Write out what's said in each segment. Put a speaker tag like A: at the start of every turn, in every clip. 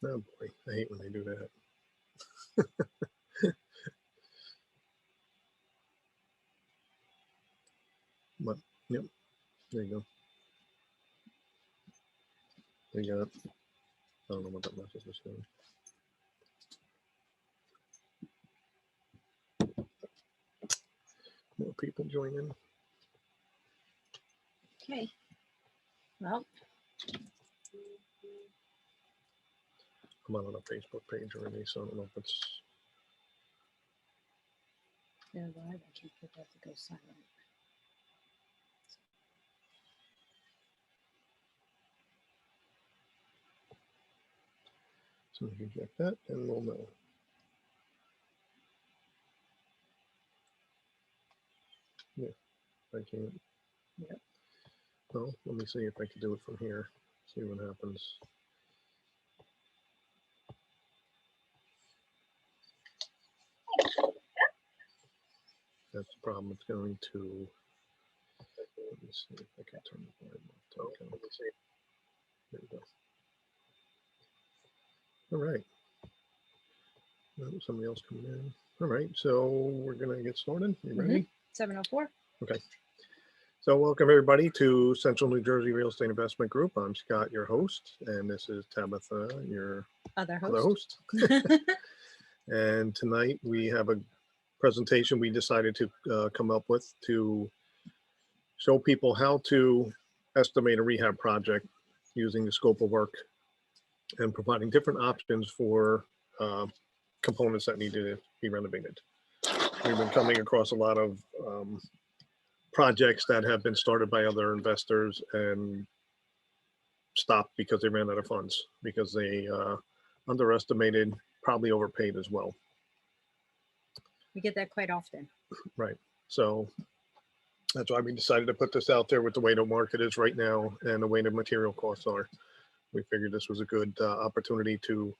A: Oh boy, I hate when they do that. But yep, there you go. They got. I don't know what that message was doing. More people joining.
B: Okay. Well,
A: I'm on a Facebook page already, so I don't know if it's.
B: they're live. I can't get that to go silent.
A: So if you check that, and we'll know. Yeah, I can't.
B: Yep.
A: Well, let me see if I can do it from here. See what happens. That's the problem. It's going to. Let me see if I can turn the volume off. Okay. Let me see. There we go. All right. Somebody else coming in. All right, so we're gonna get started. You ready?
B: 704.
A: Okay. So welcome everybody to Central New Jersey Real Estate Investment Group. I'm Scott, your host, and this is Tabitha, your
B: Other
A: other
B: host.
A: host. And tonight we have a presentation we decided to come up with to show people how to estimate a rehab project using the scope of work and providing different options for components that need to be renovated. We've been coming across a lot of projects that have been started by other investors and stopped because they ran out of funds, because they underestimated, probably overpaid as well.
B: We get that quite often.
A: Right. So that's why we decided to put this out there with the way the market is right now and the way the material costs are. We figured this was a good opportunity to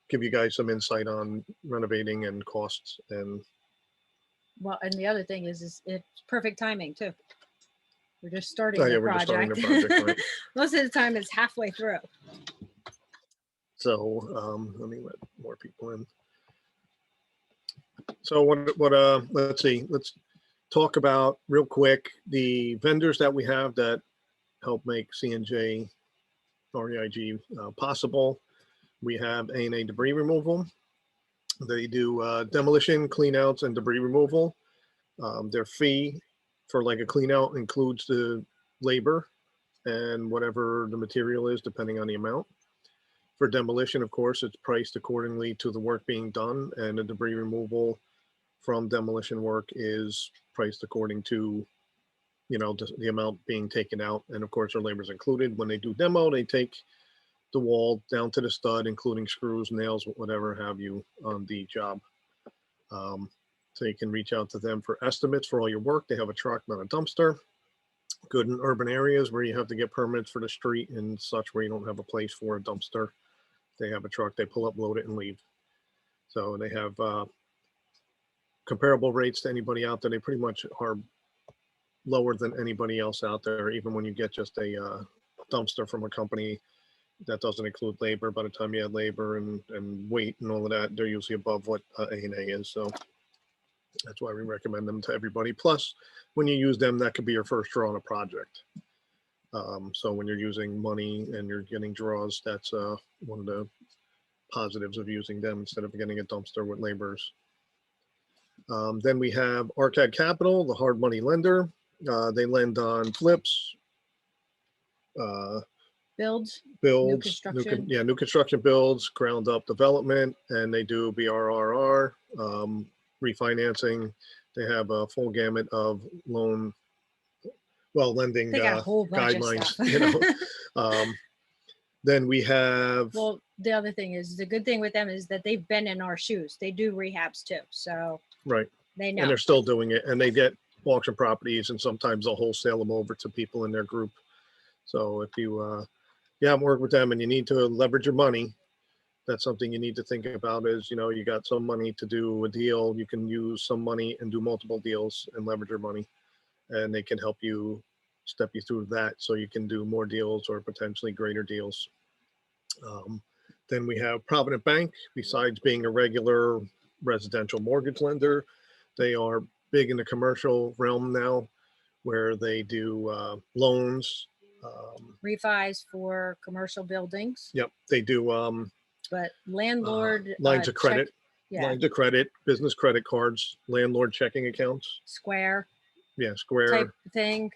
A: give you guys some insight on renovating and costs. And
B: well, and the other thing is it's perfect timing too. We're just starting
A: we're
B: project.
A: just starting the project, right?
B: Most of the time it's halfway through.
A: So let me let more people in. So let's see, let's talk about real quick the vendors that we have that help make C&J REIG possible. We have A&A Debris Removal. They do demolition, cleanouts, and debris removal. Their fee for like a cleanout includes the labor and whatever the material is, depending on the amount. For demolition, of course, it's priced accordingly to the work being done, and the debris removal from demolition work is priced according to, the amount being taken out. And of course, our labor is included. When they do demo, they take the wall down to the stud, including screws, nails, whatever have you on the job. So you can reach out to them for estimates for all your work. They have a truck, not a dumpster. Good in urban areas where you have to get permits for the street and such, where you don't have a place for a dumpster. They have a truck, they pull up, load it, and leave. So they have comparable rates to anybody out there. They pretty much are lower than anybody else out there, even when you get just a dumpster from a company that doesn't include labor. By the time you add labor and weight and all of that, they're usually above what A&A is. So that's why we recommend them to everybody. Plus, when you use them, that could be your first draw on a project. So when you're using money and you're getting draws, that's one of the positives of using them instead of getting a dumpster with laborers. Then we have Arcad Capital, the hard money lender. They lend on flips,
B: builds,
A: new
B: construction
A: builds, ground up development, and they do BRRR, refinancing. They have a full gamut of lending
B: they got a whole bunch
A: guidelines.
B: Of stuff.
A: Then we have.
B: Well, the other thing is, the good thing with them is that they've been in our shoes. They do rehabs too, so
A: right.
B: They know,
A: and they're still doing it, and they get auction properties, and sometimes they'll wholesale them over to people in their group. So if you haven't worked with them and you need to leverage your money, that's something you need to think about. Is you got some money to do a deal, you can use some money and do multiple deals and leverage your money, and they can help you step you through that so you can do more deals or potentially greater deals. Then we have Provident Bank. Besides being a regular residential mortgage lender, they are big in the commercial realm now, where they do loans.
B: Refis for commercial buildings,
A: Yep, they do
B: but landlord
A: lines of credit,
B: check, yeah,
A: lines of credit, business credit cards, landlord checking accounts.
B: Square
A: Yeah, Square.
B: type thing.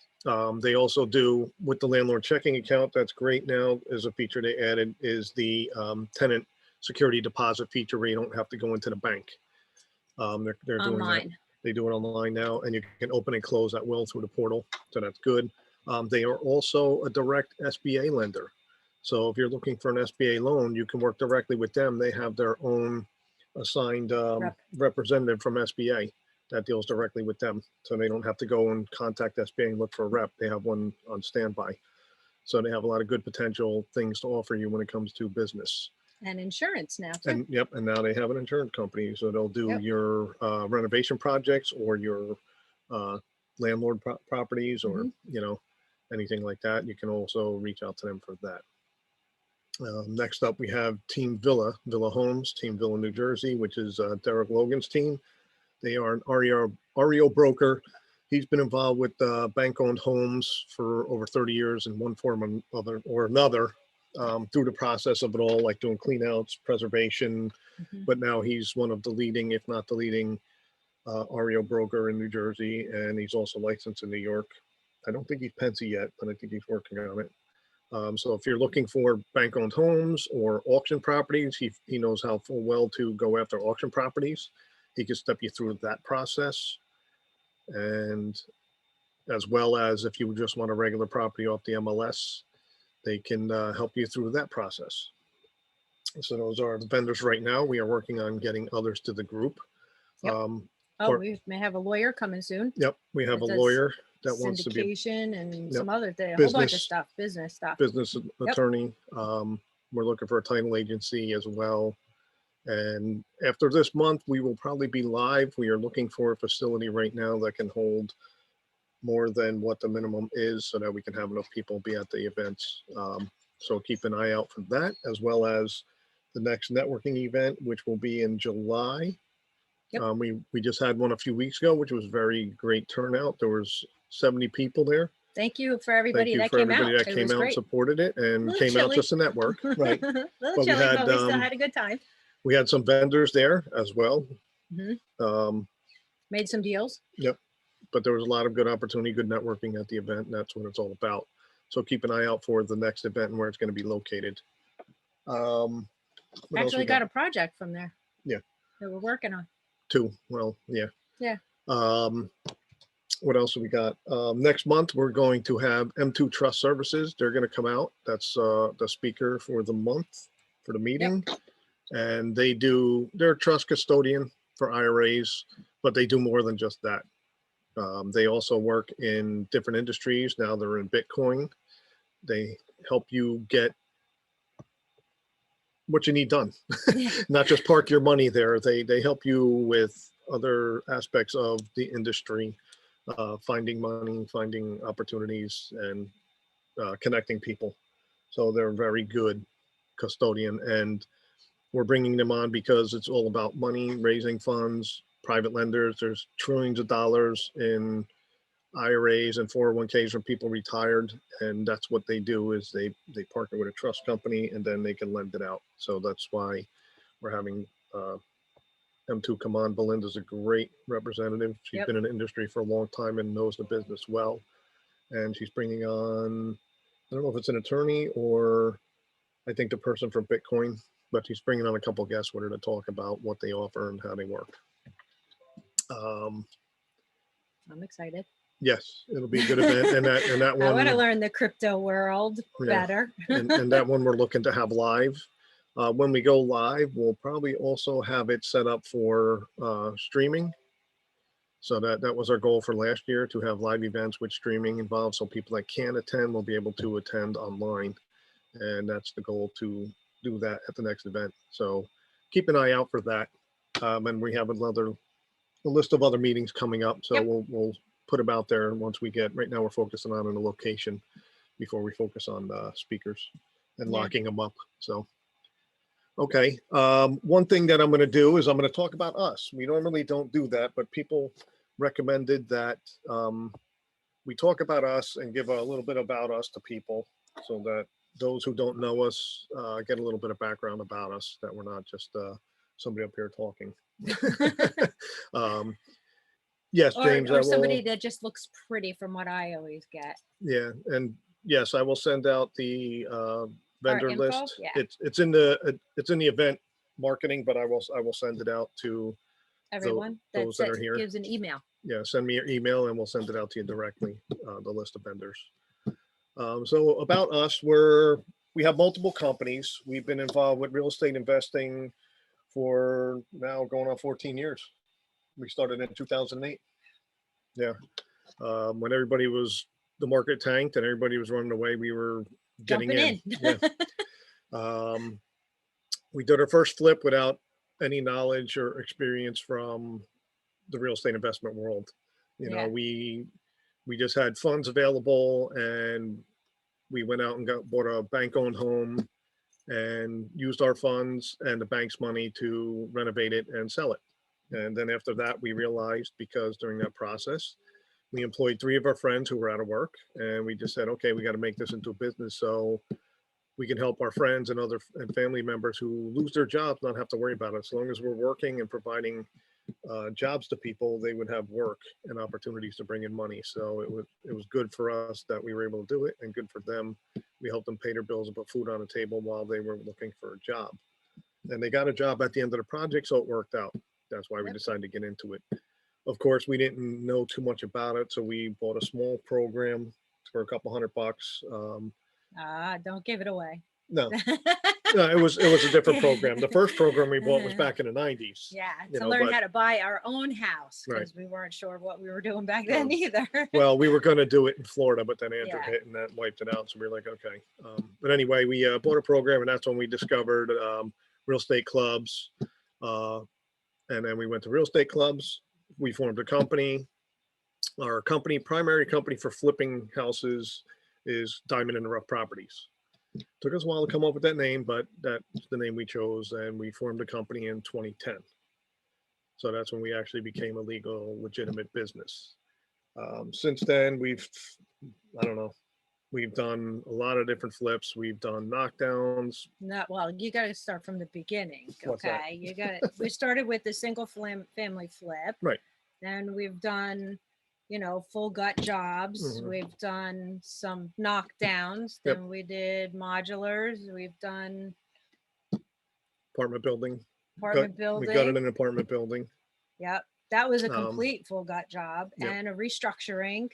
A: They also do with the landlord checking account. That's great now. As a feature they added is the tenant security deposit feature where you don't have to go into the bank. They're doing that.
B: Online.
A: They do it online now, and you can open and close at will through the portal. So that's good. They are also a direct SBA lender. So if you're looking for an SBA loan, you can work directly with them. They have their own assigned representative from SBA that deals directly with them. So they don't have to go and contact SBA and look for a rep. They have one on standby. So they have a lot of good potential things to offer you when it comes to business.
B: And insurance now too.
A: And yep, and now they have an insurance company, so they'll do your renovation projects or your landlord properties, or anything like that. You can also reach out to them for that. Next up, we have Team Villa Homes, Team Villa, New Jersey, which is Derek Logan's team. They are an REO broker. He's been involved with bank-owned homes for over 30 years in one form or another. Through the process of it all, like doing cleanouts, preservation, but now he's one of the leading, if not the leading, REO broker in New Jersey, and he's also licensed in New York. I don't think he's Pensy yet, but I think he's working on it. So if you're looking for bank-owned homes or auction properties, he knows how full well to go after auction properties. He can step you through that process, and as well as if you just want a regular property off the MLS, they can help you through that process. So those are the vendors right now. We are working on getting others to the group.
B: Yep. We may have a lawyer coming soon.
A: Yep, we have a lawyer that wants to be
B: syndication and some other thing, a whole bunch of stuff, business stuff.
A: Business attorney. We're looking for a title agency as well. And after this month, we will probably be live. We are looking for a facility right now that can hold more than what the minimum is, so that we can have enough people be at the events. So keep an eye out for that, as well as the next networking event, which will be in July.
B: Yep.
A: We just had one a few weeks ago, which was very great turnout. There was 70 people there.
B: Thank you for everybody that came out.
A: That came out and supported it and came out just to network. Right.
B: A little chilly, but we still had a good time.
A: We had some vendors there as well.
B: Made some deals.
A: Yep. But there was a lot of good opportunity, good networking at the event, and that's what it's all about. So keep an eye out for the next event and where it's going to be located.
B: Actually got a project from there.
A: Yeah.
B: That we're working on.
A: Two. Well, yeah.
B: Yeah.
A: What else have we got? Next month, we're going to have M2 Trust Services. They're going to come out. That's the speaker for the month, for the meeting. Yep. And they're a trust custodian for IRAs, but they do more than just that. They also work in different industries. Now they're in Bitcoin. They help you get what you need done, not just park your money there. They help you with other aspects of the industry, finding money, finding opportunities, and connecting people. So they're a very good custodian, and we're bringing them on because it's all about money, raising funds, private lenders. There's trillions of dollars in IRAs and 401ks when people retired, and that's what they do is they partner with a trust company and then they can lend it out. So that's why we're having M2 come on. Belinda's a great representative. She's been in the industry for a long time and knows the business well, and she's bringing on, I don't know if it's an attorney or I think the person from Bitcoin, but she's bringing on a couple of guests with her to talk about what they offer and how they work.
B: I'm excited.
A: Yes, it'll be a good event, and that one.
B: I want to learn the crypto world better.
A: and that one we're looking to have live. When we go live, we'll probably also have it set up for streaming. So that was our goal for last year, to have live events with streaming involved, so people that can't attend will be able to attend online, and that's the goal, to do that at the next event. So keep an eye out for that, and we have a list of other meetings coming up. So we'll put them out there once we get. Right now we're focusing on a location before we focus on speakers and locking them up. So Okay. One thing that I'm going to do is I'm going to talk about us. We normally don't do that, but people recommended that we talk about us and give a little bit about us to people so that those who don't know us get a little bit of background about us, that we're not just somebody up here talking. um, yes, James, I
B: or
A: will.
B: somebody that just looks pretty from what I always get.
A: Yeah, and yes, I will send out the vendor
B: info?
A: list.
B: Yeah.
A: It's in the event marketing, but I will send it out to
B: Everyone
A: those that are here.
B: gives an email.
A: Yeah, send me your email and we'll send it out to you directly, the list of vendors. So about us, we have multiple companies. We've been involved with real estate investing for now going on 14 years. We started in 2008. Yeah. When the market tanked and everybody was running away, we were getting
B: Jumping in.
A: Yeah. We did our first flip without any knowledge or experience from the real estate investment world.
B: Yeah.
A: We just had funds available and we went out and bought a bank-owned home and used our funds and the bank's money to renovate it and sell it. And then after that, we realized, because during that process, we employed 3 of our friends who were out of work, and we just said, okay, we got to make this into a business so we can help our friends and family members who lose their jobs not have to worry about it. As long as we're working and providing jobs to people, they would have work and opportunities to bring in money. So it was good for us that we were able to do it, and good for them. We helped them pay their bills and put food on the table while they were looking for a job. And they got a job at the end of the project, so it worked out. That's why we decided to get into it. Of course, we didn't know too much about it, so we bought a small program for a couple $100.
B: Don't give it away.
A: No, no, it was a different program. The first program we bought was back in the 90s.
B: Yeah, to learn how to buy our own house, because we weren't sure what we were doing back then either.
A: Well, we were going to do it in Florida, but then Andrew hit and that wiped it out. So we were like, okay. But anyway, we bought a program, and that's when we discovered real estate clubs. And then we went to real estate clubs. We formed a company. Our primary company for flipping houses is Diamond in the Rough Properties. Took us a while to come up with that name, but that's the name we chose, and we formed a company in 2010. So that's when we actually became a legal, legitimate business. Since then, we've done a lot of different flips. We've done knockdowns.
B: Well, you got to start from the beginning. Okay, we started with the single family flip.
A: Right.
B: Then we've done, full gut jobs.
A: Mhm.
B: We've done some knockdowns.
A: Yep.
B: Then we did modulars. We've done
A: apartment building. We got it in an apartment building.
B: Yep. That was a complete full gut job.
A: Yep.
B: And a restructuring.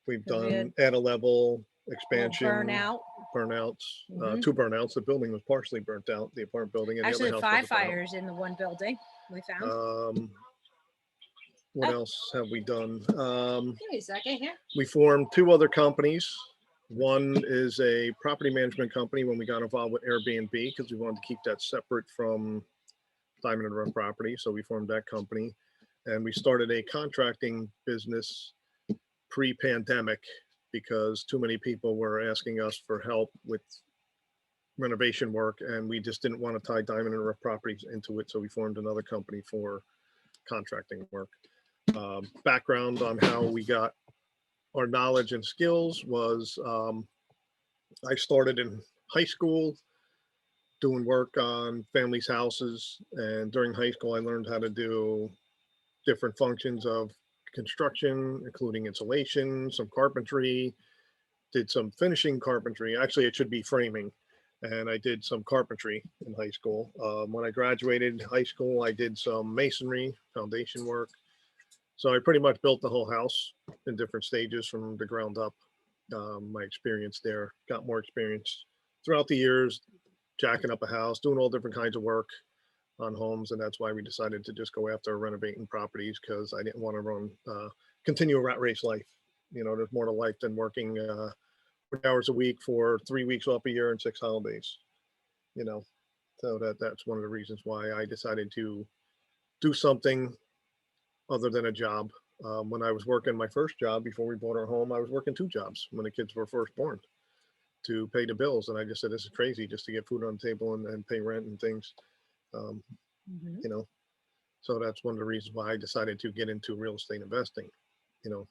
A: We've done add a level, expansion,
B: burnouts.
A: 2 burnouts. The building was partially burnt out, the apartment building. And
B: actually,
A: the other
B: 5 fires in the one building we found.
A: What else have we done?
B: Give me a second here.
A: We formed 2 other companies. One is a property management company when we got involved with Airbnb, because we wanted to keep that separate from Diamond and Rough Property. So we formed that company, and we started a contracting business pre-pandemic because too many people were asking us for help with renovation work, and we just didn't want to tie Diamond and Rough Properties into it. So we formed another company for contracting work. Background on how we got our knowledge and skills was I started in high school doing work on families' houses, and during high school I learned how to do different functions of construction, including insulation, some carpentry, did some finishing carpentry. Actually, it should be framing. And I did some carpentry in high school. When I graduated high school, I did some masonry, foundation work. So I pretty much built the whole house in different stages from the ground up. My experience there, got more experience throughout the years, jacking up a house, doing all different kinds of work on homes. And that's why we decided to just go after renovating properties, because I didn't want to continue a rat race life. There's more to life than working 40 hours a week for 3 weeks off a year and 6 holidays. So that's one of the reasons why I decided to do something other than a job. When I was working my first job before we bought our home, I was working 2 jobs when the kids were first born, to pay the bills. And I just said, this is crazy just to get food on the table and pay rent and things.
B: Mhm.
A: You know, so that's one of the reasons why I decided to get into real estate investing, you know.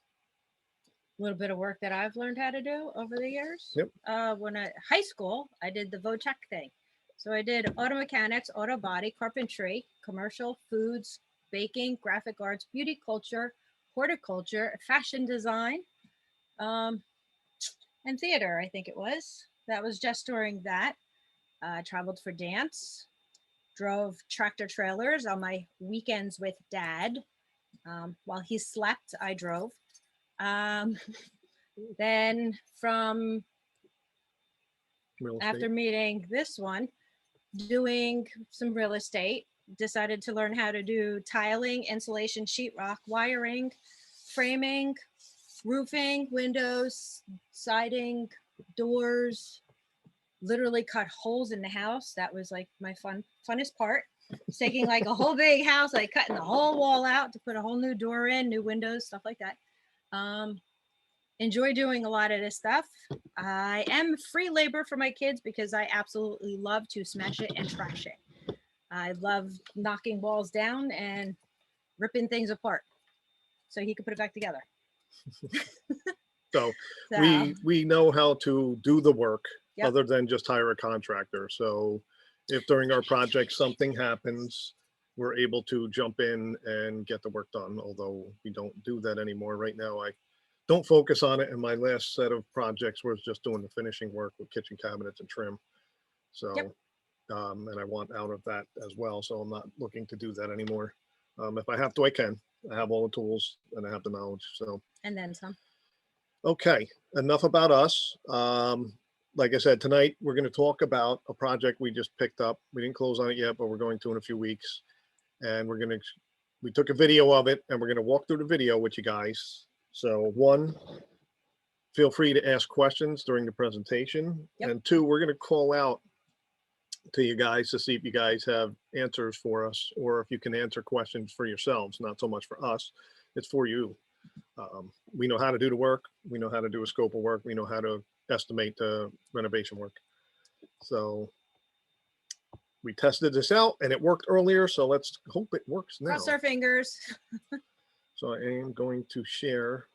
B: A little bit of work that I've learned how to do over the years.
A: Yep.
B: When I high school, I did the VOCHEC thing. So I did auto mechanics, auto body, carpentry, commercial, foods, baking, graphic arts, beauty culture, horticulture, fashion design, and theater, I think it was. That was just during that. I traveled for dance, drove tractor trailers on my weekends with dad. While he slept, I drove. Then from
A: Real
B: after
A: estate.
B: meeting this one, doing some real estate, decided to learn how to do tiling, insulation, sheetrock, wiring, framing, roofing, windows, siding, doors, literally cut holes in the house. That was like my funnest part. Taking like a whole big house, like cutting the whole wall out to put a whole new door in, new windows, stuff like that. Enjoy doing a lot of this stuff. I am free labor for my kids because I absolutely love to smash it and trash it. I love knocking walls down and ripping things apart so he could put it back together.
A: So
B: So,
A: we know how to do the work
B: Yep.
A: other than just hire a contractor. So if during our project something happens, we're able to jump in and get the work done. Although we don't do that anymore right now. I don't focus on it. And my last set of projects was just doing the finishing work with kitchen cabinets and trim. So,
B: Yep.
A: And I want out of that as well. So I'm not looking to do that anymore. If I have to, I can. I have all the tools and I have the knowledge. So,
B: and then some.
A: okay, enough about us. Like I said, tonight we're going to talk about a project we just picked up. We didn't close on it yet, but we're going to in a few weeks. And we took a video of it and we're going to walk through the video with you guys. So one, feel free to ask questions during the presentation.
B: Yep.
A: And two, we're going to call out to you guys to see if you guys have answers for us or if you can answer questions for yourselves, not so much for us. It's for you. We know how to do the work. We know how to do a scope of work. We know how to estimate the renovation work. So we tested this out and it worked earlier. So let's hope it works now.
B: Cross our fingers.
A: So I am going to share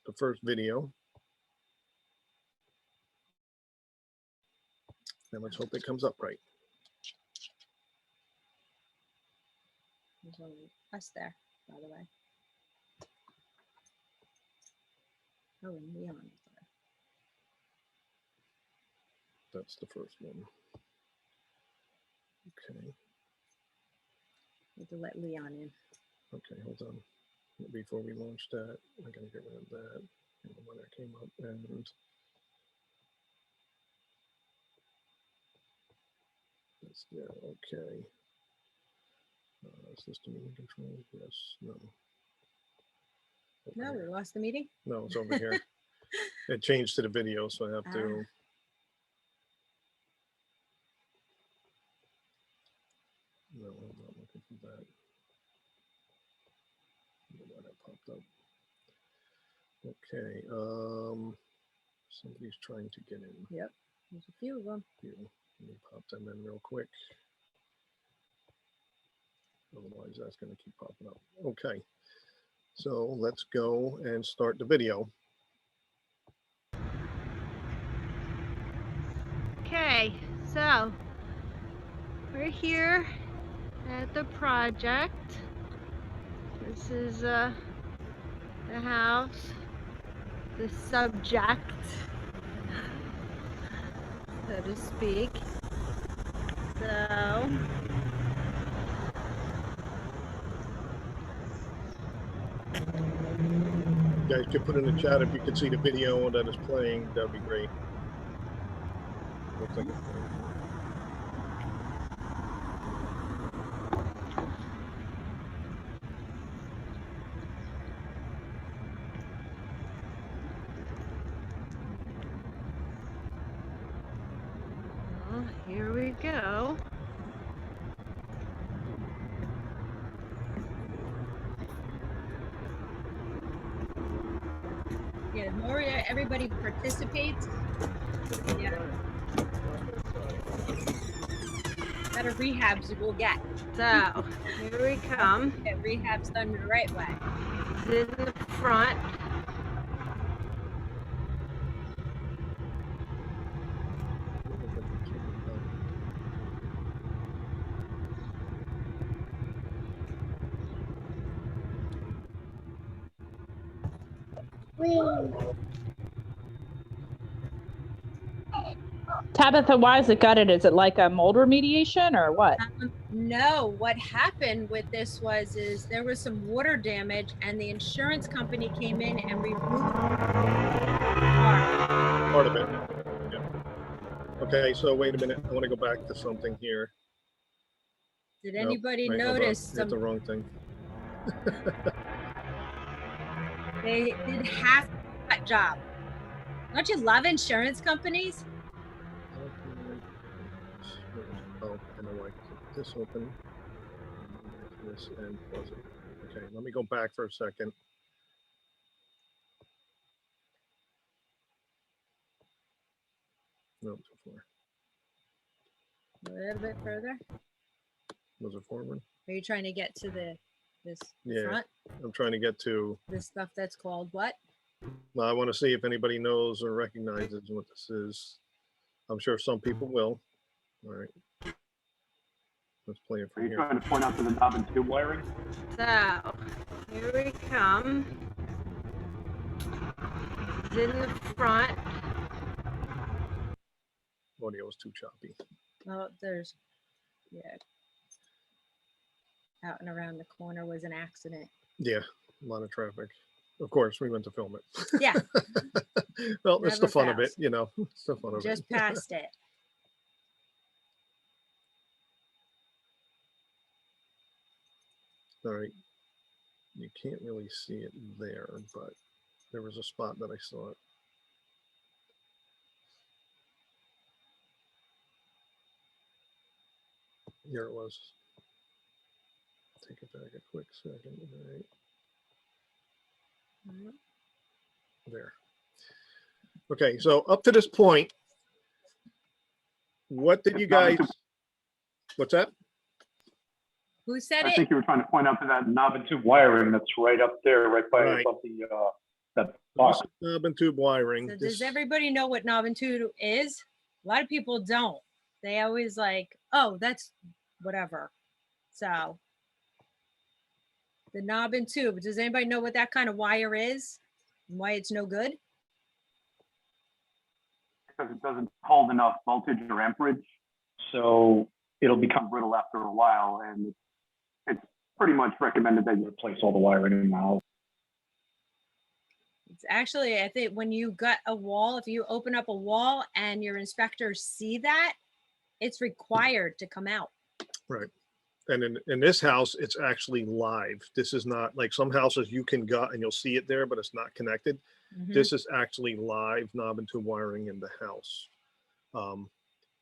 A: the first video. And let's hope it comes up right.
B: There's only us there, by the way. Oh, and Leon is there.
A: That's the first one. Okay.
B: We have to let Leon in.
A: Okay, hold on. Before we launch that, I'm gonna get rid of that. And when that came up and that's, yeah, okay. System and control, yes, no. Over
B: No, we
A: here.
B: lost the meeting.
A: No, it's over here. It changed to the video, so I have to. No, I'm not looking for that. I don't know why that popped up. Okay, somebody's trying to get in.
B: Yep, there's a few of them.
A: Let me pop them in real quick. Otherwise, that's going to keep popping up. Okay, so let's go and start the video.
C: Okay, so we're here at the project. This is the house, the subject, so to speak. So
A: You guys could put in the chat if you could see the video that is playing. That'd be great. Looks like it's playing.
C: here we go.
B: Yeah, the more everybody participates, better rehabs we'll get.
C: So here we come.
B: Get rehabs done the right way.
C: It's in the front.
D: Tabitha, why is it gutted? Is it like a mold remediation or what?
B: No, what happened with this is there was some water damage and the insurance company came in and removed
A: Part of it. Yeah. Okay, so wait a minute. I want to go back to something here.
B: Did
A: Nope,
B: anybody
A: wait, hold on.
B: notice
A: Hit the wrong thing.
B: they did half that job? Don't you love insurance companies?
A: Oh, I know why. This open. This and close it. Okay, let me go back for a second. No, too far.
B: A little bit further.
A: Was it forward?
B: Are you trying to get to this
A: Yeah.
B: front?
A: I'm trying to get to.
B: This stuff that's called what?
A: Well, I want to see if anybody knows or recognizes what this is. I'm sure some people will. All right. Let's play it
E: Are
A: from
E: you
A: here.
E: trying to point out to the knob and tube wiring?
C: So here we come. It's in the front.
A: Audio is too choppy.
B: Oh, there's, yeah. Out and around the corner was an accident.
A: Yeah, a lot of traffic. Of course, we went to film it.
B: Yeah.
A: Well, it's the
B: Never
A: fun of it,
B: fails.
A: you know. It's the fun of
B: Just
A: it.
B: past it.
A: All right. You can't really see it there, but there was a spot that I saw it. Here it was. Take it back a quick second. All right. There. Okay, so up to this point, what did you guys, what's that?
B: Who said
E: I
B: it?
E: think you were trying to point out to that knob and tube wiring that's right up there, right by
A: Right.
E: above the that
A: This
E: box.
A: is knob and tube wiring.
B: So
A: This-
B: does everybody know what knob and tube is? A lot of people don't. They always like, oh, that's whatever. So the knob and tube, does anybody know what that kind of wire is? And why it's no good?
E: Because it doesn't hold enough voltage or amperage, so it'll become brittle after a while, and it's pretty much recommended that you replace all the wiring in the house.
B: It's actually, I think when you gut a wall, if you open up a wall and your inspectors see that, it's required to come out.
A: Right. And in this house, it's actually live. This is not like some houses you can gut and you'll see it there, but it's not connected.
B: Mhm.
A: This is actually live knob and tube wiring in the house.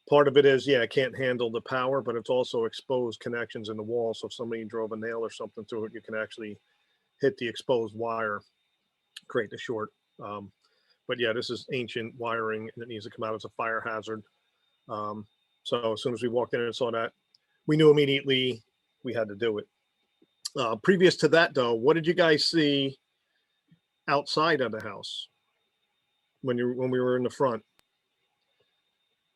A: Part of it is, yeah, it can't handle the power, but it's also exposed connections in the wall. So if somebody drove a nail or something through it, you can actually hit the exposed wire, create the short. But yeah, this is ancient wiring and it needs to come out as a fire hazard. So as soon as we walked in and saw that, we knew immediately we had to do it. Previous to that, though, what did you guys see outside of the house when we were in the front?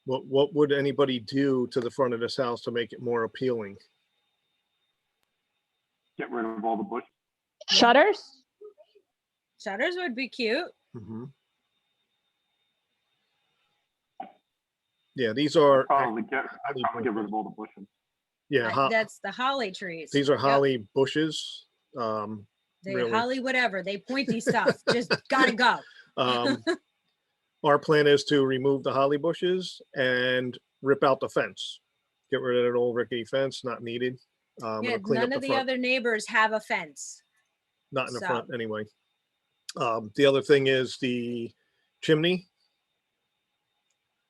A: What would anybody do to the front of this house to make it more appealing?
E: Get rid of all the bush.
D: Shutters?
B: Shutters would be cute.
A: Mm-hmm. Yeah, these are
E: Probably get rid of all the bushes.
A: yeah.
B: That's the holly trees.
A: These are
B: Yep.
A: holly bushes.
B: They
A: really.
B: holly whatever. They pointy stuff. Just gotta go.
A: Our plan is to remove the holly bushes and rip out the fence. Get rid of that old rickety fence, not needed.
B: Yeah,
A: It'll clean
B: none
A: up
B: of the
A: front.
B: other neighbors have a fence.
A: Not in the
B: So-
A: front anyway. The other thing is the chimney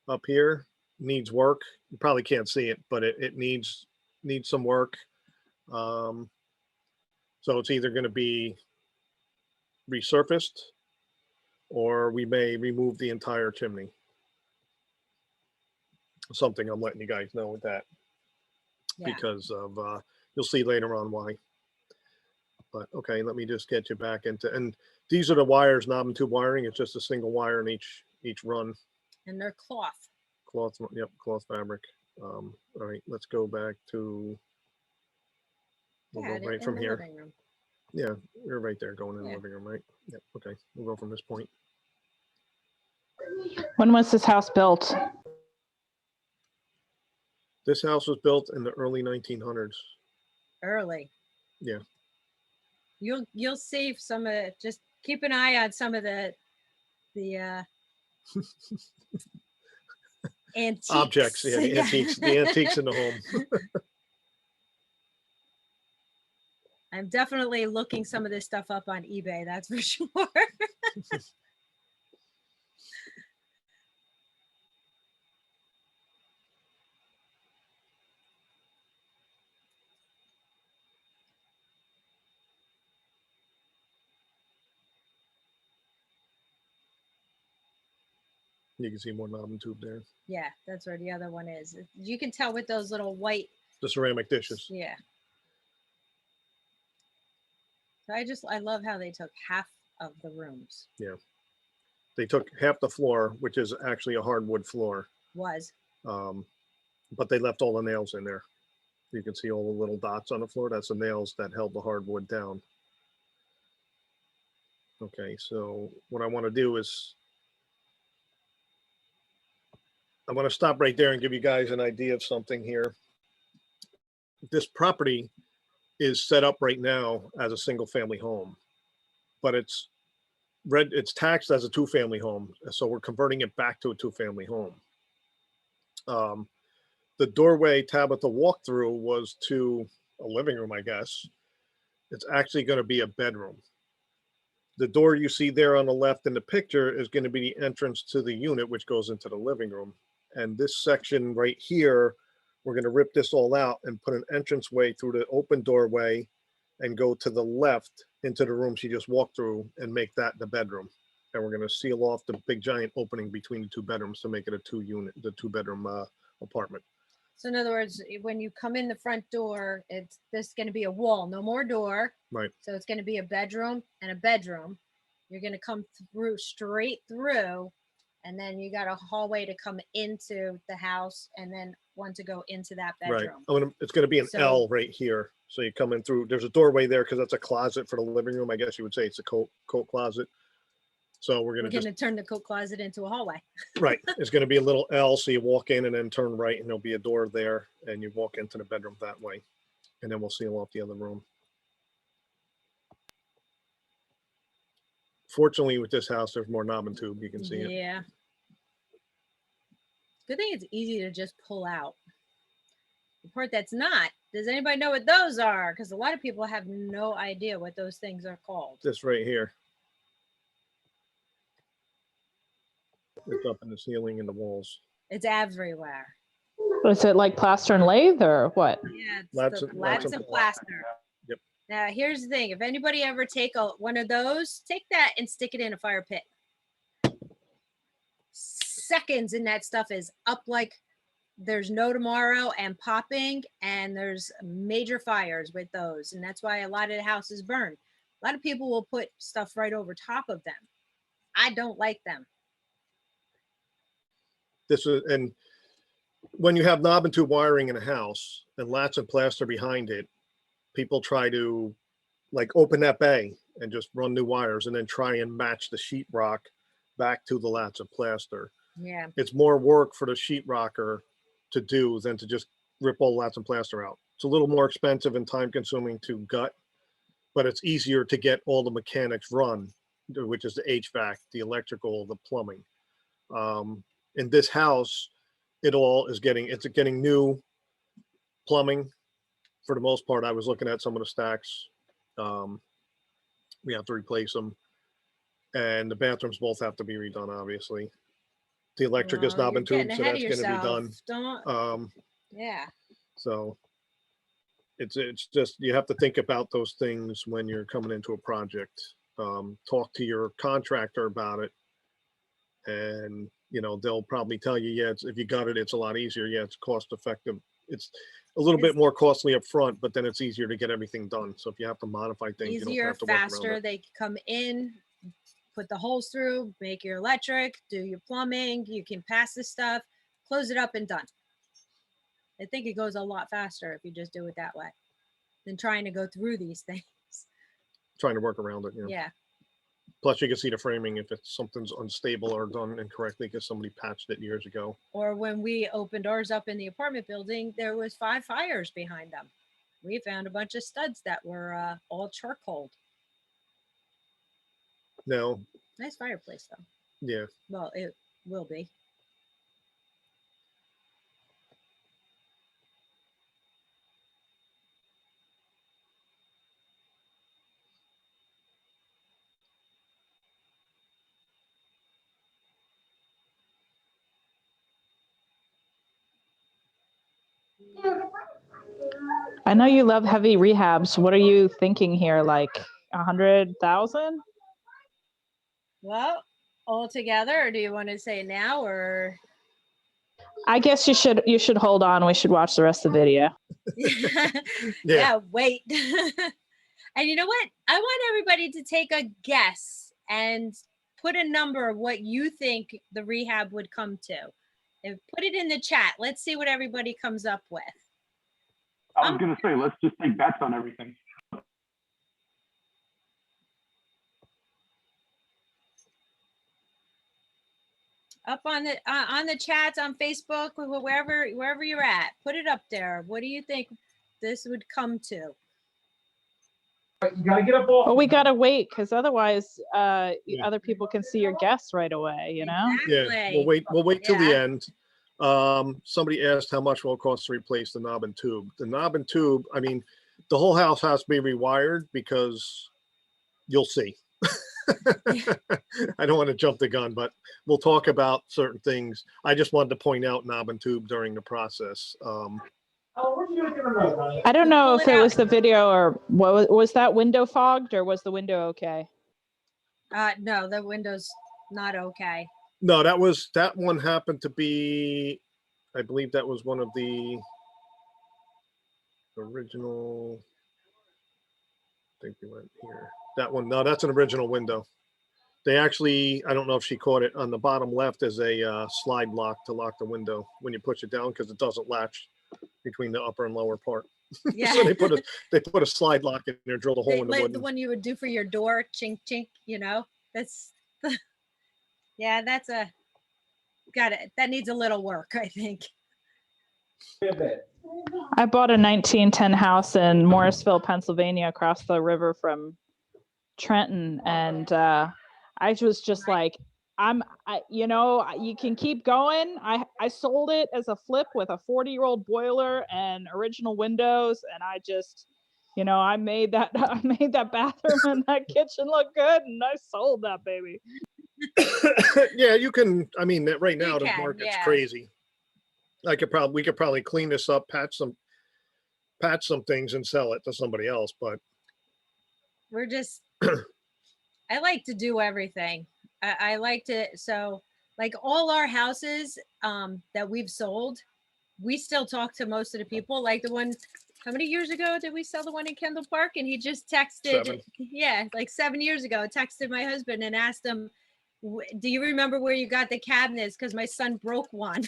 A: up here needs work. You probably can't see it, but it needs some work. So it's either going to be resurfaced or we may remove the entire chimney. Something I'm letting you guys know with that.
B: Yeah.
A: because of, you'll see later on why. But okay, let me just get you back into, and these are the wires, knob and tube wiring. It's just a single wire in each run.
B: And they're cloth.
A: Cloth, yep, cloth fabric. All right, let's go back to, we'll
B: Yeah,
A: go right
B: in
A: from
B: the
A: here.
B: living room.
A: Yeah, you're right there going in the
B: Yeah.
A: living room, right? Yep, okay, we'll go from this point.
D: When was this house built?
A: This house was built in the early 1900s.
B: Early.
A: Yeah.
B: You'll see some of it. Just keep an eye on some of the antiques.
A: Objects, yeah, the antiques in the home.
B: I'm definitely looking some of this stuff up on eBay, that's for sure.
A: You can see more knob and tube there.
B: Yeah, that's where the other one is. You can tell with those little white,
A: The ceramic dishes.
B: yeah. So I love how they took half of the rooms.
A: Yeah. They took half the floor, which is actually a hardwood floor,
B: Was.
A: but they left all the nails in there. You can see all the little dots on the floor. That's the nails that held the hardwood down. Okay, so what I want to do is I'm going to stop right there and give you guys an idea of something here. This property is set up right now as a single family home, but it's taxed as a 2-family home. So we're converting it back to a 2-family home. The doorway Tabitha walked through was to a living room, I guess. It's actually going to be a bedroom. The door you see there on the left in the picture is going to be the entrance to the unit, which goes into the living room. And this section right here, we're going to rip this all out and put an entranceway through the open doorway and go to the left into the room she just walked through and make that the bedroom. And we're going to seal off the big giant opening between the 2 bedrooms to make it a 2-bedroom apartment.
B: So in other words, when you come in the front door, this going to be a wall, no more door.
A: Right.
B: So it's going to be a bedroom and a bedroom. You're going to come through straight through, and then you got a hallway to come into the house, and then one to go into that bedroom.
A: Right. It's going to be an
B: So-
A: L right here. So you come in through, there's a doorway there because that's a closet for the living room. I guess you would say it's a coat closet. So we're
B: We're
A: going
B: going
A: to
B: to turn the coat closet into a hallway.
A: right. It's going to be a little L. So you walk in and then turn right and there'll be a door there and you walk into the bedroom that way. And then we'll seal off the other room. Fortunately, with this house, there's more knob and tube. You can see it.
B: Yeah. Good thing it's easy to just pull out. The part that's not, does anybody know what those are? Because a lot of people have no idea what those things are called.
A: This right here. It's up in the ceiling and the walls.
B: It's everywhere.
D: Was it like plaster and lathe or what?
B: Yeah, it's
A: Lots
B: the
A: of-
B: lats
A: lots
B: and
A: of
B: plaster.
A: Yep.
B: Now, here's the thing. If anybody ever take one of those, take that and stick it in a fire pit. Seconds and that stuff is up like there's no tomorrow and popping, and there's major fires with those. And that's why a lot of the houses burn. A lot of people will put stuff right over top of them. I don't like them.
A: And when you have knob and tube wiring in a house and lats and plaster behind it, people try to like open that bay and just run new wires and then try and match the sheetrock back to the lats and plaster.
B: Yeah.
A: It's more work for the sheetrocker to do than to just rip all lats and plaster out. It's a little more expensive and time consuming to gut, but it's easier to get all the mechanics run, which is the HVAC, the electrical, the plumbing. In this house, it's getting new plumbing for the most part. I was looking at some of the stacks. We have to replace them, and the bathrooms both have to be redone, obviously. The electric is
B: Well,
A: knob and
B: you're
A: tube,
B: getting
A: so
B: ahead
A: that's
B: of
A: going to be done.
B: yourself. Don't. Yeah.
A: So it's just, you have to think about those things when you're coming into a project. Talk to your contractor about it, and they'll probably tell you, yeah, if you got it, it's a lot easier. Yeah, it's cost effective. it's a little bit more costly up front, but then it's easier to get everything done. So if you have to modify things, you don't
B: Easier,
A: have to work around
B: faster.
A: it.
B: They come in, put the holes through, make your electric, do your plumbing. You can pass the stuff, close it up, and done. I think it goes a lot faster if you just do it that way than trying to go through these things.
A: Trying to work around it.
B: Yeah.
A: Plus, you can see the framing if it's something's unstable or done incorrectly because somebody patched it years ago.
B: Or when we opened ours up in the apartment building, there was 5 fires behind them. We found a bunch of studs that were all charcoal.
A: Now,
B: Nice fireplace though.
A: yeah,
B: Well, it will be.
D: I know you love heavy rehabs. What are you thinking here? Like 100,000?
B: Well, all together, or do you want to say now, or?
D: I guess you should hold on. We should watch the rest of the video.
B: Yeah, wait. And you know what? I want everybody to take a guess and put a number of what you think the rehab would come to. And put it in the chat. Let's see what everybody comes up with.
E: I was going to say, let's just take bets on everything.
B: Up on the chats on Facebook, wherever you're at, put it up there. What do you think this would come to?
E: You got to get up all.
D: Well, we gotta wait because otherwise, other people can see your guess right away. You know.
A: yeah.
B: Exactly.
A: We'll wait till the
B: Yeah.
A: end. Somebody asked how much will it cost to replace the knob and tube. The knob and tube, I mean, the whole house has to be rewired because you'll see. I don't want to jump the gun, but we'll talk about certain things. I just wanted to point out knob and tube during the process.
D: I don't know
B: Pull
D: if
B: it
D: it
B: out.
D: was the video or what was that window fogged or was the window okay?
B: No, the window's not okay.
A: No, that one happened to be, I believe that was one of the original. I think we went here. That one, no, that's an original window. They actually, I don't know if she caught it, on the bottom left is a slide lock to lock the window when you push it down because it doesn't latch between the upper and lower part.
B: Yeah.
A: So they put a slide lock in there, drilled a hole in the
B: Like
A: wood.
B: the one you would do for your door, chink chink. You know, that's yeah, that's got it. That needs a little work, I think.
D: I bought a 1910 house in Morrisville, Pennsylvania, across the river from Trenton, and I was just like, you can keep going. I sold it as a flip with a 40-year-old boiler and original windows, and I just, I made that bathroom and that kitchen look good, and I sold that baby.
A: Yeah, you can. I mean, right now the
B: can,
A: market's
B: yeah.
A: crazy. We could probably clean this up, patch some things, and sell it to somebody else. But
B: We're just, I like to do everything. I like to, so like all our houses that we've sold, we still talk to most of the people. Like the one, how many years ago did we sell the one in Kendall Park? And he just texted,
A: 7.
B: yeah, like 7 years ago, texted my husband and asked him, do you remember where you got the cabinets? Because my son broke one,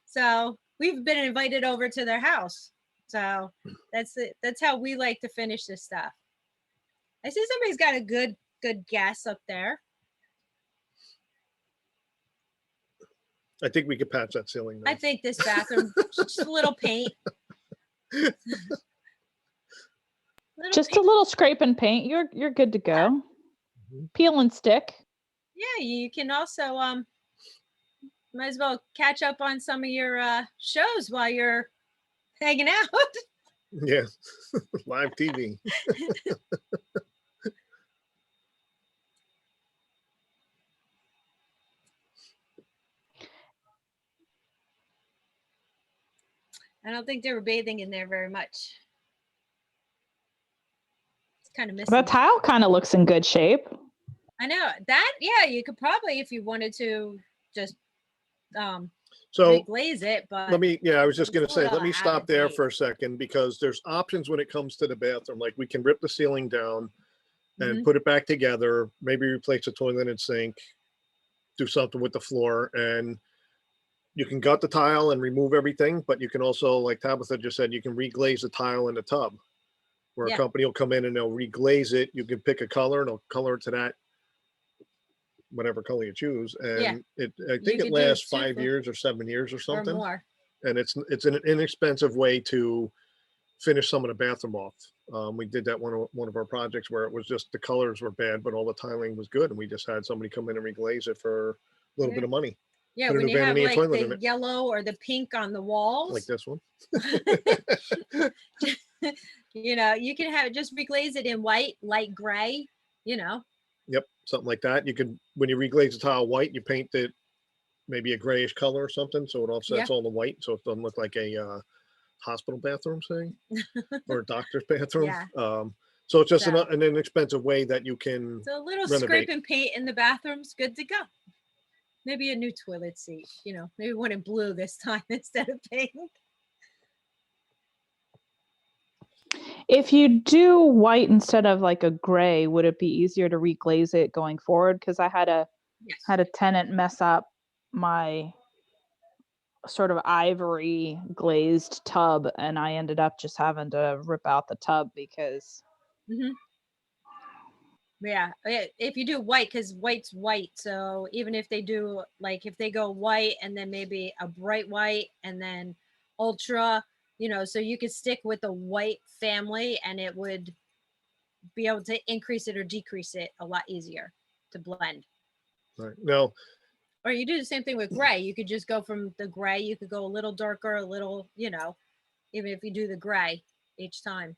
B: So we've been invited over to their house. So that's it. That's how we like to finish this stuff. I see somebody's got a good guess up there.
A: I think we could patch that ceiling. Though.
B: I think this bathroom, just a little paint.
D: Just a little scrape and paint. You're good to go.
A: Mhm.
D: Peel and stick.
B: Yeah, you can also might as well catch up on some of your shows while you're hanging out.
A: Yeah, live TV.
B: I don't think they were bathing in there very much. It's kind of missing.
D: The tile kind of looks in good shape.
B: I know that. Yeah, you could probably, if you wanted to, just
A: So
B: reglaze it, but
A: let me, yeah, I was just
B: it's
A: gonna
B: a
A: say, let
B: little
A: me
B: out
A: stop
B: of
A: there
B: date.
A: for a second, because there's options when it comes to the bathroom. Like, we can rip the ceiling down and
B: Mhm.
A: put it back together, maybe replace the toilet and sink, do something with the floor, and you can gut the tile and remove everything, but you can also, like Tabitha just said, you can reglaze the tile in the tub, where a
B: Yeah.
A: company will come in and they'll reglaze it. You can pick a color and they'll color it to that, whatever color you choose.
B: Yeah.
A: And I
B: You
A: think it
B: could do
A: lasts
B: 2
A: 5
B: for-
A: years or 7 years or
B: or
A: something.
B: more.
A: And it's an inexpensive way to finish some of the bathroom off. We did that one of our projects where it was just the colors were bad, but all the tiling was good, and we just had somebody come in and reglaze it for a little
B: Yeah.
A: bit of money.
B: Yeah,
A: Put a
B: when
A: new
B: you have
A: vanity and
B: like
A: toilet in
B: the
A: it.
B: yellow or the pink on the walls,
A: Like this one.
B: you know, you can have just reglaze it in white, light gray, you know.
A: Yep, something like that. You could, when you reglaze the tile white, you paint it maybe a grayish color or something, so it offsets all the white, so it doesn't look like a hospital bathroom, say, or a doctor's bathroom.
B: Yeah.
A: So it's just
B: So-
A: an inexpensive way that you can.
B: So a little
A: renovate.
B: scrape and paint in the bathroom's good to go. Maybe a new toilet seat, you know, maybe one in blue this time instead of pink.
D: If you do white instead of like a gray, would it be easier to reglaze it going forward? Because I had a tenant mess up my sort of ivory glazed tub, and I ended up just having to rip out the tub because
B: Mm-hmm. Yeah, if you do white, because white's white, so even if they do, like, if they go white and then maybe a bright white and then ultra, you know, so you could stick with the white family and it would be able to increase it or decrease it a lot easier to blend.
A: Right. Now,
B: Or you do the same thing with gray. You could just go from the gray, you could go a little darker, a little, you know, even if you do the gray each time.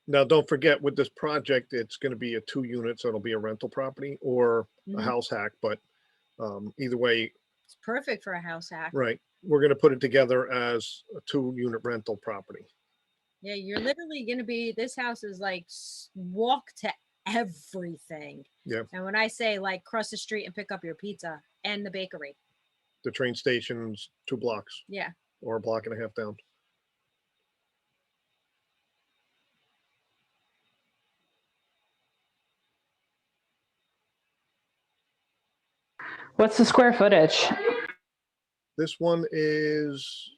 A: Now, don't forget, with this project, it's going to be a 2 unit, so it'll be a rental property or a
B: Mhm.
A: house hack. But either way,
B: It's perfect for a house hack.
A: right, we're going to put it together as a 2 unit rental property.
B: Yeah, you're literally going to be, this house is like walk to everything.
A: Yeah.
B: And when I say like cross the street and pick up your pizza and the bakery.
A: The train station's 2 blocks
B: Yeah.
A: or a block and a half down.
D: what's the square footage?
A: This one is,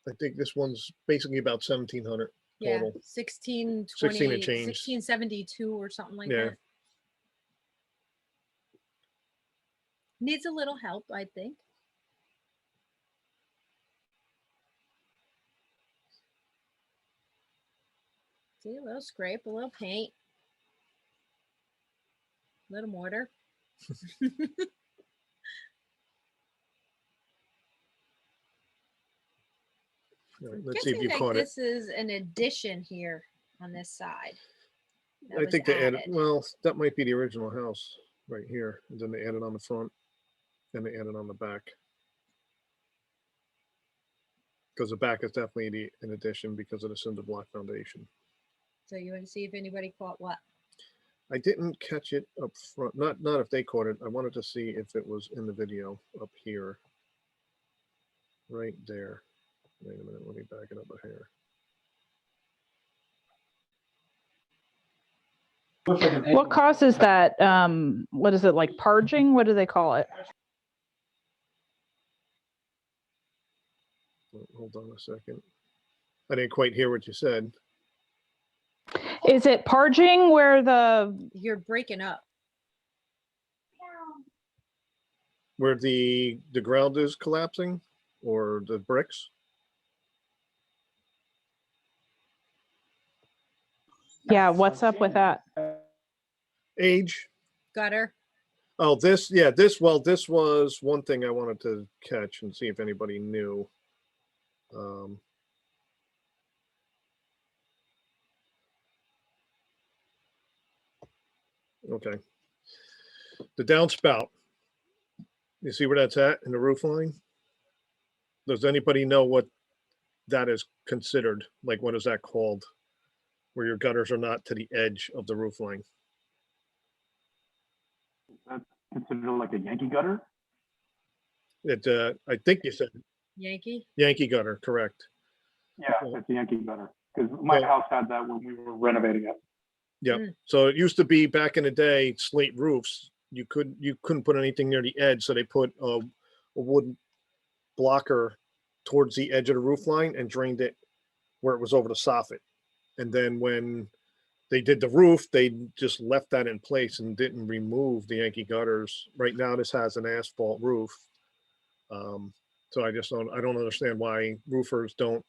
A: I think this one's basically about 1,700
B: Yeah.
A: total.
B: 16,
A: 16 and
B: 20,
A: change.
B: 1672 or something like
A: Yeah.
B: that. Needs a little help, I think. See, a little scrape, a little paint, a little mortar.
A: All right,
B: I'm
A: let's see if
B: guessing
A: you
B: like
A: caught it.
B: this is an addition here on this side. that
A: I
B: was
A: think they added,
B: added.
A: well, that might be the original house right here. And then they added on the front and they added on the back. Because the back is definitely an addition because of the cinder block foundation.
B: So you want to see if anybody caught what?
A: I didn't catch it up front. Not if they caught it. I wanted to see if it was in the video up here. Right there. Wait a minute. Let me back it up a hair.
D: What causes that? What is it, like parging? What do they call it?
A: Hold on a second. I didn't quite hear what you said.
D: Is it parging where
B: You're breaking up.
A: Where the ground is collapsing or the bricks?
D: yeah, what's up with that?
A: Age.
B: Gutter.
A: Oh, this was one thing I wanted to catch and see if anybody knew. Okay. The downspout. You see where that's at in the roof line? Does anybody know what that is considered? Like, what is that called? Where your gutters are not to the edge of the roof line.
E: That's considered like a Yankee gutter.
A: I think you said
B: Yankee.
A: Yankee gutter, correct.
E: Yeah, it's the Yankee gutter. Because my house had that when we were renovating it.
A: Yep.
B: Mm.
A: So it used to be back in the day, slate roofs. You couldn't put anything near the edge, so they put a wooden blocker towards the edge of the roof line and drained it where it was over the soffit. And then when they did the roof, they just left that in place and didn't remove the Yankee gutters. Right now, this has an asphalt roof. So I don't understand why roofers don't,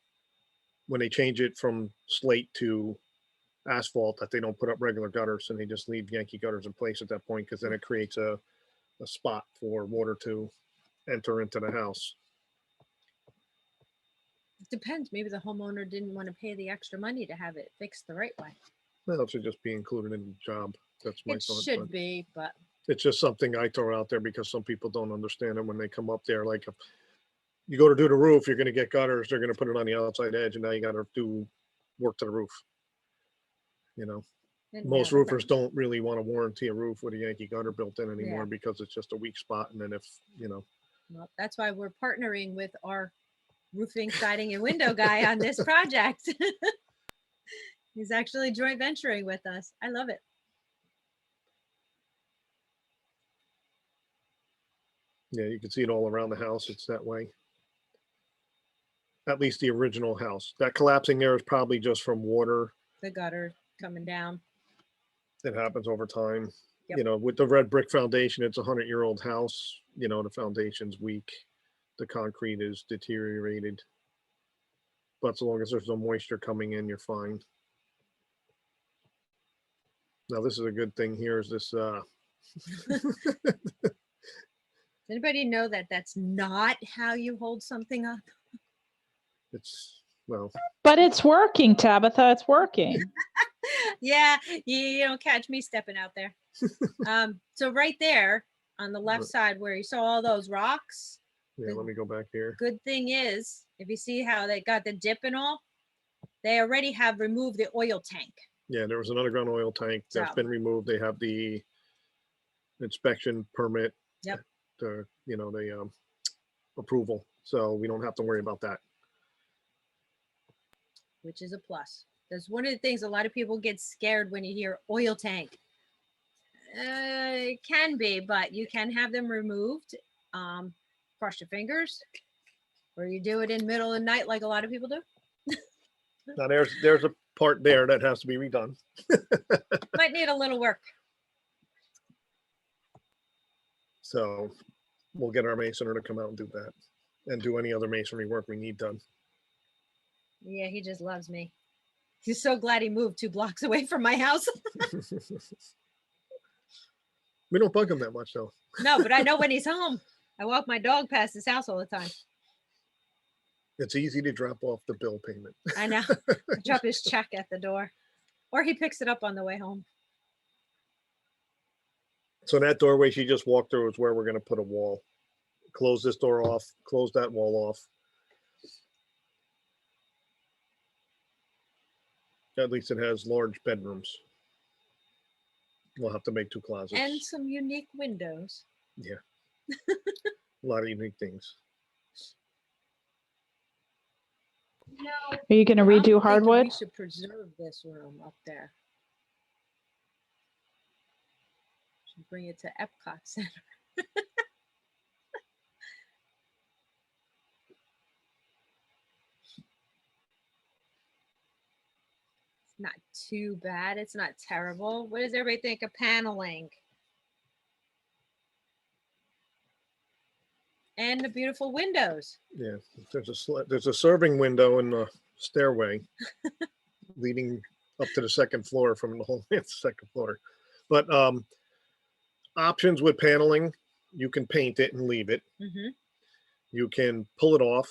A: when they change it from slate to asphalt, that they don't put up regular gutters and they just leave Yankee gutters in place at that point, because then it creates a spot for water to enter into the house.
B: Depends. Maybe the homeowner didn't want to pay the extra money to have it fixed the right way.
A: Well, it should just be included in the job. That's my
B: It
A: thought.
B: should
A: but
B: be, but
A: it's just something I throw out there because some people don't understand it when they come up there. Like if you go to do the roof, you're going to get gutters. They're going to put it on the outside edge, and now you got to do work to the roof. You know, most
B: no,
A: roofers don't really want to warranty a roof with a Yankee gutter built in anymore
B: Yeah.
A: because it's just a weak spot. And then if, you know,
B: well, that's why we're partnering with our roofing, siding, and window guy on this project. He's actually joint venturing with us. I love it.
A: yeah, you can see it all around the house. It's that way. At least the original house. That collapsing there is probably just from water.
B: The gutter coming down.
A: It happens over time.
B: Yep.
A: You know, with the red brick foundation, it's a 100-year-old house. You know, the foundation's weak. The concrete is deteriorated. But as long as there's no moisture coming in, you're fine. Now, this is a good thing here is this,
B: Does anybody know that that's not how you hold something up?
A: it's, well,
D: But it's working, Tabitha. It's working.
B: Yeah, you don't catch me stepping out there. So right there on the left side where you saw all those rocks,
A: yeah, let me go back here.
B: good thing is, if you see how they got the dip and all, they already have removed the oil tank.
A: Yeah, there was an underground oil tank that's
B: So-
A: been removed. They have the inspection permit.
B: Yep.
A: The, you know, the approval. So we don't have to worry about that.
B: Which is a plus. That's one of the things a lot of people get scared when you hear oil tank. It can be, but you can have them removed. Cross your fingers, or you do it in middle of the night like a lot of people do.
A: Now there's a part there that has to be redone.
B: Might need a little work.
A: So we'll get our masoner to come out and do that and do any other masonry work we need done.
B: Yeah, he just loves me. He's so glad he moved 2 blocks away from my house.
A: We don't bug him that much though.
B: No, but I know when he's home. I walk my dog past his house all the time.
A: It's easy to drop off the bill payment.
B: I know. I drop his check at the door, or he picks it up on the way home.
A: So that doorway she just walked through is where we're going to put a wall. Close this door off, close that wall off. At least it has large bedrooms. We'll have to make 2 closets.
B: And some unique windows.
A: A lot of unique things.
B: No,
D: Are you going to
B: I'm
D: redo
B: thinking
D: hardwood?
B: We should preserve this room up there. Should bring it to Epcot Center. It's not too bad. It's not terrible. What does everybody think of paneling? And the beautiful windows.
A: Yeah, there's a serving window in the stairway leading up to the second floor from the whole second floor. But options with paneling, you can paint it and leave it.
B: Mm-hmm.
A: You can pull it off,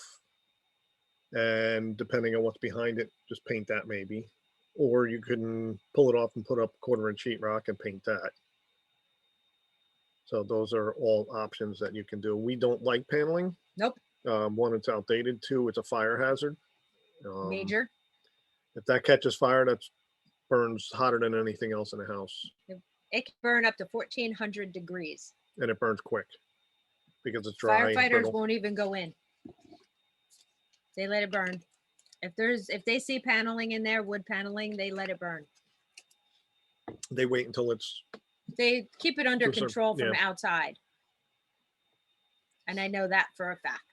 A: and depending on what's behind it, just paint that maybe. Or you can pull it off and put up 1/4-inch sheetrock and paint that. So those are all options that you can do. We don't like paneling.
B: Nope.
A: 1, it's outdated. 2, it's a fire hazard.
B: Major.
A: If that catches fire, that burns hotter than anything else in the house,
B: It can burn up to 1400 degrees.
A: and it burns quick. because it's dry. and
B: Firefighters
A: brittle.
B: won't even go in. They let it burn. If they see paneling in there, wood paneling, they let it burn.
A: They wait until it's,
B: They keep it under
A: To a certain-
B: control from
A: yeah.
B: outside. And I know that for a fact.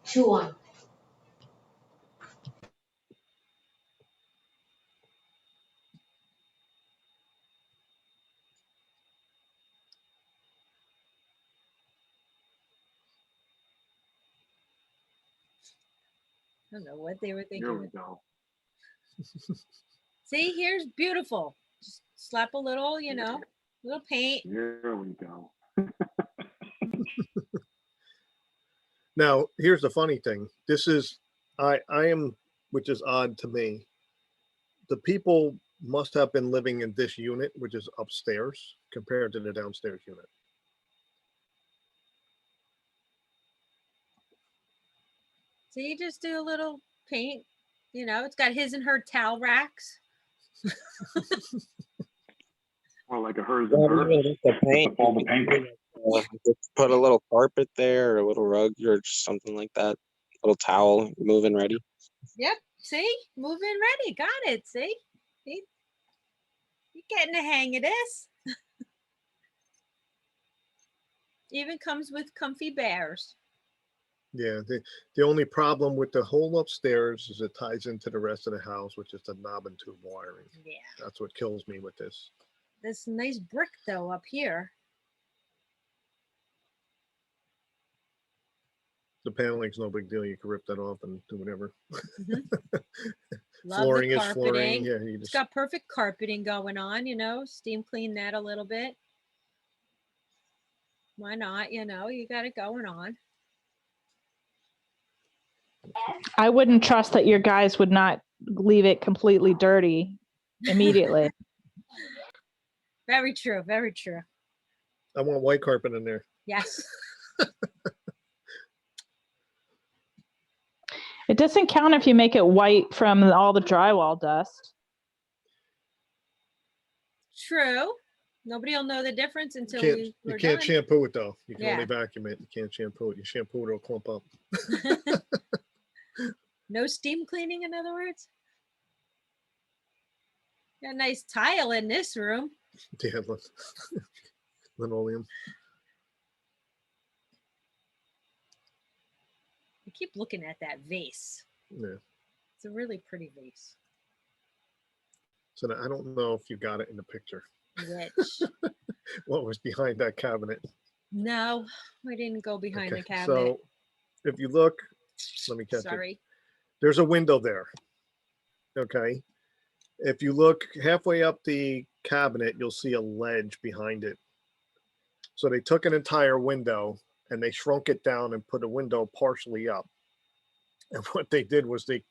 F: Chew on.
B: I don't know what they were
E: Here we
B: thinking.
E: go.
B: See, here's beautiful. Just slap a little, little paint.
E: Here we go.
A: now, here's the funny thing. This is, I am, which is odd to me. The people must have been living in this unit, which is upstairs compared to the downstairs unit.
B: See, just do a little paint. It's got his and her towel racks.
E: Or like a hers and
G: Not
E: hers.
G: even just the paint.
E: All the paint.
G: Just put a little carpet there, or a little rug, or just something like that. Little towel, moving ready.
B: Yep. See, moving ready. Got it. See, you're getting the hang of this. Even comes with comfy bears.
A: Yeah, the only problem with the whole upstairs is it ties into the rest of the house, which is the knob and tube wiring.
B: Yeah.
A: That's what kills me with this.
B: This nice brick though up here.
A: The paneling's no big deal. You can rip that off and do whatever.
B: Love
A: Flooring
B: the
A: is
B: carpeting.
A: flooring. Yeah, you
B: It's
A: just
B: got perfect carpeting going on, steam clean that a little bit. Why not? You got it going on.
D: I wouldn't trust that your guys would not leave it completely dirty immediately.
B: Very true. Very true.
A: I want white carpet in there.
B: Yes.
D: It doesn't count if you make it white from all the drywall dust.
B: True. Nobody will know the difference until
A: You
B: we're
A: can't
B: done.
A: shampoo it though. You can
B: Yeah.
A: only vacuum it. You can't shampoo it. You shampoo it, it'll clump up.
B: No steam cleaning, in other words. Got a nice tile in this room.
A: Yeah, linoleum.
B: I keep looking at that vase.
A: Yeah.
B: It's a really pretty vase.
A: So I don't know if you got it in the picture.
B: Which
A: What was behind that cabinet?
B: no, we didn't go behind
A: Okay,
B: the cabinet.
A: so if you look, let me catch it.
B: Sorry.
A: There's a window there. Okay. If you look halfway up the cabinet, you'll see a ledge behind it. So they took an entire window and they shrunk it down and put a window partially up. And what they did was they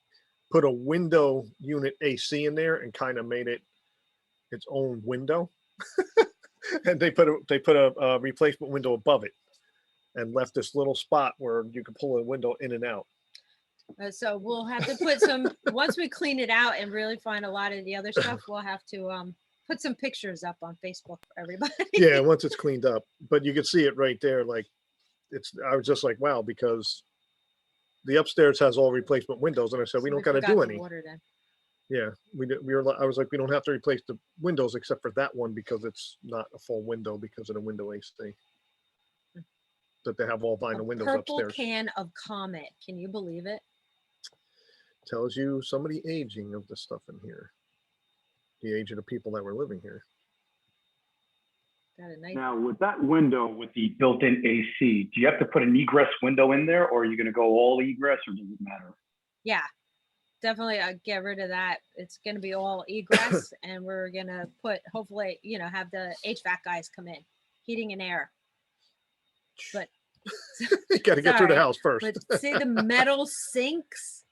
A: put a window unit AC in there and kind of made it its own window. And they put a replacement window above it and left this little spot where you can pull a window in and out.
B: So we'll have to put some, once we clean it out and really find a lot of the other stuff, we'll have to put some pictures up on Facebook for everybody.
A: Yeah, once it's cleaned up. But you can see it right there. Like I was just like, wow, because the upstairs has all replacement windows. And I said, we don't got to
B: forgot
A: do
B: the
A: any.
B: water then.
A: Yeah, I was like, we don't have to replace the windows except for that one because it's not a full window because of the window AC. That they have all vinyl
B: A
A: windows
B: purple
A: upstairs.
B: can of Comet. Can you believe it?
A: Tells you some of the aging of the stuff in here. The age of the people that were living here.
B: Got a nice.
E: Now, with that window with the built-in AC, do you have to put an egress window in there, or are you going to go all egress, or does it matter?
B: Yeah, definitely. Get rid of that. It's going to be all egress, and we're going to put, hopefully, have the HVAC guys come in, heating and air. But
A: You got to get through the
B: sorry,
A: house first.
B: but see the metal sinks.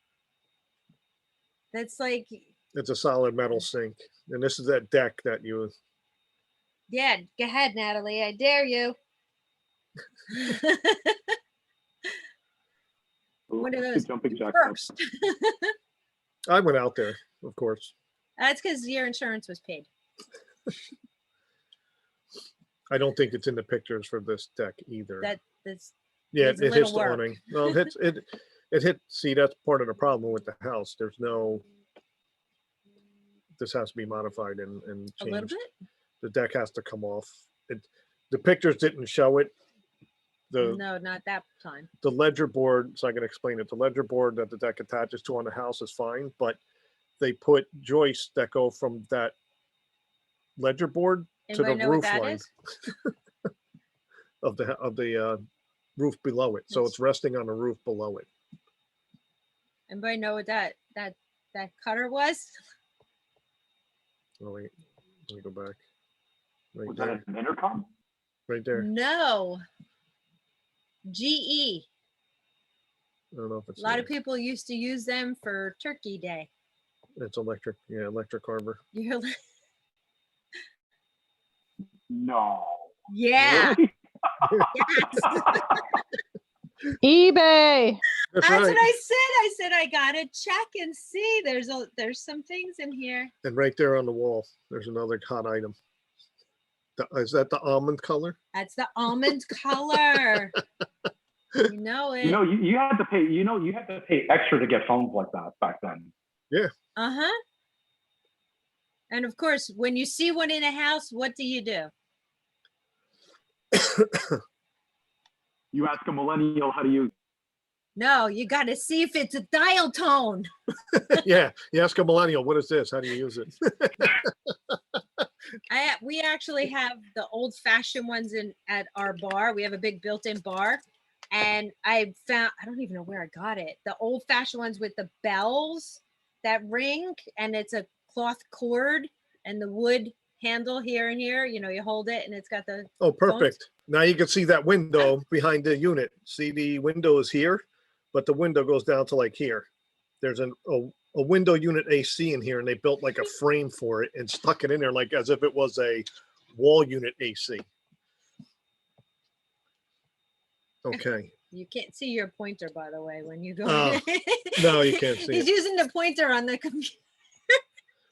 B: That's like,
A: It's a solid metal sink. And this is that deck that you,
B: yeah. Go ahead, Natalie. I dare you. One of those
E: jumping jacks.
B: first.
A: I went out there, of course.
B: That's because your insurance was paid.
A: I don't think it's in the pictures for this deck either.
B: That's
A: Yeah,
B: needs a
A: it hits
B: little
A: the
B: work.
A: awning. Well, it hit, see, that's part of the problem with the house. There's no, this has to be modified and
B: a little
A: changed.
B: bit.
A: The deck has to come off. The pictures didn't show it. The
B: No, not that time.
A: ledger board, so I can explain it. The ledger board that the deck attaches to on the house is fine, but they put joists that go from that ledger board to
B: Anybody
A: the
B: know what
A: roof
B: that
A: line
B: is?
A: of the roof below it. So
B: Yes.
A: it's resting on the roof below it.
B: Anybody know what that cutter was?
A: Oh wait, let me go back. Right
E: Was that
A: there,
E: an intercom?
A: right there.
B: No. GE.
A: I don't know if it's
B: A lot of
A: there.
B: people used to use them for Turkey Day.
A: It's electric. Yeah, electric harbor.
B: You're like,
E: No.
B: yeah.
E: Really?
B: Yes.
D: eBay.
A: That's
B: That's
A: right.
B: what I said. I said I gotta check and see. There's some things in here.
A: And right there on the wall, there's another hot item. Is that the almond color?
B: That's the almond color. You know it.
E: You know, you had to pay. You know, you had to pay extra to get phones like that back then.
B: Uh-huh. And of course, when you see one in a house, what do?
E: You ask a millennial how to use.
B: No, you got to see if it's a dial tone.
A: Yeah, you ask a millennial, what is this? How do you use it?
B: We actually have the old-fashioned ones at our bar. We have a big built-in bar, and I don't even know where I got it. The old-fashioned ones with the bells that ring, and it's a cloth cord and the wood handle here and here. You know, you hold it, and it's got the
A: Oh, perfect. Now you can see that window behind the unit. See, the window is here, but the window goes down to like here. There's a window unit AC in here, and they built like a frame for it and stuck it in there like as if it was a wall unit AC. Okay.
B: You can't see your pointer, by the way, when you go.
A: Oh, no, you can't see
B: He's
A: it.
B: using the pointer on the computer.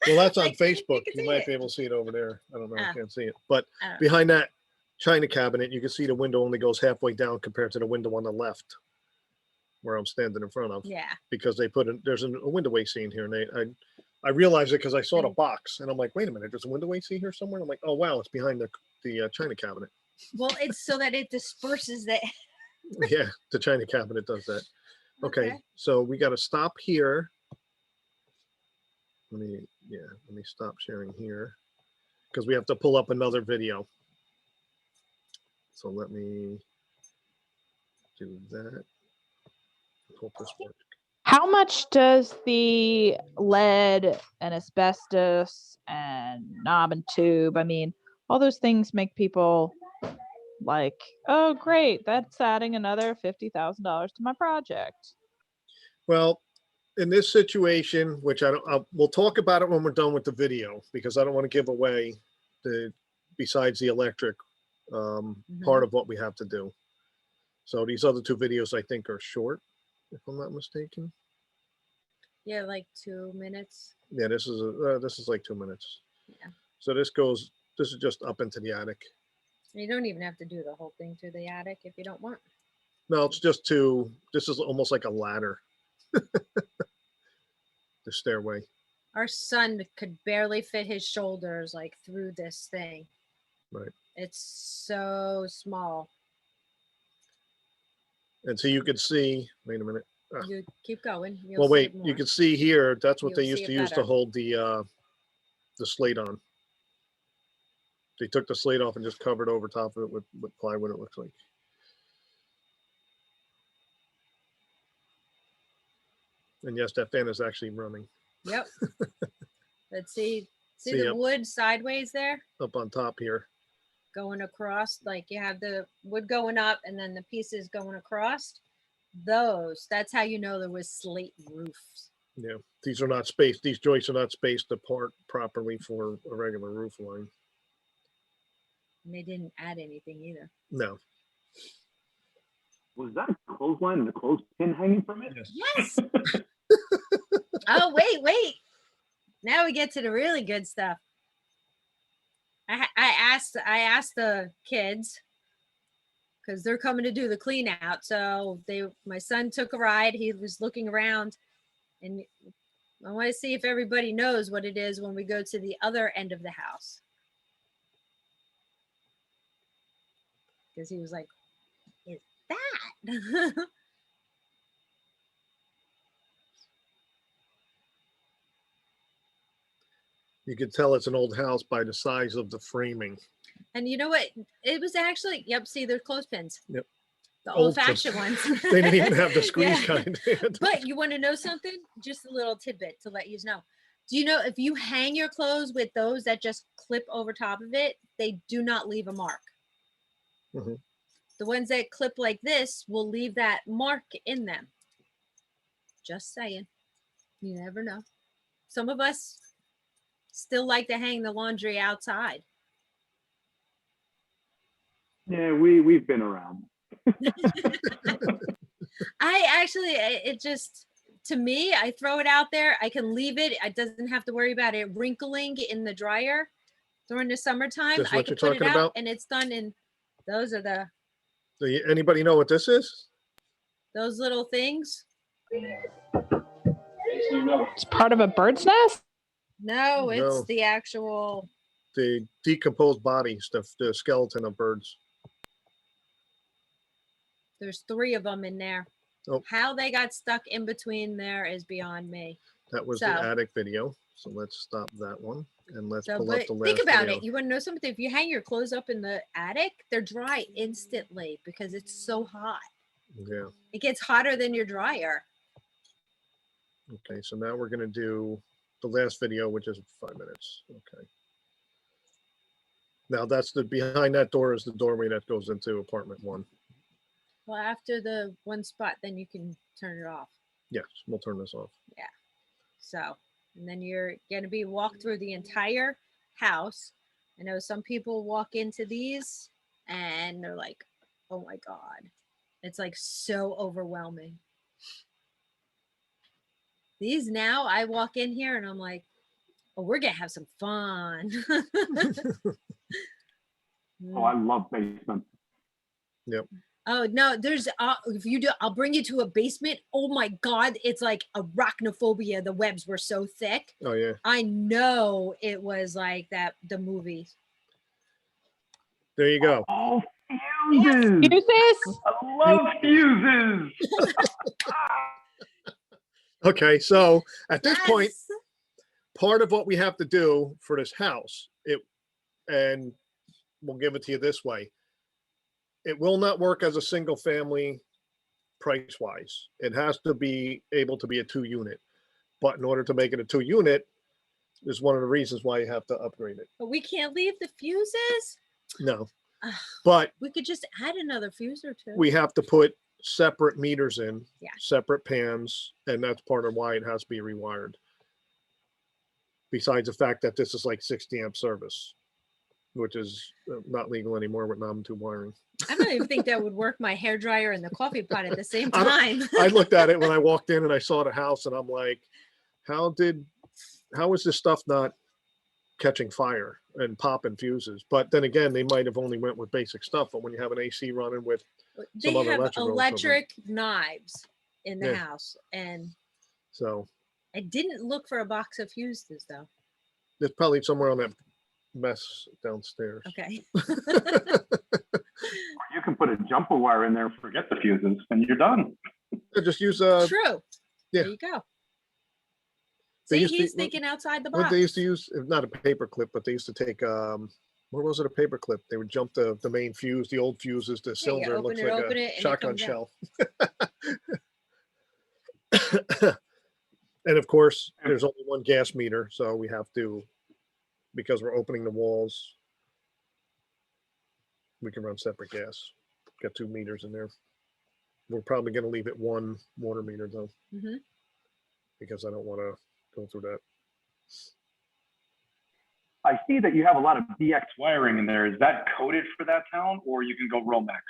A: Well, that's on
B: Like, you
A: Facebook.
B: can
A: You
B: see
A: might
B: it.
A: be able to see it over there. I don't know. I
B: Ah.
A: can't see it. But
B: I don't know.
A: behind that china cabinet, you can see the window only goes halfway down compared to the window on the left where I'm standing in front of.
B: Yeah.
A: Because they put in, there's a window AC in here, and I realized it because I saw the box, and I'm like, wait a minute, there's a window AC here somewhere. I'm like, oh wow, it's behind the china cabinet.
B: Well, it's so that it disperses the.
A: Yeah, the china cabinet does that. Okay, so we got to stop here. Let me stop sharing here because we have to pull up another video. So let me do that. Hope this works.
D: How much does the lead and asbestos and knob and tube, I mean, all those things make people like, oh, great, that's adding another $50,000 to my project.
A: Well, in this situation, which we'll talk about it when we're done with the video, because I don't want to give away besides the electric part of what we have to do. So these other two videos I think are short, if I'm not mistaken.
B: Yeah, like 2 minutes.
A: Yeah, this is like 2 minutes.
B: Yeah.
A: So this is just up into the attic.
B: You don't even have to do the whole thing to the attic if you don't want.
A: No, it's just this is almost like a ladder. The stairway.
B: Our son could barely fit his shoulders like through this thing.
A: Right.
B: It's so small.
A: And so you could see, wait a minute.
B: You keep going. You'll
A: Well,
B: see
A: wait,
B: it
A: you
B: more.
A: can see here, that's what
B: You'll
A: they
B: see
A: used
B: it
A: to use
B: better.
A: to hold the slate on. They took the slate off and just covered over top of it with plywood, it looks like. And yes, that fan is actually running
B: Yep. Let's see
A: See,
B: the
A: yep.
B: wood sideways there
A: up on top here.
B: going across. Like you have the wood going up and then the pieces going across. That's how you know there was slate roofs.
A: Yeah, these are not spaced. These joists are not spaced apart properly for a regular roof line.
B: And they didn't add anything either.
A: No.
E: Was that a clothesline and a clothespin hanging from it?
B: Yes. Oh, wait. Now we get to the really good stuff. I asked the kids because they're coming to do the clean out. So my son took a ride. He was looking around, and I want to see if everybody knows what it is when we go to the other end of the house. Because he was like, "Is that?"
A: You could tell it's an old house by the size of the framing.
B: And you know what? It was actually, yep, see, there's clothespins.
A: Yep.
B: The
A: Old
B: old-fashioned ones.
A: They didn't even have the squeeze
B: Yeah.
A: kind.
B: But you want to know something? Just a little tidbit to let you know. Do you know if you hang your clothes with those that just clip over top of it, they do not leave a mark.
A: Mhm.
B: The ones that clip like this will leave that mark in them. Just saying. You never know. Some of us still like to hang the laundry outside.
E: Yeah, we've been around.
B: It just, to me, I throw it out there. I can leave it. I doesn't have to worry about it wrinkling in the dryer during the summertime.
A: This
B: I
A: what
B: can
A: you're
B: put it
A: talking
B: out
A: about?
B: and it's done in, those are
A: Anybody know what this is?
B: those little things.
D: It's part of a bird's nest.
B: No, it's
A: No.
B: the actual,
A: The decomposed bodies, the skeleton of birds.
B: there's 3 of them in there.
A: Oh.
B: How they got stuck in between there is beyond me.
A: That was
B: So-
A: the attic video. So let's stop that one and let's
B: So,
A: pull up
B: but
A: the last
B: think about
A: video.
B: it. You want to know something? If you hang your clothes up in the attic, they're dry instantly because it's so hot.
A: Yeah.
B: It gets hotter than your dryer.
A: Okay. So now we're gonna do the last video, which is 5 minutes. Okay. Now that's behind that door is the doorway that goes into apartment 1.
B: Well, after the one spot, then you can turn it off.
A: Yes, we'll turn this off.
B: So, and then you're going to be walked through the entire house. I know some people walk into these and they're like, oh my God, it's like so overwhelming. These now, I walk in here and I'm like, oh, we're going to have some fun.
E: Oh, I love basements.
B: Oh no, there's if you do, I'll bring you to a basement. Oh my God, it's like arachnophobia. The webs were so thick.
A: Oh yeah.
B: I know it was like that. The movie.
A: There you go.
E: Oh, fuses!
D: Fuses?
E: I love fuses!
A: Okay. So at this point,
B: Yes.
A: part of what we have to do for this house, and we'll give it to you this way. It will not work as a single family price wise. It has to be able to be a 2-unit. But in order to make it a 2-unit is one of the reasons why you have to upgrade it.
B: But we can't leave the fuses.
A: No.
B: Ugh.
A: But
B: We could just add another fuse or 2.
A: we have to put separate meters in,
B: Yeah.
A: separate pans, and that's part of why it has to be rewired. Besides the fact that this is like 60 amp service, which is not legal anymore with non-tube wiring.
B: I don't even think that would work my hair dryer and the coffee pot at the same
A: I
B: time.
A: I looked at it when I walked in and I saw the house and I'm like, how is this stuff not catching fire and popping fuses? But then again, they might have only went with basic stuff, but when you have an AC running with,
B: They
A: some other
B: have
A: electrical
B: electric knives in the
A: Yeah.
B: house, and
A: so
B: I didn't look for a box of fuses though.
A: it's probably somewhere on that mess downstairs.
B: Okay.
E: You can put a jumper wire in there, forget the fuses, and you're done.
A: Just use
B: True.
A: yeah.
B: There you go.
A: They
B: See,
A: used to-
B: he's thinking outside the
A: what
B: box.
A: they used to use, not a paper clip, but they used to take what was it, a paper clip? They would jump the main fuse, the old fuses, the cylinder
B: open
A: looks
B: it,
A: like
B: open it,
A: a
B: and it
A: shotgun
B: comes out.
A: shell. And of course, there's only one gas meter, so we have to, because we're opening the walls, we can run separate gas. Got 2 meters in there. We're probably going to leave it 1 water meter though,
B: Mhm.
A: because I don't want to go through that.
E: I see that you have a lot of BX wiring in there. Is that coded for that town, or you can go Romex?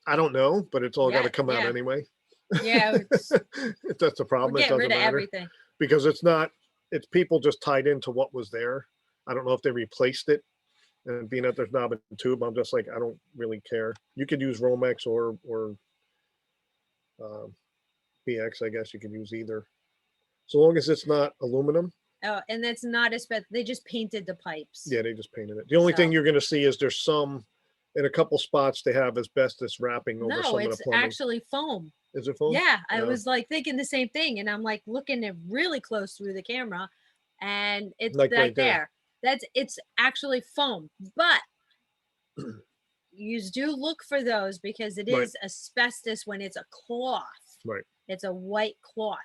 A: I don't know, but it's all got to
B: Yeah,
A: come out
B: yeah.
A: anyway.
B: Yeah,
A: That's the
B: we're
A: problem. It
B: getting
A: doesn't
B: rid of
A: matter
B: everything.
A: because it's not it's people just tied into what was there. I don't know if they replaced it. And being that there's knob and tube, I'm just like, I don't really care. You could use Romex or BX, I guess you could use either. So long as it's not aluminum.
B: Oh, and that's not they just painted the pipes.
A: Yeah, they just painted it. The only thing
B: So-
A: you're going to see is there's some, in a couple spots, they have asbestos wrapping over
B: No,
A: some of
B: it's
A: the plumbing.
B: actually foam.
A: Is it foam?
B: Yeah, I
A: Oh.
B: was like thinking the same thing, and I'm like looking at really close through the camera, and it's
A: Like
B: like
A: right there.
B: it's actually foam, but you do look for those because it
A: Right.
B: is asbestos when it's a cloth.
A: Right.
B: It's a white cloth.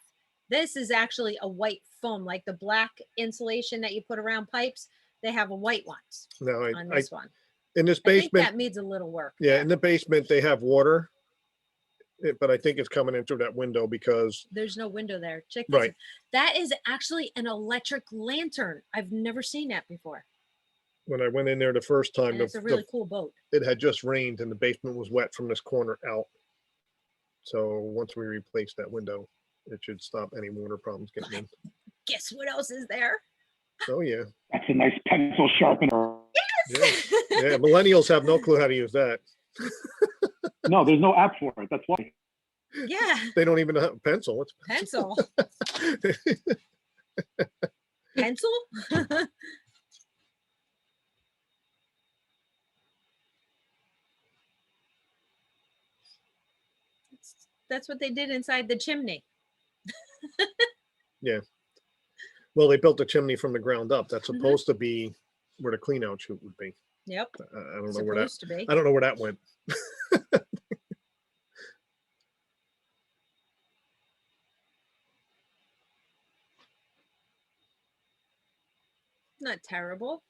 B: This is actually a white foam, like the black insulation that you put around pipes. They have a white ones
A: No,
B: on this one.
A: in this
B: I think
A: basement,
B: that needs a little work.
A: yeah,
B: there.
A: in the basement, they have water. But I think it's coming in through that window because,
B: There's no window there. Check this.
A: right,
B: That is actually an electric lantern. I've never seen that before.
A: when I went in there the first time,
B: And it's a really cool boat.
A: it had just rained and the basement was wet from this corner out. So once we replace that window, it should stop any water problems getting in.
B: Guess what else is there?
A: Oh, yeah.
E: That's a nice pencil sharpener.
B: Yes.
A: Yeah, millennials have no clue how to use that.
E: No, there's no app for it. That's why.
B: Yeah.
A: They don't even have a pencil. What's
B: Pencil. Pencil? That's what they did inside the chimney.
A: Well, they built the chimney from the ground up. That's
B: Mhm.
A: supposed to be where the clean out chute would be.
B: Yep.
A: I don't know where that,
B: Supposed to be.
A: I don't know where that went.
B: Not terrible.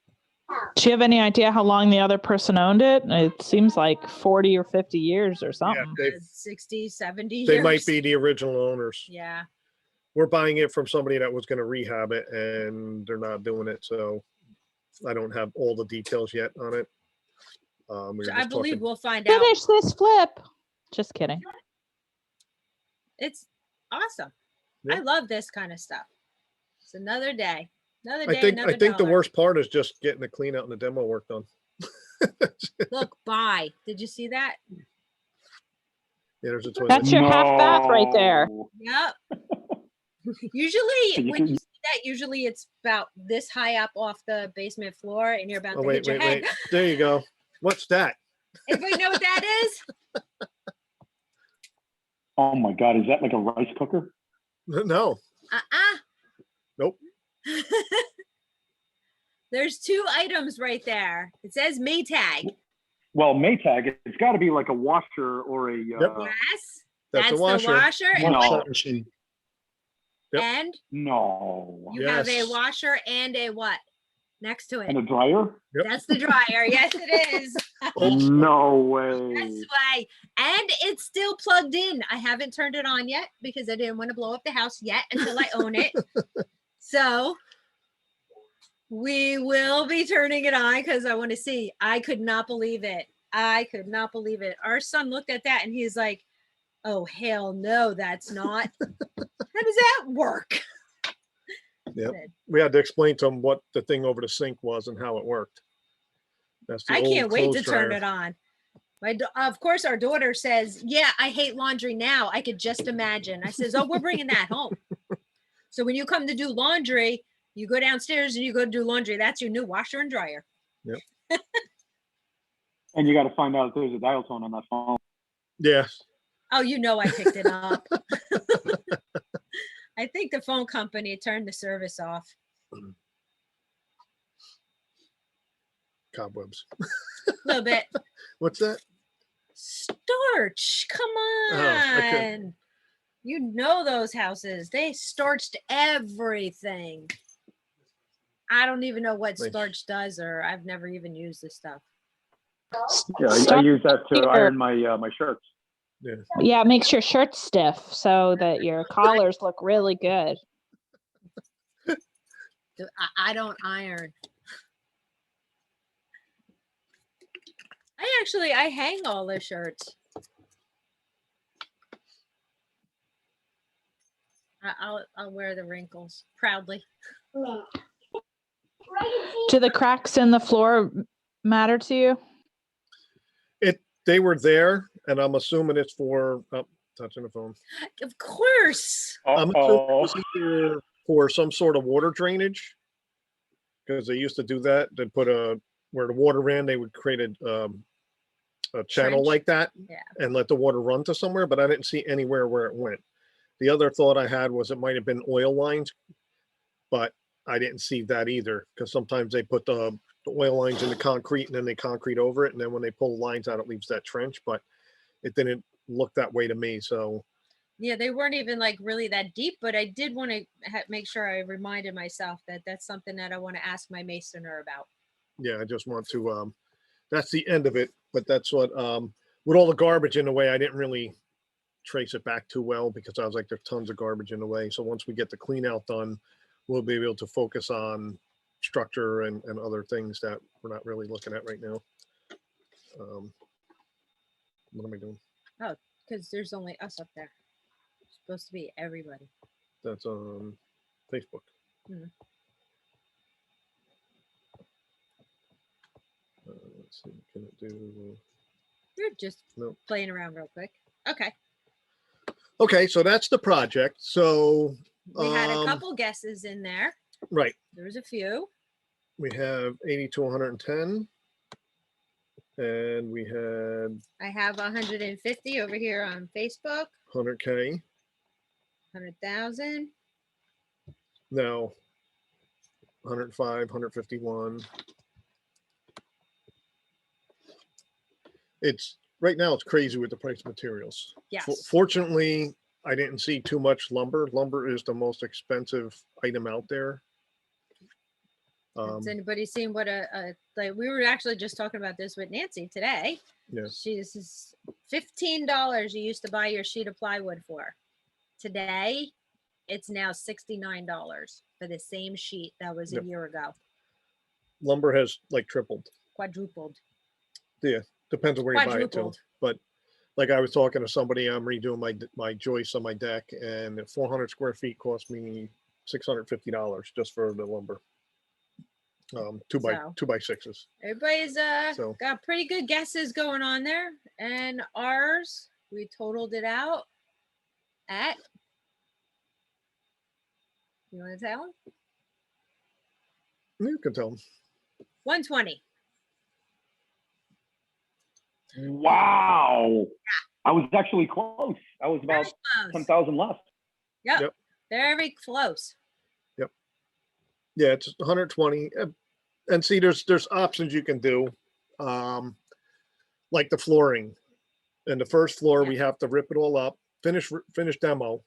D: Do you have any idea how long the other person owned it? It seems like 40 or 50 years or
A: Yeah,
D: something.
B: 60, 70
A: they
B: years.
A: might be the original owners.
B: Yeah.
A: We're buying it from somebody that was going to rehab it and they're not doing it. So I don't have all the details yet on it. We were
B: I
A: just
B: believe
A: talking-
B: we'll find out.
D: Finish this flip. Just kidding.
B: It's awesome.
A: Yeah.
B: I love this kind of stuff. It's another day. Another day,
A: I think
B: another
A: the
B: dollar.
A: worst part is just getting the clean out and the demo work done.
B: Look, bye. Did you see that?
A: Yeah, there's a toilet.
D: That's your half bath right there.
E: No.
B: Yep. Usually,
E: You
B: when
E: can-
B: you see that, usually it's about this high up off the basement floor, and you're about
A: Oh,
B: to
A: wait,
B: hit your
A: wait,
B: head.
A: wait. There you go. What's that?
B: Anybody know what that is?
E: Oh my God, is that like a rice cooker?
A: No.
B: Uh-uh.
A: Nope.
B: There's two items right there. It says Maytag.
E: Well, Maytag, it's got to be like a washer or a.
B: Yes.
A: That's a
B: the
A: washer.
B: washer. And,
E: No.
B: what-
G: Machine.
A: Yep.
B: and
E: No.
B: you have a
A: Yes.
B: washer and a what? Next to it.
E: And a dryer?
A: Yep.
B: That's the dryer. Yes, it is.
E: No way.
B: That's why. And it's still plugged in. I haven't turned it on yet because I didn't want to blow up the house yet until I own it. So we will be turning it on because I want to see. I could not believe it. I could not believe it. Our son looked at that and he's like, oh, hell no, that's not. How does that work?
A: Yep.
B: Said,
A: We had to explain to them what the thing over the sink was and how it worked. That's the
B: I
A: old
B: can't wait to
A: clothes
B: turn
A: dryer.
B: it on. Of course, our daughter says, yeah, I hate laundry now. I could just imagine. I says, oh, we're bringing that home. So when you come to do laundry, you go downstairs and you go to do laundry. That's your new washer and dryer.
E: And you got to find out if there's a dial tone on that phone.
A: Yeah.
B: Oh, you know I picked it up. I think the phone company turned the service off.
A: Cobwebs.
B: A little bit.
A: What's that?
B: Starch. Come
A: I couldn't-
B: on. You know those houses. They starched everything. I don't even know what
A: Wait.
B: starch does, or I've never even used this stuff.
E: Yeah, I
D: Start
E: use that to
D: here.
E: iron my shirts.
D: Yeah, it makes your shirt stiff so that your collars look really good.
B: I don't iron. I hang all the shirts. I'll wear the wrinkles proudly.
D: Do the cracks in the floor matter to you?
A: They were there, and I'm assuming it's for, oh, touching the phone.
B: Of course.
A: I'm assuming it was either for some sort of water drainage, because they used to do that. They'd put where the water ran, they would create a channel
B: Trench.
A: like that
B: Yeah.
A: and let the water run to somewhere, but I didn't see anywhere where it went. The other thought I had was it might have been oil lines, but I didn't see that either, because sometimes they put the oil lines in the concrete and then they concrete over it, and then when they pull the lines out, it leaves that trench, but it didn't look that way to me. So
B: Yeah, they weren't even like really that deep, but I did want to make sure I reminded myself that that's something that I want to ask my masoner about.
A: yeah, I just want to, that's the end of it, but that's what, with all the garbage in the way, I didn't really trace it back too well, because I was like, there's tons of garbage in the way. So once we get the clean out done, we'll be able to focus on structure and other things that we're not really looking at right now. What am I doing?
B: Oh, because there's only us up there. It's supposed to be everybody.
A: That's on Facebook.
B: Hmm.
A: Let's see, can it do?
B: You're just
A: Nope.
B: playing around real quick. Okay.
A: Okay, so that's the project. So
B: We had a couple guesses in there.
A: right,
B: There was a few.
A: we have 80 to 110, and we had
B: I have 150 over here on Facebook.
A: 100K.
B: 100,000.
A: Now 105, 151. It's right now it's crazy with the price of materials.
B: Yes.
A: Fortunately, I didn't see too much lumber. Lumber is the most expensive item out there.
B: Has anybody seen what like we were actually just talking about this with Nancy today.
A: Yeah.
B: This is $15 you used to buy your sheet of plywood for. Today, it's now $69 for the same sheet that was
A: Yep.
B: a year ago.
A: Lumber has like tripled.
B: Quadrupled.
A: Yeah, depends on where you buy it to.
B: Quadrupled.
A: But like I was talking to somebody, I'm redoing my joists on my deck, and 400 square feet cost me $650 just for the lumber. Two by sixes.
B: Everybody's got pretty good guesses going on there, and ours we totaled it out at. You want to tell them?
A: You can tell them.
B: 120.
E: Wow. I was actually close. I was about 10,000 less.
B: Yep. Very close.
A: Yep. Yeah, it's 120. And see, there's options you can do, like the flooring. And the first floor, we have to rip it all up, finish demo.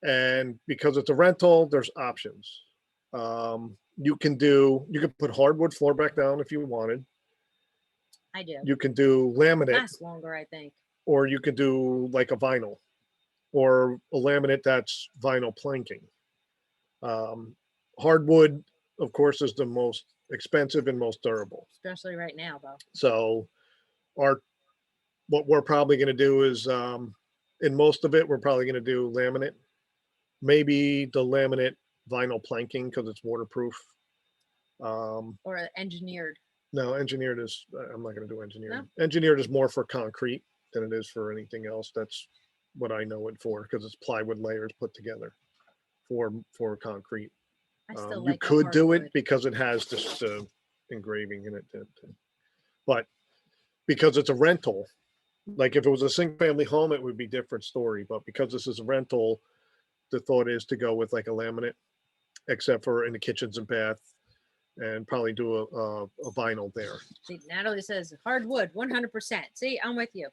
A: And because it's a rental, there's options. You can put hardwood floor back down if you wanted.
B: I do.
A: You can do laminate.
B: Lasts longer, I think.
A: Or you could do like a vinyl, or a laminate that's vinyl planking. Hardwood, of course, is the most expensive and most durable.
B: Especially right now, though.
A: So what we're probably going to do is, in most of it, we're probably going to do laminate. Maybe the laminate vinyl planking because it's waterproof.
B: Or engineered.
A: No, engineered is, I'm not going to do engineered. No? Engineered is more for concrete than it is for anything else. That's what I know it for, because it's plywood layers put together for concrete.
B: I still
A: you
B: like
A: could do it because it has this engraving in it. But because it's a rental, like if it was a single family home, it would be a different story. But because this is a rental, the thought is to go with like a laminate, except for in the kitchens and bath, and probably do a vinyl there.
B: See, Natalie says hardwood, 100%. See, I'm with you.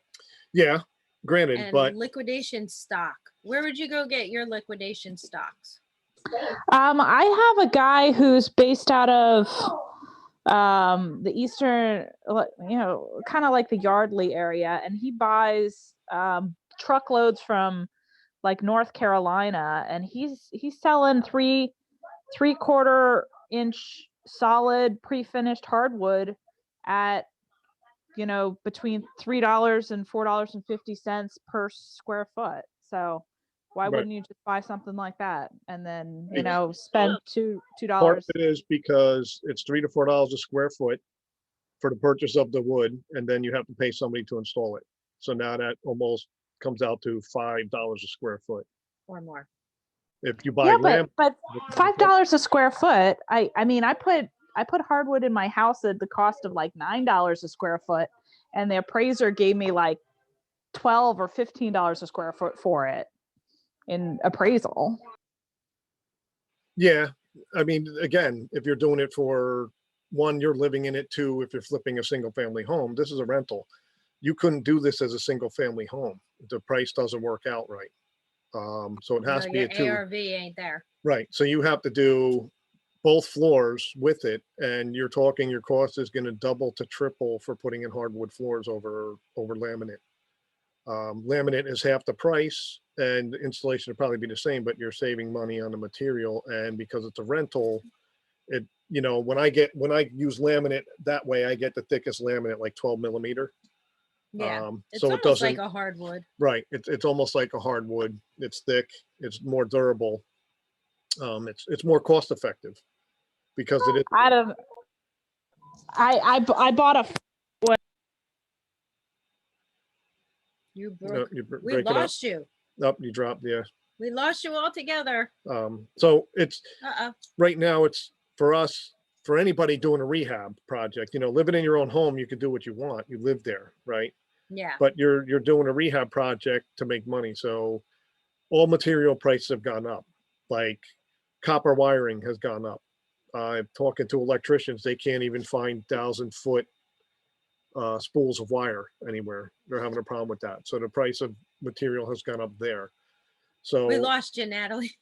A: Yeah, granted,
B: and
A: but
B: liquidation stock. Where would you go get your liquidation stocks?
D: I have a guy who's based out of the eastern, kind of like the Yardley area, and he buys truckloads from like North Carolina, and he's selling 3/4 inch solid pre-finished hardwood at between $3 and $4.50 per square foot. So Why
A: Right.
D: wouldn't you just buy something like that and then, you
A: Because-
D: know, spend two
A: Part
D: dollars?
A: of it is because it's $3 to $4 a square foot for the purchase of the wood, and then you have to pay somebody to install it. So now that almost comes out to $5 a square foot.
B: Or more.
A: If you buy
D: Yeah,
A: lamp,
D: but $5 a square foot. I mean, I put hardwood in my house at the cost of like $9 a square foot, and the appraiser gave me like $12 or $15 a square foot for it in appraisal.
A: yeah, I mean, again, if you're doing it for one, you're living in it. Two, if you're flipping a single family home, this is a rental. You couldn't do this as a single family home. The price doesn't work out right. So it has to be
B: Your
A: a two.
B: ARV ain't there.
A: Right. So you have to do both floors with it, and you're talking your cost is going to double to triple for putting in hardwood floors over laminate. Laminate is half the price, and installation would probably be the same, but you're saving money on the material. And because it's a rental, it, you know, when I use laminate that way, I get the thickest laminate, like 12 millimeter.
B: Yeah. It's
A: So it
B: almost like
A: doesn't,
B: a hardwood.
A: right. It's almost like a hardwood. It's thick. It's more durable. It's more cost effective because it is.
D: I don't. I bought a.
B: You
A: No,
B: broke.
A: you
B: We
A: break it up.
B: lost you.
A: Up, you drop. Yeah.
B: We lost you altogether.
A: So it's
B: Uh-oh.
A: right now. It's for us. For anybody doing a rehab project, you know, living in your own home, you can do what you want. You live there, right?
B: Yeah.
A: But you're doing a rehab project to make money. So all material prices have gone up. Like copper wiring has gone up. I'm talking to electricians; they can't even find 1,000-foot spools of wire anywhere. They're having a problem with that. So the price of material has gone up there. So
B: We lost you, Natalie.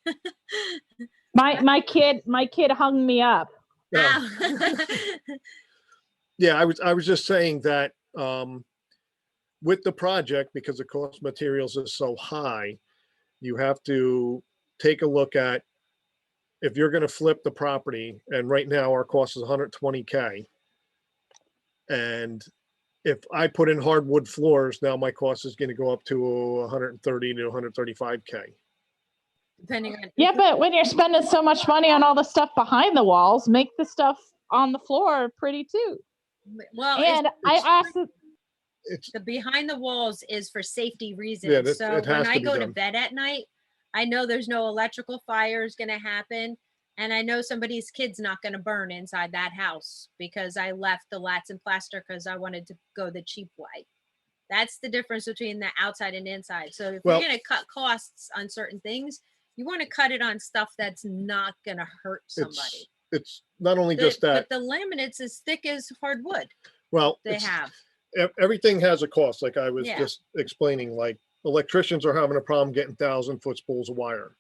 D: My kid hung me up.
A: yeah,
B: Ow.
A: yeah. I was just saying that with the project, because the cost of materials is so high, you have to take a look at if you're going to flip the property. And right now our cost is 120K. And if I put in hardwood floors, now my cost is going to go up to 130 to 135K.
B: Depending on.
D: Yeah, but when you're spending so much money on all the stuff behind the walls, make the stuff on the floor pretty too.
B: Well,
D: And I asked.
A: It's
B: the behind the walls is for safety reasons.
A: Yeah, that-
B: So
A: it
B: when
A: has
B: I
A: to be
B: go to
A: done.
B: bed at night, I know there's no electrical fires going to happen. And I know somebody's kid's not going to burn inside that house because I left the lats and plaster because I wanted to go the cheap way. That's the difference between the outside and inside. So if
A: Well-
B: you're going to cut costs on certain things, you want to cut it on stuff that's not going to hurt somebody.
A: it's not only
B: The-
A: just that.
B: But the laminate's as thick as hardwood
A: Well,
B: they
A: it's,
B: have.
A: everything has a cost. Like I was
B: Yeah.
A: just explaining, like electricians are having a problem getting 1,000-foot spools of wire.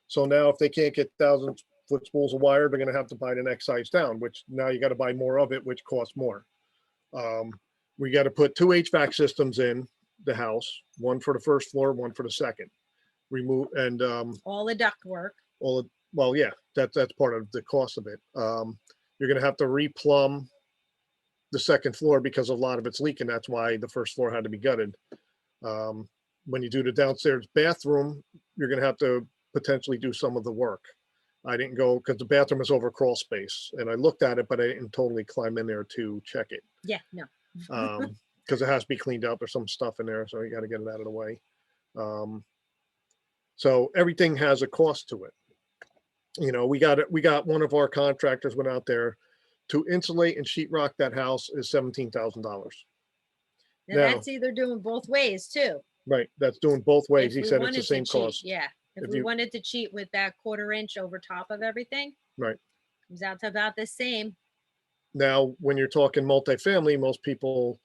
A: So now if they can't get 1,000-foot spools of wire, they're going to have to buy the next size down, which now you got to buy more of it, which costs more. We got to put 2 HVAC systems in the house, one for the first floor, one for the second. Remove and
B: All the duct work.
A: all of, well, yeah, that's part of the cost of it. You're going to have to replumb the second floor because a lot of it's leaking. That's why the first floor had to be gutted. When you do the downstairs bathroom, you're going to have to potentially do some of the work. I didn't go because the bathroom is over crawl space, and I looked at it, but I didn't totally climb in there to check it
B: Yeah, no.
A: because it has to be cleaned up. There's some stuff in there, so you got to get it out of the way. So everything has a cost to it. You know, we got one of our contractors went out there to insulate and sheetrock that house is $17,000.
B: And
A: Now-
B: that's either doing both ways too.
A: Right, that's doing both ways.
B: If
A: He
B: we
A: said it's the
B: wanted to
A: same
B: cheat,
A: cost.
B: Yeah. If
A: If
B: we
A: you-
B: wanted to cheat with that 1/4 inch over top of everything.
A: Right.
B: Comes out to about the same.
A: Now, when you're talking multifamily, most people,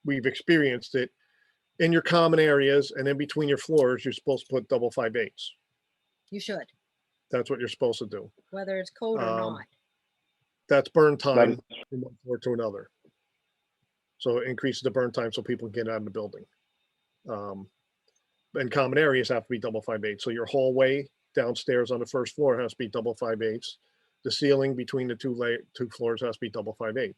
A: we've experienced it in your common areas and in between your floors, you're supposed to put double 5/8.
B: You should,
A: That's what you're supposed to do.
B: whether it's code or
A: Um,
B: not.
A: That's burn time from one floor to another. So it increases the burn time so people can get out of the building. And common areas have to be double 5/8. So your hallway downstairs on the first floor has to be double 5/8. The ceiling between the two floors has to be double 5/8.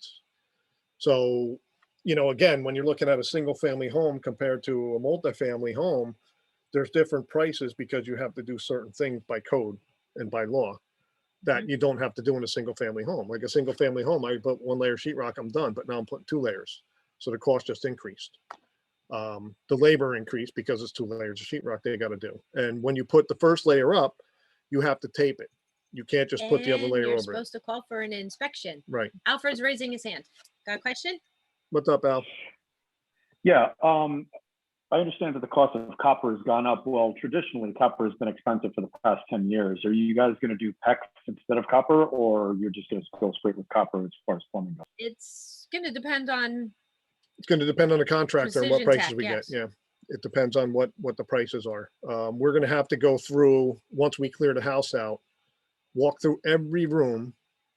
A: So, you know, again, when you're looking at a single family home compared to a multifamily home, there's different prices because you have to do certain things by code and by law that you don't have to do in a single family home. Like a single family home, I put 1 layer sheetrock, I'm done, but now I'm putting 2 layers. So the cost just increased. The labor increased because it's 2 layers of sheetrock they got to do. And when you put the first layer up, you have to tape it. You can't just put the other
B: And
A: layer
B: you're
A: over it.
B: supposed to call for an inspection.
A: Right.
B: Alfred's raising his hand. Got a question?
A: What's up, Al?
E: Yeah, I understand that the cost of copper has gone up. Well, traditionally, copper has been expensive for the past 10 years. Are you guys going to do PEX instead of copper, or you're just going to go straight with copper as far as plumbing goes?
B: It's going to depend on.
A: It's going to depend on the contractor and what
B: Precision
A: prices
B: tech,
A: we
B: yes.
A: get. Yeah. It depends on what the prices are. We're going to have to go through, once we clear the house out, walk through every room,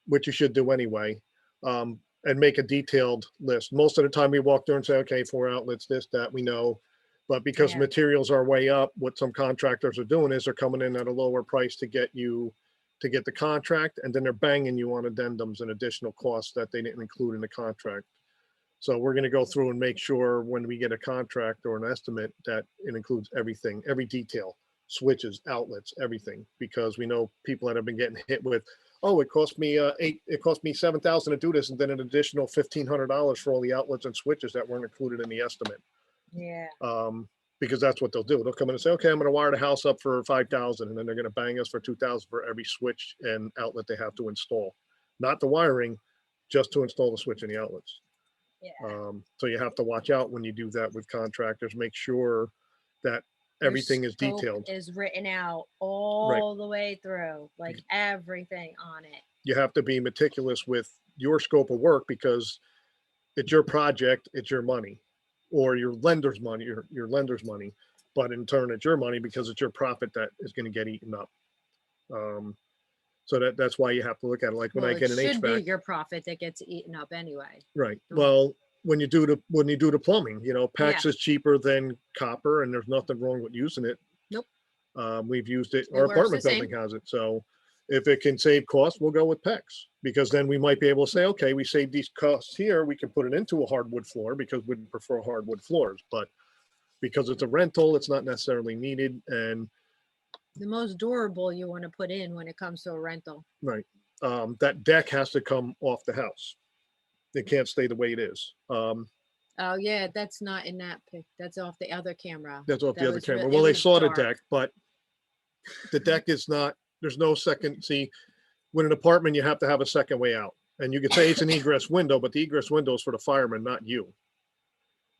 A: which you should do anyway, and make a detailed list. Most of the time we walk through and say, okay, 4 outlets, this, that, we know. But because
B: Yeah.
A: materials are way up, what some contractors are doing is they're coming in at a lower price to get the contract, and then they're banging you on addendums and additional costs that they didn't include in the contract. So we're going to go through and make sure when we get a contract or an estimate that it includes everything, every detail, switches, outlets, everything, because we know people that have been getting hit with, oh, it cost me $7,000 to do this, and then an additional $1,500 for all the outlets and switches that weren't included in the estimate.
B: Yeah.
A: Because that's what they'll do. They'll come in and say, okay, I'm going to wire the house up for 5,000, and then they're going to bang us for 2,000 for every switch and outlet they have to install. Not the wiring, just to install the switch and the outlets.
B: Yeah.
A: So you have to watch out when you do that with contractors. Make sure that everything is
B: Your scope
A: detailed.
B: is written out all the way through, like everything on it.
A: You have to be meticulous with your scope of work because it's your project, it's your money, or your lender's money, your lender's money. But in turn, it's your money because it's your profit that is going to get eaten up. So that's why you have to look at it. Like when
B: Well,
A: I get an
B: it should be
A: HVAC,
B: your profit that gets eaten up anyway.
A: right? Well, when you do the plumbing, PEX
B: Yeah.
A: is cheaper than copper, and there's nothing wrong with using it.
B: Nope.
A: We've used it.
B: It
A: Our
B: works
A: apartment
B: the same.
A: building has it. So if it can save costs, we'll go with PEX, because then we might be able to say, okay, we saved these costs here. We can put it into a hardwood floor because we'd prefer hardwood floors. But because it's a rental, it's not necessarily needed. And
B: The most durable you want to put in when it comes to a rental.
A: right, that deck has to come off the house. It can't stay the way it is.
B: Oh yeah, that's not in that pic. That's off the other camera.
A: That's off
B: That
A: the other
B: was
A: camera.
B: it
A: Well, they
B: was
A: saw the
B: dark.
A: deck, but the deck is not, there's no second. See, with an apartment, you have to have a second way out. And you could say it's an egress window, but the egress window is for the fireman, not you.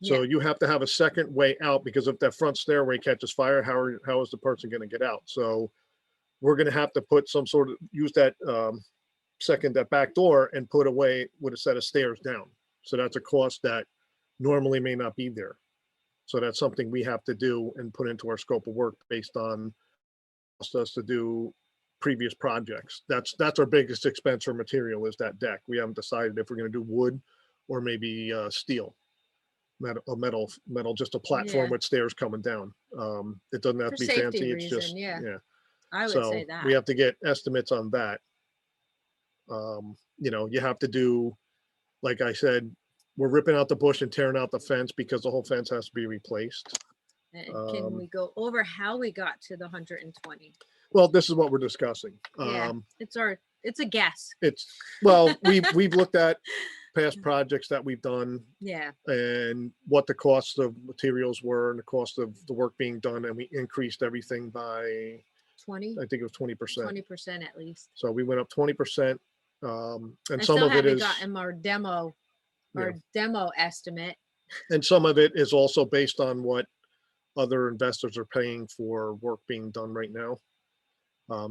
A: So
B: Yeah.
A: you have to have a second way out, because if that front stairway catches fire, how is the person going to get out? So we're going to have to put some sort of, use that that back door and put away with a set of stairs down. So that's a cost that normally may not be there. So that's something we have to do and put into our scope of work based on us to do previous projects. That's our biggest expense for material, is that deck. We haven't decided if we're going to do wood or maybe steel, metal, just a platform
B: Yeah.
A: with stairs coming down. It doesn't have
B: For
A: to be
B: safety
A: fancy. It's
B: reason,
A: just,
B: yeah.
A: yeah.
B: I would
A: So
B: say that.
A: we have to get estimates on that. You have to do, like I said, we're ripping out the bush and tearing out the fence because the whole fence has to be replaced.
B: And can we go over how we got to the 120?
A: Well, this is what we're discussing.
B: Yeah. It's a guess.
A: We've looked at past projects that we've done
B: Yeah.
A: and what the cost of materials were and the cost of the work being done, and we increased everything by,
B: 20,
A: I think it was 20%.
B: 20% at least.
A: So we went up 20%. And
B: I
A: some
B: still
A: of it
B: haven't
A: is,
B: gotten our demo estimate.
A: and some of it is also based on what other investors are paying for work being done right now.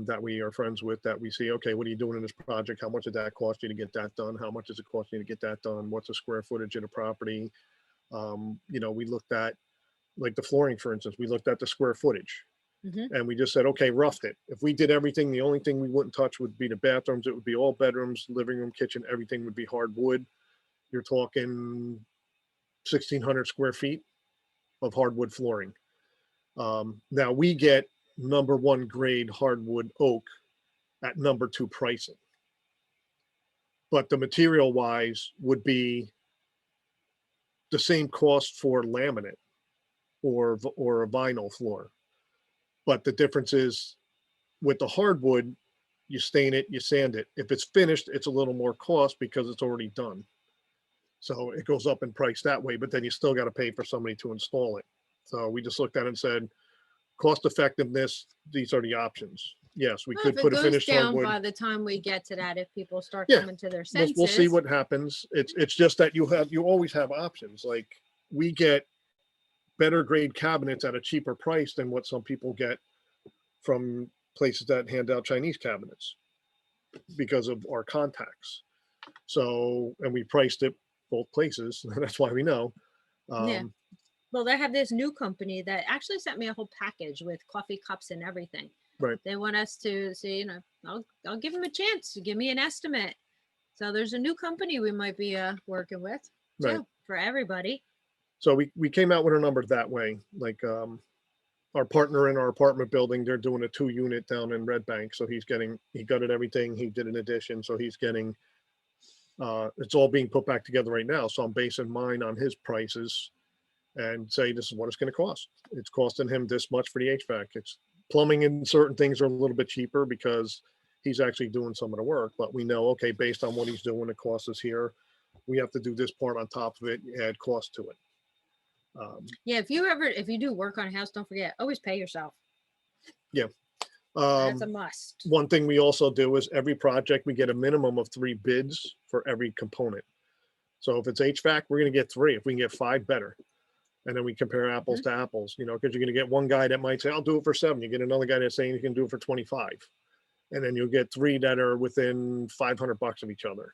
A: That we are friends with, that we see, okay, what are you doing in this project? How much did that cost you to get that done? How much does it cost you to get that done? What's the square footage of the property? We looked at, like the flooring, for instance, we looked at the square footage.
B: Mhm.
A: And we just said, okay, roughed it. If we did everything, the only thing we wouldn't touch would be the bathrooms. It would be all bedrooms, living room, kitchen, everything would be hardwood. You're talking 1,600 square feet of hardwood flooring. Now we get #1 grade hardwood oak at #2 pricing. But the material wise would be the same cost for laminate or a vinyl floor. But the difference is with the hardwood, you stain it, you sand it. If it's finished, it's a little more cost because it's already done. So it goes up in price that way, but then you still got to pay for somebody to install it. So we just looked at it and said, cost effectiveness, these are the options. Yes, we
B: Well,
A: could
B: if it
A: put a
B: goes
A: finished
B: down
A: hardwood.
B: by the time we get to that, if people start
A: Yeah,
B: coming to their
A: We'll,
B: senses.
A: we'll see what happens. It's just that you always have options. Like we get better grade cabinets at a cheaper price than what some people get from places that hand out Chinese cabinets because of our contacts. So, and we priced it both places. That's why we know.
B: Yeah. Well, they have this new company that actually sent me a whole package with coffee cups and everything.
A: Right.
B: They want us to see, you know, I'll give them a chance to give me an estimate. So there's a new company we might be working with too,
A: Right.
B: for everybody.
A: So we came out with a number that way. Like our partner in our apartment building, they're doing a 2-unit down in Red Bank. So he gutted everything. He did an addition. So he's getting, it's all being put back together right now. So I'm basing mine on his prices and say, this is what it's going to cost. It's costing him this much for the HVAC. It's plumbing and certain things are a little bit cheaper because he's actually doing some of the work, but we know, okay, based on what he's doing, the cost is here. We have to do this part on top of it, add cost to it.
B: Yeah, if you do work on a house, don't forget, always pay yourself.
A: Yeah.
B: That's a must.
A: One thing we also do is every project, we get a minimum of 3 bids for every component. So if it's HVAC, we're going to get 3. If we can get 5, better. And then we compare apples to apples, you know, because you're going to get one guy that might say, I'll do it for 7. You get another guy that's saying you can do it for 25. And then you'll get 3 that are within $500 of each other.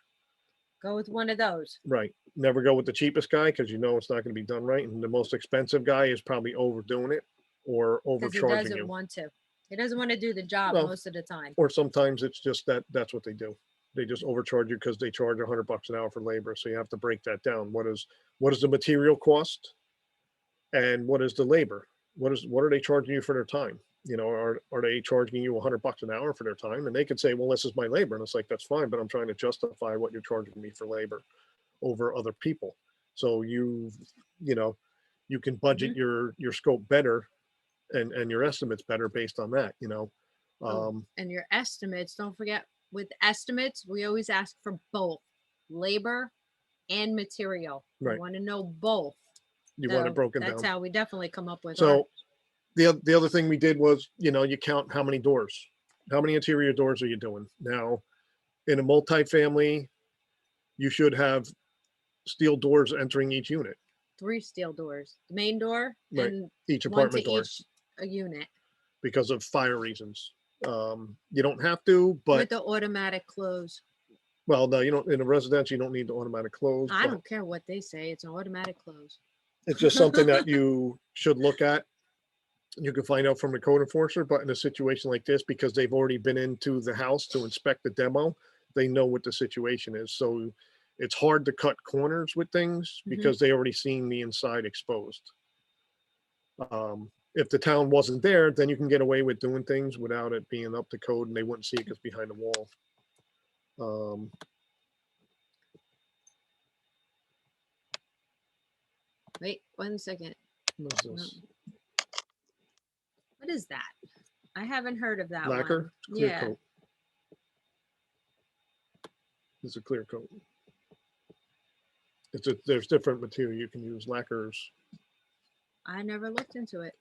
B: Go with one of those.
A: Right. Never go with the cheapest guy because you know it's not going to be done right. And the most expensive guy is probably overdoing it or
B: Because he
A: overcharging
B: doesn't
A: you.
B: want to. He doesn't want to do the job
A: Well,
B: most of the time.
A: Or sometimes it's just that's what they do. They just overcharge you because they charge $100 an hour for labor. So you have to break that down. What is the material cost? And what is the labor? What are they charging you for their time? You know, are they charging you $100 an hour for their time? And they could say, well, this is my labor. And it's like, that's fine, but I'm trying to justify what you're charging me for labor over other people. So you can budget your scope better and your estimates better based on that, you know.
B: And your estimates, don't forget, with estimates, we always ask for both labor and material.
A: Right.
B: We want to know both.
A: You want it broken down.
B: That's how we definitely come up with
A: So the other thing we did was, you know, you count how many doors, how many interior doors are you doing? Now, in a multifamily, you should have steel doors entering each unit,
B: 3 steel doors, the main door
A: Right.
B: and
A: each
B: one
A: apartment
B: to
A: door,
B: each a unit
A: because of fire reasons. You don't have to, but
B: with the automatic close.
A: well, no, you don't. In a residential, you don't need the automatic close.
B: I
A: but
B: don't care what they say. It's an automatic close.
A: It's just something that you should look at. You can find out from the code enforcer, but in a situation like this, because they've already been into the house to inspect the demo, they know what the situation is. So it's hard to cut corners with things because they already seen the inside exposed. If the town wasn't there, then you can get away with doing things without it being up to code and they wouldn't see it because behind the wall.
B: Wait 1 second.
A: What's this?
B: What is that? I haven't heard of that
A: Lacquer?
B: one.
A: It's clear
B: Yeah.
A: coat. It's a clear coat. There's different material you can use. Lacquers.
B: I never looked into it.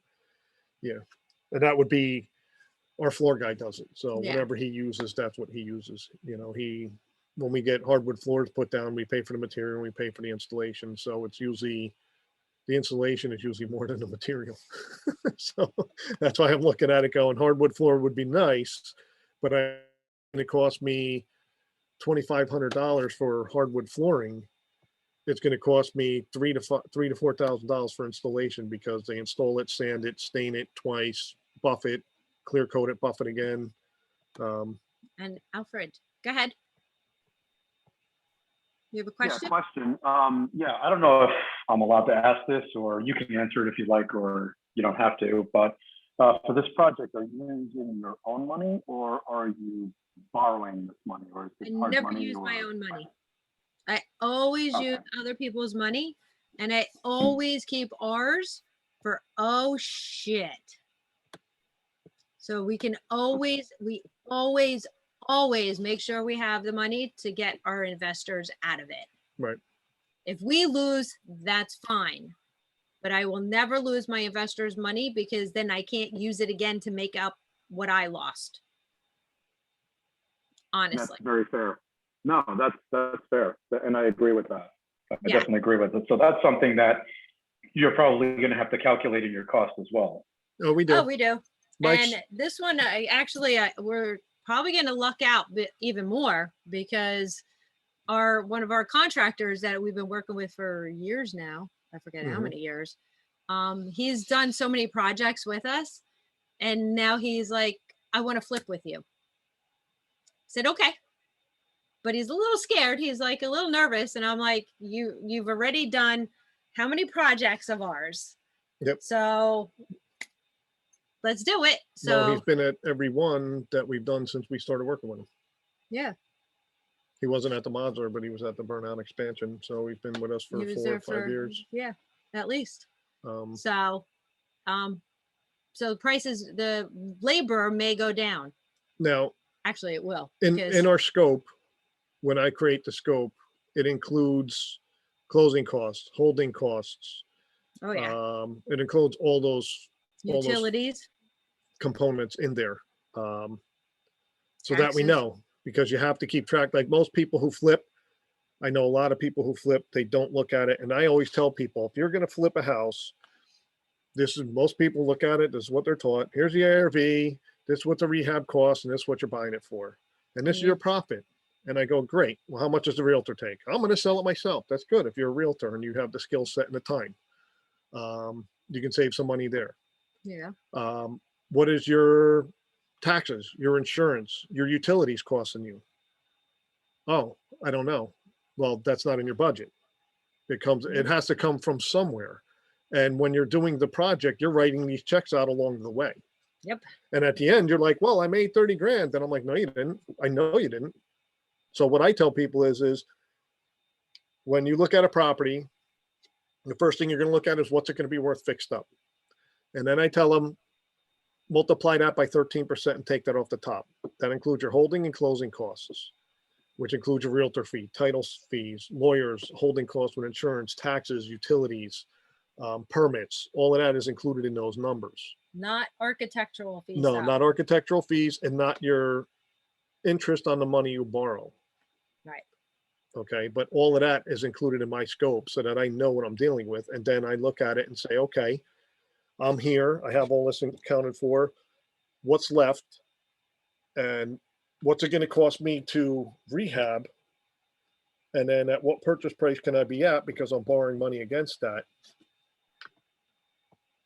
A: Yeah. And that would be, our floor guy does it. So
B: Yeah.
A: whatever he uses, that's what he uses. You know, when we get hardwood floors put down, we pay for the material, we pay for the installation. So it's usually, the insulation is usually more than the material. So that's why I'm looking at it going, hardwood floor would be nice, but it cost me $2,500 for hardwood flooring. It's going to cost me $3,000 to $4,000 for installation because they install it, sand it, stain it twice, buff it, clear coat it, buff it again.
B: And Alfred, go ahead. You have a
E: Yeah,
B: question?
E: question. Yeah, I don't know if I'm allowed to ask this, or you can answer it if you like, or you don't have to. But for this project, are you using your own money, or are you borrowing this money, or is
B: I
E: it hard
B: never
E: money?
B: use my
E: or-
B: own money. I always
E: Okay.
B: use other people's money, and I always keep ours for oh shit. So we always make sure we have the money to get our investors out of it.
A: Right.
B: If we lose, that's fine. But I will never lose my investors' money because then I can't use it again to make up what I lost. Honestly.
E: That's very fair. No, that's fair. And I agree with that. I
B: Yeah.
E: definitely agree with it. So that's something that you're probably going to have to calculate in your cost as well.
A: Oh, we do.
B: Oh, we do.
A: Mike's-
B: And this one, we're probably going to luck out even more because one of our contractors that we've been working with for years now, I forget how
A: Mhm.
B: many years, he's done so many projects with us, and now he's like, I want to flip with you. I said, okay. But he's a little scared. He's like a little nervous. And I'm like, you've already done how many projects of ours?
A: Yep.
B: So let's do it. So
A: Well, he's been at every one that we've done since we started working with him.
B: yeah,
A: He wasn't at the modular, but he was at the burnout expansion. So he's been with us for
B: he was
A: 4
B: there
A: or 5 years.
B: Yeah, at least.
A: Um,
B: So, prices, the labor may go down.
A: now,
B: Actually, it will.
A: in our scope, when I create the scope, it includes closing costs, holding costs.
B: Oh yeah,
A: It includes all those
B: utilities.
A: components in there. So that we
B: Taxes.
A: know, because you have to keep track. Like most people who flip, I know a lot of people who flip, they don't look at it. And I always tell people, if you're going to flip a house, most people look at it, this is what they're taught. Here's the ARV, this is what the rehab costs, and this is what you're buying it for. And this is your profit. And I go, great. Well, how much does the realtor take? I'm going to sell it myself. That's good. If you're a realtor and you have the skill set and the time, you can save some money there.
B: Yeah.
A: What is your taxes, your insurance, your utilities costing you? Oh, I don't know. Well, that's not in your budget. It has to come from somewhere. And when you're doing the project, you're writing these checks out along the way.
B: Yep.
A: And at the end, you're like, well, I made 30 grand. And I'm like, no, you didn't. I know you didn't. So what I tell people is when you look at a property, the first thing you're going to look at is what's it going to be worth fixed up. And then I tell them, multiply that by 13% and take that off the top. That includes your holding and closing costs, which includes your realtor fee, title fees, lawyers, holding costs with insurance, taxes, utilities, permits. All of that is included in those numbers.
B: Not architectural fees.
A: No,
B: though.
A: not architectural fees and not your interest on the money you borrow.
B: Right.
A: Okay, but all of that is included in my scope so that I know what I'm dealing with. And then I look at it and say, okay, I'm here. I have all this accounted for. What's left? And what's it going to cost me to rehab? And then at what purchase price can I be at because I'm borrowing money against that?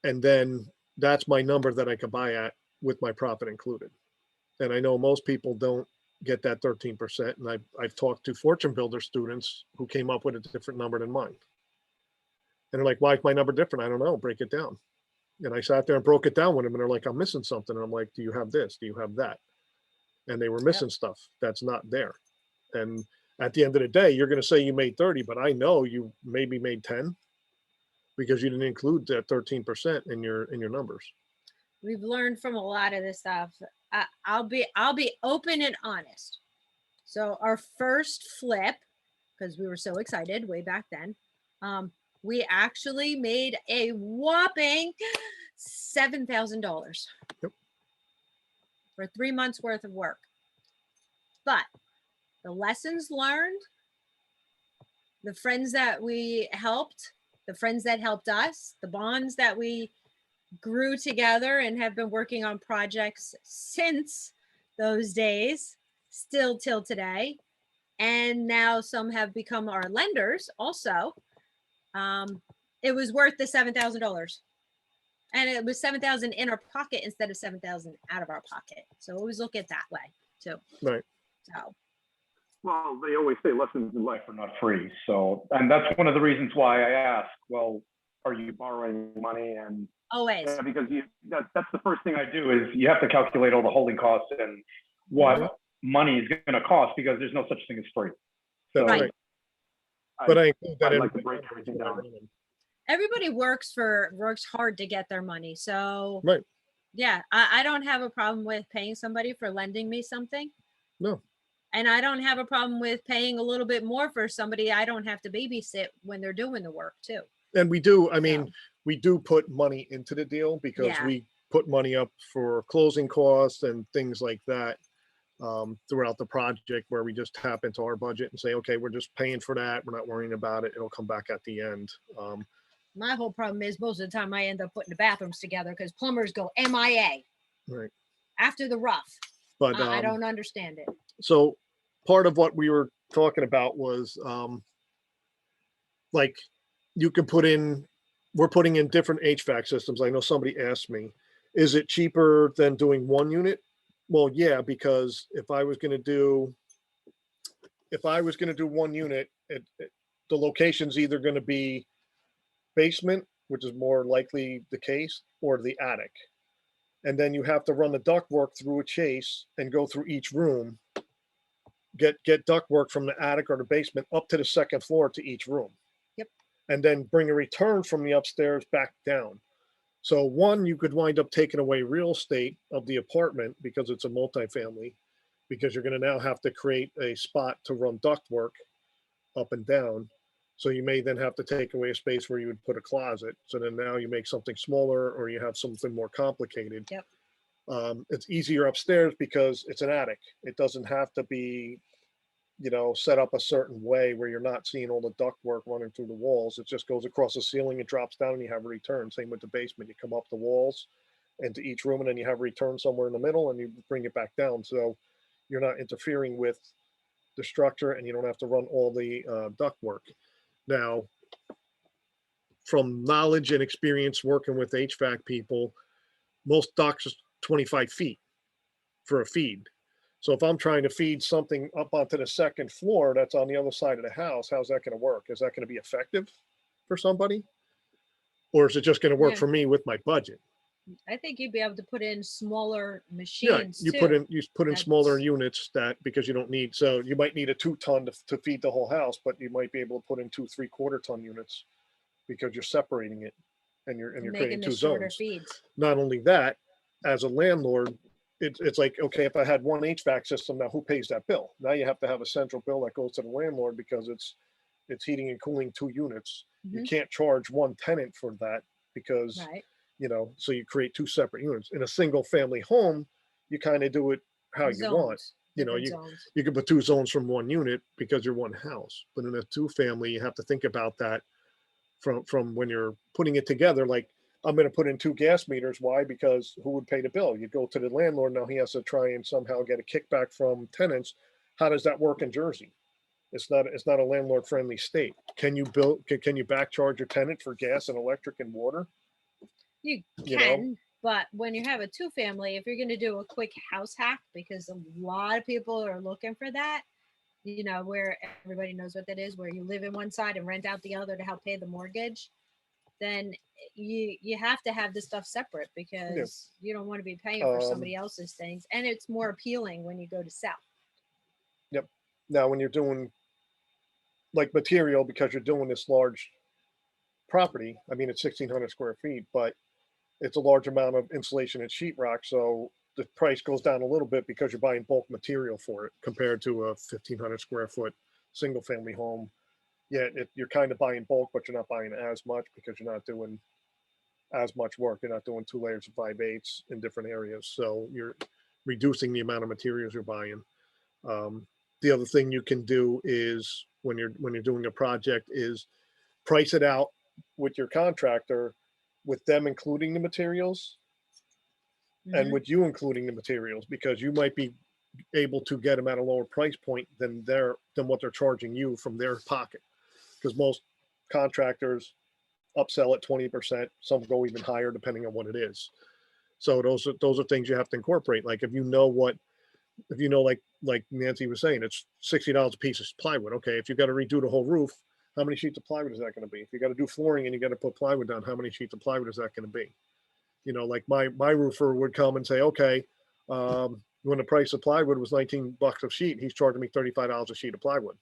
A: And then that's my number that I could buy at with my profit included. And I know most people don't get that 13%. And I've talked to fortune builder students who came up with a different number than mine. And they're like, why is my number different? I don't know. Break it down. And I sat there and broke it down with them. And they're like, I'm missing something. And I'm like, do you have this? Do you have that? And they were missing stuff that's not there. And at the end of the day, you're going to say you made 30, but I know you maybe made 10 because you didn't include that 13% in your numbers.
B: We've learned from a lot of this stuff. I'll be open and honest. So our first flip, because we were so excited way back then, we actually made a whopping $7,000 for 3 months worth of work. But the lessons learned, the friends that we helped, the friends that helped us, the bonds that we grew together and have been working on projects since those days, still till today. And now some have become our lenders also. It was worth the $7,000. And it was $7,000 in our pocket instead of $7,000 out of our pocket. So always look at it that way too.
A: Right.
B: So.
E: Well, they always say lessons in life are not free. So, and that's one of the reasons why I ask, well, are you borrowing money? And
B: Always.
E: yeah, because that's the first thing I do is you have to calculate all the holding costs and what money is going to cost because there's no such thing as free. So
A: That's right. But I include that
E: I'd
A: in
E: like to break everything down.
B: Everybody works hard to get their money. So
A: Right.
B: Yeah, I don't have a problem with paying somebody for lending me something.
A: No.
B: And I don't have a problem with paying a little bit more for somebody I don't have to babysit when they're doing the work too.
A: And we do, I
B: So,
A: mean, we do put money into the deal because
B: Yeah.
A: we put money up for closing costs and things like that throughout the project, where we just tap into our budget and say, okay, we're just paying for that. We're not worrying about it. It'll come back at the end.
B: my whole problem is most of the time I end up putting the bathrooms together because plumbers go MIA
A: Right.
B: after the rough.
A: But
B: I don't understand it.
A: so part of what we were talking about was like you can put in, we're putting in different HVAC systems. I know somebody asked me, is it cheaper than doing one unit? Well, yeah, because if I was going to do one unit, the location's either going to be basement, which is more likely the case, or the attic. And then you have to run the ductwork through a chase and go through each room, get ductwork from the attic or the basement up to the second floor to each room.
B: Yep.
A: And then bring a return from the upstairs back down. So one, you could wind up taking away real estate of the apartment because it's a multifamily, because you're going to now have to create a spot to run ductwork up and down. So you may then have to take away a space where you would put a closet. So then now you make something smaller or you have something more complicated.
B: Yep.
A: It's easier upstairs because it's an attic. It doesn't have to be, set up a certain way where you're not seeing all the ductwork running through the walls. It just goes across the ceiling, it drops down, and you have a return. Same with the basement. You come up the walls into each room, and then you have a return somewhere in the middle, and you bring it back down. So you're not interfering with the structure, and you don't have to run all the ductwork. Now, from knowledge and experience working with HVAC people, most ducts are 25 feet for a feed. So if I'm trying to feed something up onto the second floor that's on the other side of the house, how's that going to work? Is that going to be effective for somebody? Or is it just going to work
B: Yeah.
A: for me with my budget?
B: I think you'd be able to put in smaller
A: Yeah,
B: machines
A: you
B: too.
A: put in smaller
B: That's-
A: units because you don't need, so you might need a 2-ton to feed the whole house, but you might be able to put in 2 3/4-ton units because you're separating it and you're
B: making
A: creating
B: the
A: 2
B: shorter
A: zones.
B: feeds.
A: Not only that, as a landlord, it's like, okay, if I had one HVAC system, now who pays that bill? Now you have to have a central bill that goes to the landlord because it's heating and cooling 2 units. You
B: Mhm.
A: can't charge one tenant for that because,
B: Right.
A: so you create 2 separate units. In a single family home, you kind of do it how you want.
B: Zones.
A: You know,
B: Different zones.
A: You can put 2 zones from one unit because you're one house. But in a 2 family, you have to think about that from when you're putting it together. Like, I'm going to put in 2 gas meters. Why? Because who would pay the bill? You go to the landlord. Now he has to try and somehow get a kickback from tenants. How does that work in Jersey? It's not a landlord friendly state. Can you back charge your tenant for gas and electric and water?
B: You
A: You know?
B: can, but when you have a 2-family, if you're going to do a quick house hack, because a lot of people are looking for that, where everybody knows what that is, where you live in one side and rent out the other to help pay the mortgage, then you have to have this stuff separate because you don't want to be paying for somebody else's things, and it's more appealing when you go to sell.
A: Yep. Now, when you're doing like material, because you're doing this large property, I mean, it's 1,600 square feet, but it's a large amount of insulation and sheetrock. So the price goes down a little bit because you're buying bulk material for it compared to a 1,500 square foot single family home. Yeah, you're kind of buying bulk, but you're not buying as much because you're not doing as much work. You're not doing 2 layers of 5/8 in different areas. So you're reducing the amount of materials you're buying. The other thing you can do is when you're doing a project is price it out with your contractor, with them including the materials and
B: Mhm.
A: with you including the materials, because you might be able to get them at a lower price point than what they're charging you from their pocket. Because most contractors upsell at 20%, some go even higher depending on what it is. So those are things you have to incorporate. Like if you know, like Nancy was saying, it's $60 a piece of plywood. Okay, if you got to redo the whole roof, how many sheets of plywood is that going to be? If you got to do flooring and you got to put plywood down, how many sheets of plywood is that going to be? Like my roofer would come and say, okay, when the price of plywood was $19 a sheet, he's charging me $35 a sheet of plywood.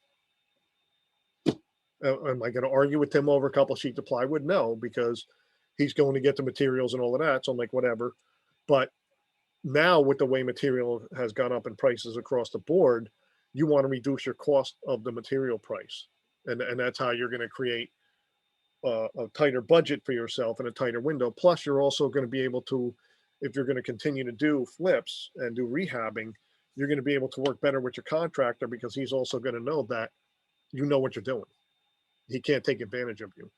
A: Am I going to argue with him over a couple of sheets of plywood? No, because he's going to get the materials and all of that. So I'm like, whatever. But now with the way material has gone up in prices across the board, you want to reduce your cost of the material price. And that's how you're going to create a tighter budget for yourself and a tighter window. Plus, you're also going to be able to, if you're going to continue to do flips and do rehabbing, you're going to be able to work better with your contractor because he's also going to know that you know what you're doing. He can't take advantage of you.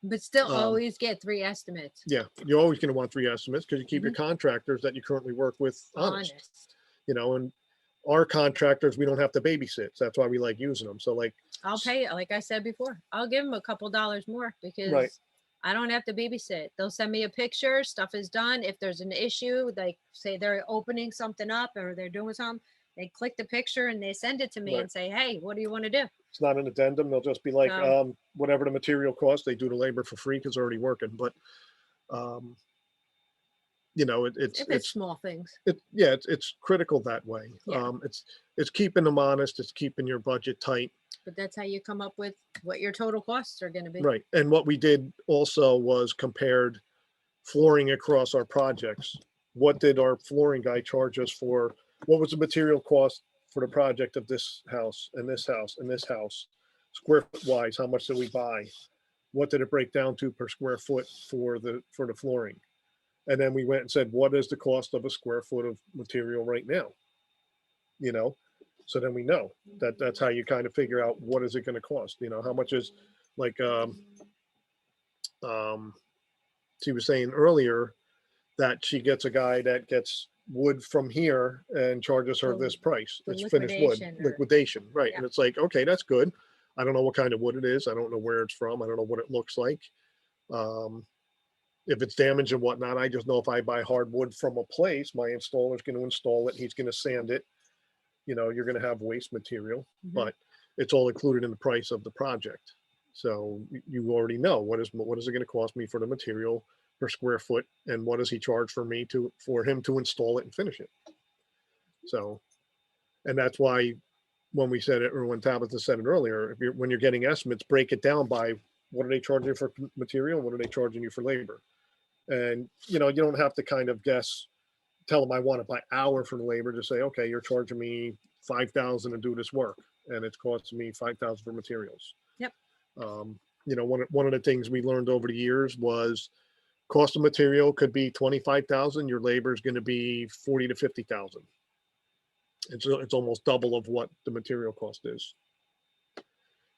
B: But still
A: Um,
B: always get 3 estimates.
A: Yeah, you're always going to want 3 estimates because you keep your contractors that you currently work with honest. You know, and our contractors, we don't have to babysit. So that's why we like using them. So like,
B: I'll pay, like I said before, I'll give them a couple dollars more because
A: Right.
B: I don't have to babysit. They'll send me a picture, stuff is done. If there's an issue, like say they're opening something up or they're doing something, they click the picture and they send it to me
A: Right.
B: and say, hey, what do you want to do?
A: it's not an addendum. They'll just be like,
B: No.
A: whatever the material costs, they do the labor for free because they're already working. But, you know,
B: If it's small things.
A: it's critical that way.
B: Yeah.
A: It's keeping them honest. It's keeping your budget tight.
B: But that's how you come up with what your total costs are going to be.
A: Right. And what we did also was compared flooring across our projects. What did our flooring guy charge us for? What was the material cost for the project of this house and this house and this house? Square foot wise, how much did we buy? What did it break down to per square foot for the flooring? And then we went and said, what is the cost of a square foot of material right now? You know, so then we know that that's how you kind of figure out what is it going to cost. You know, how much is like she was saying earlier that she gets a guy that gets wood from here and charges her this price.
B: the
A: It's finished wood,
B: liquidation or-
A: liquidation, right?
B: Yeah.
A: And it's like, okay, that's good. I don't know what kind of wood it is. I don't know where it's from. I don't know what it looks like. If it's damaged and whatnot, I just know if I buy hardwood from a place, my installer's going to install it. He's going to sand it. You know, you're going to have waste material,
B: Mhm.
A: but it's all included in the price of the project. So you already know what is it going to cost me for the material per square foot, and what does he charge for him to install it and finish it. So, and that's why when we said it, or when Tabitha said it earlier, when you're getting estimates, break it down by what are they charging you for material, what are they charging you for labor, and you know, you don't have to kind of guess. Tell them I want it by hour for the labor. Just say, okay, you're charging me 5,000 to do this work, and it's costing me 5,000 for materials.
B: Yep.
A: You know, one of the things we learned over the years was cost of material could be 25,000. Your labor is going to be 40 to 50,000. It's almost double of what the material cost is.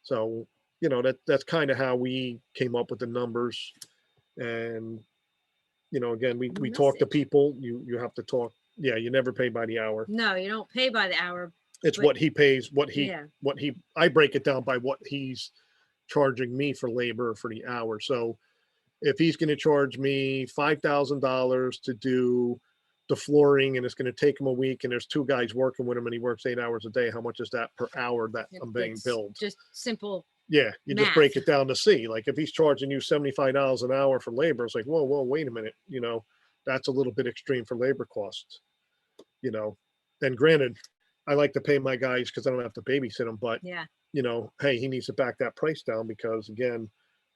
A: So, you know, that's kind of how we came up with the numbers. And, you know, again, we talk to people. You have to talk. Yeah, you never pay by the hour.
B: No, you don't pay by the hour.
A: It's
B: but-
A: what he pays,
B: Yeah.
A: I break it down by what he's charging me for labor for the hour. So if he's going to charge me $5,000 to do the flooring and it's going to take him a week and there's 2 guys working with him and he works 8 hours a day, how much is that per hour that I'm being
B: It's
A: billed?
B: Just simple.
A: Yeah, you just break
B: math.
A: it down to see. Like if he's charging you $75 an hour for labor, it's like, whoa, wait a minute. You know, that's a little bit extreme for labor costs. You know, and granted, I like to pay my guys because I don't have to babysit them, but
B: Yeah.
A: you know, hey, he needs to back that price down because again,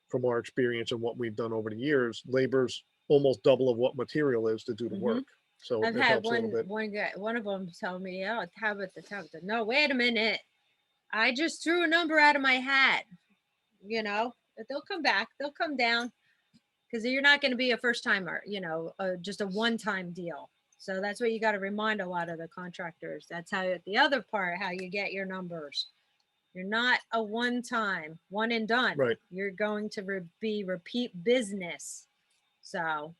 A: from our experience and what we've done over the years, labor's almost double of what material is to do the
B: Mhm.
A: work. So
B: I've
A: it
B: had
A: helps a little bit.
B: one guy, one of them tell me, oh, Tabitha. No, wait a minute. I just threw a number out of my hat. You know, but they'll come back. They'll come down because you're not going to be a first timer, you know, just a one-time deal. So that's what you got to remind a lot of the contractors. That's how the other part, how you get your numbers. You're not a one-time, one and done.
A: Right.
B: You're going to be repeat business. So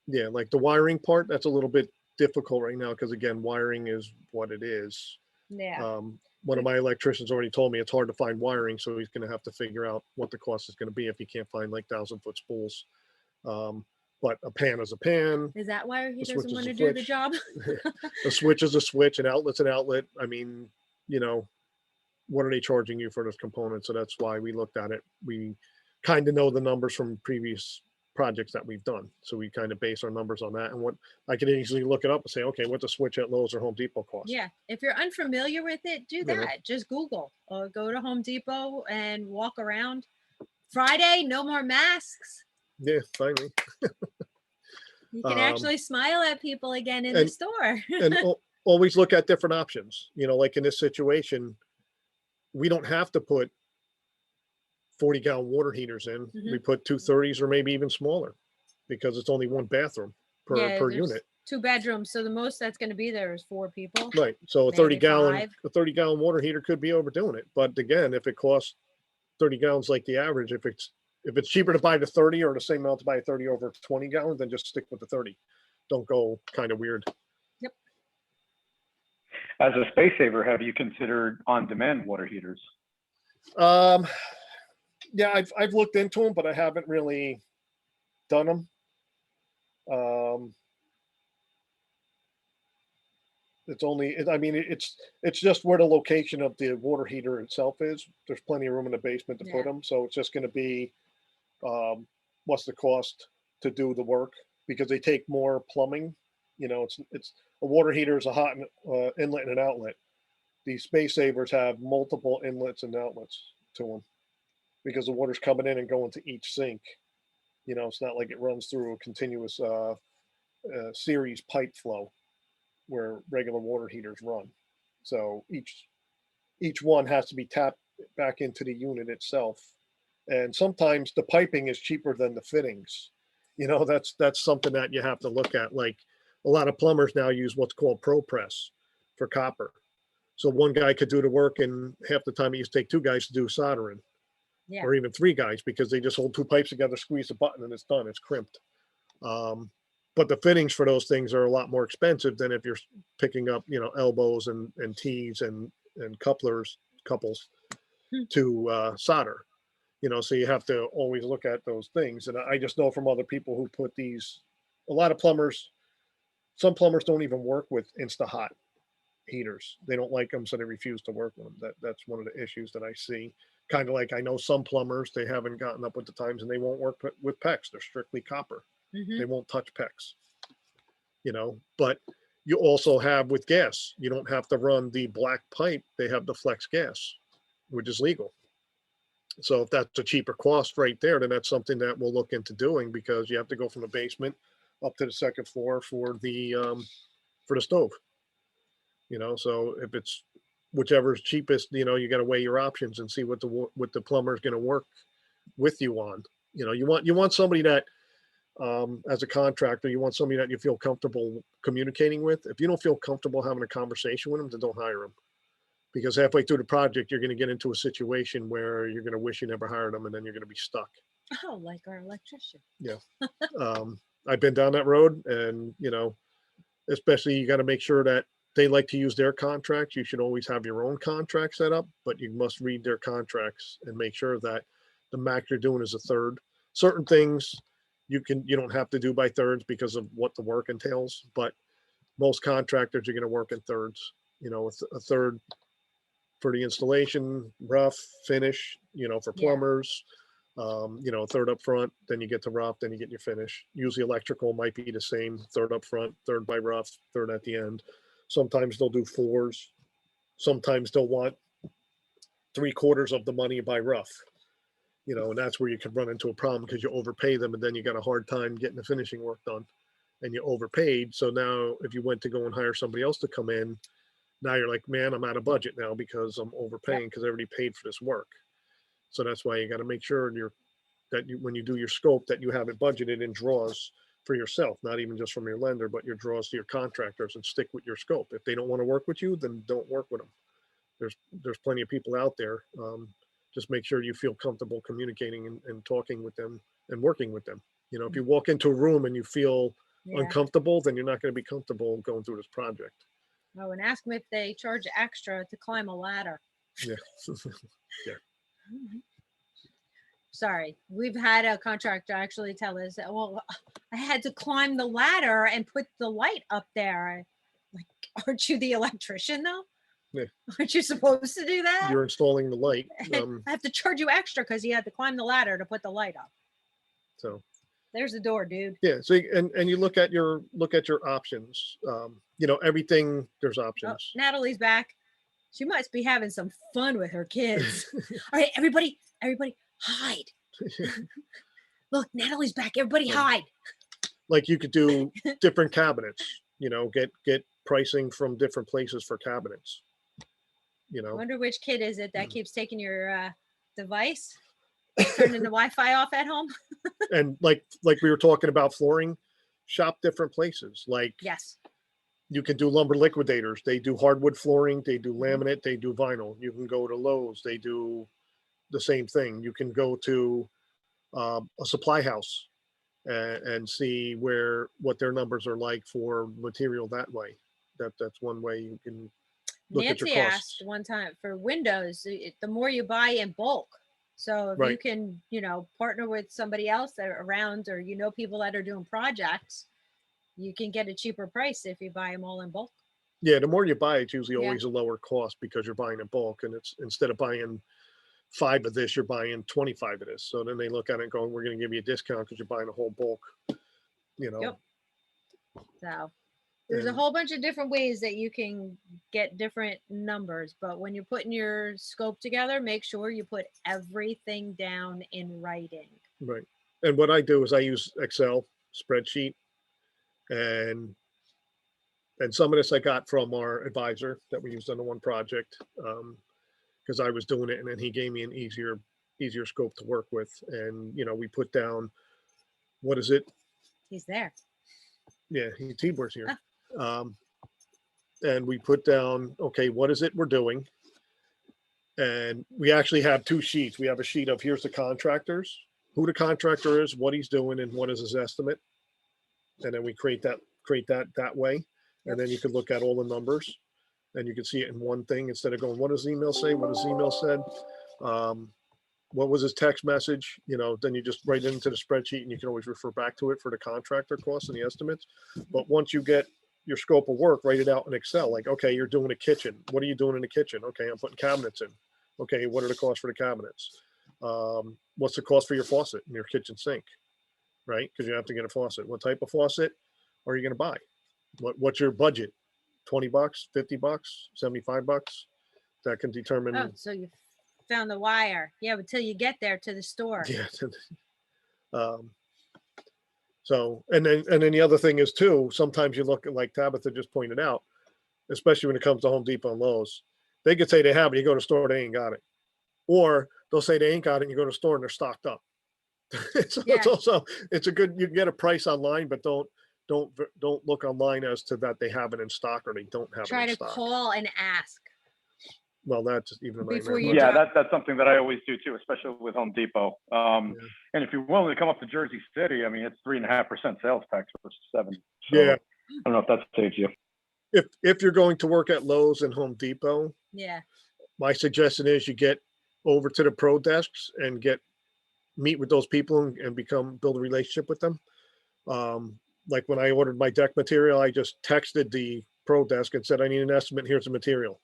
A: Yeah, like the wiring part, that's a little bit difficult right now because again, wiring is what it is.
B: yeah.
A: One of my electricians already told me it's hard to find wiring, so he's going to have to figure out what the cost is going to be if he can't find like 1,000-foot spools. But a pan is a pan.
B: Is that why he
A: The switch
B: doesn't
A: is
B: want
A: a
B: to do the
A: switch.
B: job?
A: A switch is a switch, an outlet's an outlet. I mean, you know, what are they charging you for those components? So that's why we looked at it. We kind of know the numbers from previous projects that we've done. So we kind of base our numbers on that. And what I could easily look it up and say, okay, what's a switch at Lowe's or Home Depot cost?
B: Yeah. If you're unfamiliar with it, do
A: know.
B: that. Just Google or go to Home Depot and walk around. Friday, no more masks.
A: Yeah, finally.
B: You can actually smile at people again in the
A: and-
B: store.
A: and always look at different options. You know, like in this situation, we don't have to put 40-gallon water heaters in.
B: Mhm.
A: We put 230s or maybe even smaller because it's only one bathroom per
B: there's
A: unit.
B: 2 bedrooms, so the most that's going to be there is 4 people.
A: Right. So a
B: Maybe
A: 30-gallon
B: 5.
A: water heater could be overdoing it. But again, if it costs 30 gallons like the average, if it's cheaper to buy the 30 or the same amount to buy a 30 over 20 gallons, then just stick with the 30. Don't go kind of weird.
E: As a space saver, have you considered on-demand water heaters?
A: Yeah, I've looked into them, but I haven't really done them. It's only, I mean, it's just where the location of the water heater itself is. There's plenty of room in the basement to put
B: Yeah.
A: them, so it's just going to be, what's the cost to do the work, because they take more plumbing. You know, it's a water heater is a hot inlet and an outlet. These space savers have multiple inlets and outlets to them because the water's coming in and going to each sink. You know, it's not like it runs through a continuous series pipe flow where regular water heaters run. So each one has to be tapped back into the unit itself. And sometimes the piping is cheaper than the fittings. You know, that's something that you have to look at. Like a lot of plumbers now use what's called Pro Press for copper. So one guy could do the work, and half the time it used to take 2 guys to do soldering,
B: Yeah.
A: or even 3 guys, because they just hold 2 pipes together, squeeze a button, and it's done. It's crimped. But the fittings for those things are a lot more expensive than if you're picking up, you know, elbows and tees and couples to solder. You know, so you have to always look at those things. And I just know from other people who put these, a lot of plumbers, some plumbers don't even work with Insta-Hot heaters. They don't like them, so they refuse to work with them. That's one of the issues that I see. Kind of like I know some plumbers, they haven't gotten up with the times and they won't work with PEX. They're strictly copper.
B: Mhm.
A: They won't touch PEX. You know, but you also have with gas, you don't have to run the black pipe. They have the flex gas, which is legal. So if that's a cheaper cost right there, then that's something that we'll look into doing, because you have to go from the basement up to the second floor for the stove. You know, so if it's whichever is cheapest, you know, you got to weigh your options and see what the plumber is going to work with you on. You know, you want somebody that, as a contractor, you want somebody that you feel comfortable communicating with. If you don't feel comfortable having a conversation with them, then don't hire them. Because halfway through the project, you're going to get into a situation where you're going to wish you never hired them, and then you're going to be stuck.
B: Oh, like our electrician.
A: Yeah. I've been down that road, and, you know, especially you got to make sure that they like to use their contracts. You should always have your own contract set up, but you must read their contracts and make sure that the max you're doing is a third. Certain things you don't have to do by thirds because of what the work entails, but most contractors are going to work in thirds. You know, a third for the installation, rough, finish, you know, for
B: Yeah.
A: plumbers, you know, a third up front, then you get to rough, then you get your finish. Usually electrical might be the same, third up front, third by rough, third at the end. Sometimes they'll do 4s. Sometimes they'll want 3/4 of the money by rough, you know, and that's where you can run into a problem because you overpay them, and then you got a hard time getting the finishing work done, and you overpaid. So now if you went to go and hire somebody else to come in, now you're like, man, I'm out of budget now because I'm overpaying because I already paid for this work. So that's why you got to make sure when you do your scope, that you have it budgeted in draws for yourself, not even just from your lender, but your draws to your contractors, and stick with your scope. If they don't want to work with you, then don't work with them. There's plenty of people out there. Just make sure you feel comfortable communicating and talking with them and working with them. You know, if you walk into a room and you feel uncomfortable, then you're not going to be comfortable going through this project.
B: Oh, and ask them if they charge extra to climb a ladder.
A: Yeah. Yeah.
B: Sorry, we've had a contractor actually tell us, well, I had to climb the ladder and put the light up there. Like, aren't you the electrician though?
A: Yeah.
B: Aren't you supposed to do that?
A: You're installing the light.
B: I have to charge you extra because you had to climb the ladder to put the light up.
A: So
B: there's the door, dude.
A: yeah. So and you look at your options. You know, everything, there's
B: Oh,
A: options.
B: Natalie's back. She must be having some fun with her kids. All right, everybody hide. Look, Natalie's back. Everybody hide.
A: like you could do different cabinets, get pricing from different places for cabinets.
B: I wonder which kid is it that keeps taking your device, turning the Wi-Fi off at home.
A: And like we were talking about flooring, shop different places. Like
B: Yes.
A: you can do lumber liquidators. They do hardwood flooring. They do laminate. They do vinyl. You can go to Lowe's. They do the same thing. You can go to a supply house and see what their numbers are like for material that way. That's one way you can look at
B: Nancy
A: your costs.
B: asked one time for windows, the more you buy in bulk. So if you
A: Right.
B: can, partner with somebody else that are around, or people that are doing projects, you can get a cheaper price if you buy them all in bulk.
A: Yeah, the more you buy, it's usually
B: Yeah.
A: always a lower cost because you're buying in bulk, and it's instead of buying 5 of this, you're buying 25 of this. So then they look at it and go, "We're going to give you a discount because you're buying a whole bulk."
B: Yep. So there's a
A: And-
B: whole bunch of different ways that you can get different numbers, but when you're putting your scope together, make sure you put everything down in writing.
A: Right. And what I do is I use Excel spreadsheet, and some of this I got from our advisor that we used on the one project, because I was doing it, and then he gave me an easier scope to work with. And we put down, what is it?
B: He's there.
A: Yeah, Tibor's here. And we put down, okay, what is it we're doing? And we actually have 2 sheets. We have a sheet of here's the contractors, who the contractor is, what he's doing, and what is his estimate. And then we create that way. And then you could look at all the numbers, and you can see it in one thing instead of going, what does the email say? What does the email said? What was his text message? Then you just write it into the spreadsheet, and you can always refer back to it for the contractor costs and the estimates. But once you get your scope of work, write it out in Excel. Like, okay, you're doing a kitchen. What are you doing in the kitchen? Okay, I'm putting cabinets in. Okay, what are the costs for the cabinets? What's the cost for your faucet in your kitchen sink? Right? Because you have to get a faucet. What type of faucet are you going to buy? What's your budget? $20, $50, $75? That can determine.
B: Oh, so you found the wire. Yeah, until you get there to the store.
A: Yeah. So, and then the other thing is too, sometimes you look at, like Tabitha just pointed out, especially when it comes to Home Depot and Lowe's, they could say they have it, you go to the store, they ain't got it. Or they'll say they ain't got it, and you go to the store and they're stocked up. So
B: Yeah.
A: it's also, you can get a price online, but don't look online as to that they have it in stock or they don't have
B: Try
A: it in
B: to
A: stock.
B: call and ask.
A: Well, that's even
B: Before
A: right
B: you
A: now.
E: Yeah, that's something that I always do too, especially with Home Depot. And if you're willing to come up to Jersey City, I mean, it's 3.5% sales tax versus 7. So
A: Yeah.
E: I don't know if that saves you.
A: If you're going to work at Lowe's and Home Depot,
B: Yeah.
A: my suggestion is you get over to the pro desks and meet with those people and build a relationship with them. Like when I ordered my deck material, I just texted the pro desk and said, I need an estimate. Here's the material.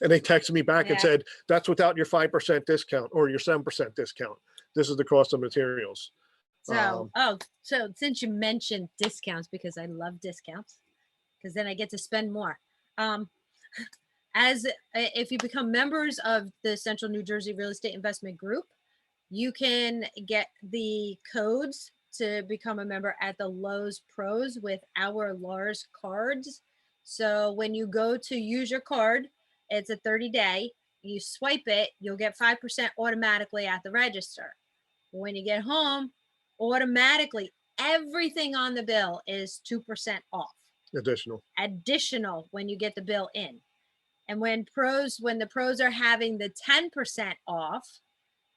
A: And they texted me back and
B: Yeah.
A: said, that's without your 5% discount or your 7% discount. This is the cost of materials.
B: So, so since you mentioned discounts, because I love discounts, because then I get to spend more. If you become members of the Central New Jersey Real Estate Investment Group, you can get the codes to become a member at the Lowe's Pros with our Lars cards. So when you go to use your card, it's a 30-day. You swipe it, you'll get 5% automatically at the register. When you get home, automatically everything on the bill is 2% off. Additional when you get the bill in. And when the pros are having the 10% off,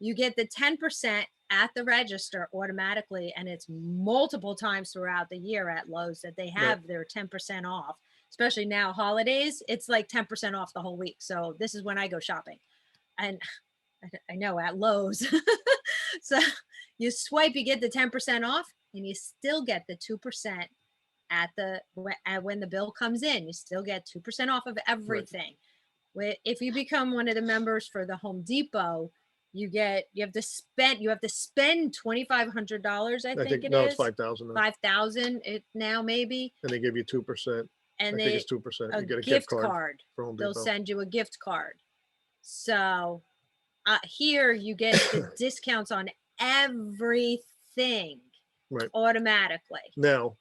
B: you get the 10% at the register automatically, and it's multiple times throughout the year at Lowe's that they have their 10% off. Especially now, holidays, it's like 10% off the whole week. So this is when I go shopping, and I know at Lowe's. So you swipe, you get the 10% off, and you still get the 2% when the bill comes in. You still get 2% off of everything. Right. If you become one of the members for the Home Depot, you have to spend $2,500. I think it is.
A: It's 5,000.
B: 5,000 now maybe.
A: And they give you 2%.
B: And
A: I think it's 2%. You get a
B: gift card.
A: for Home
B: They'll
A: Depot.
B: send you a gift card. So here you get the discounts on everything.
A: Right.
B: automatically.
A: Now,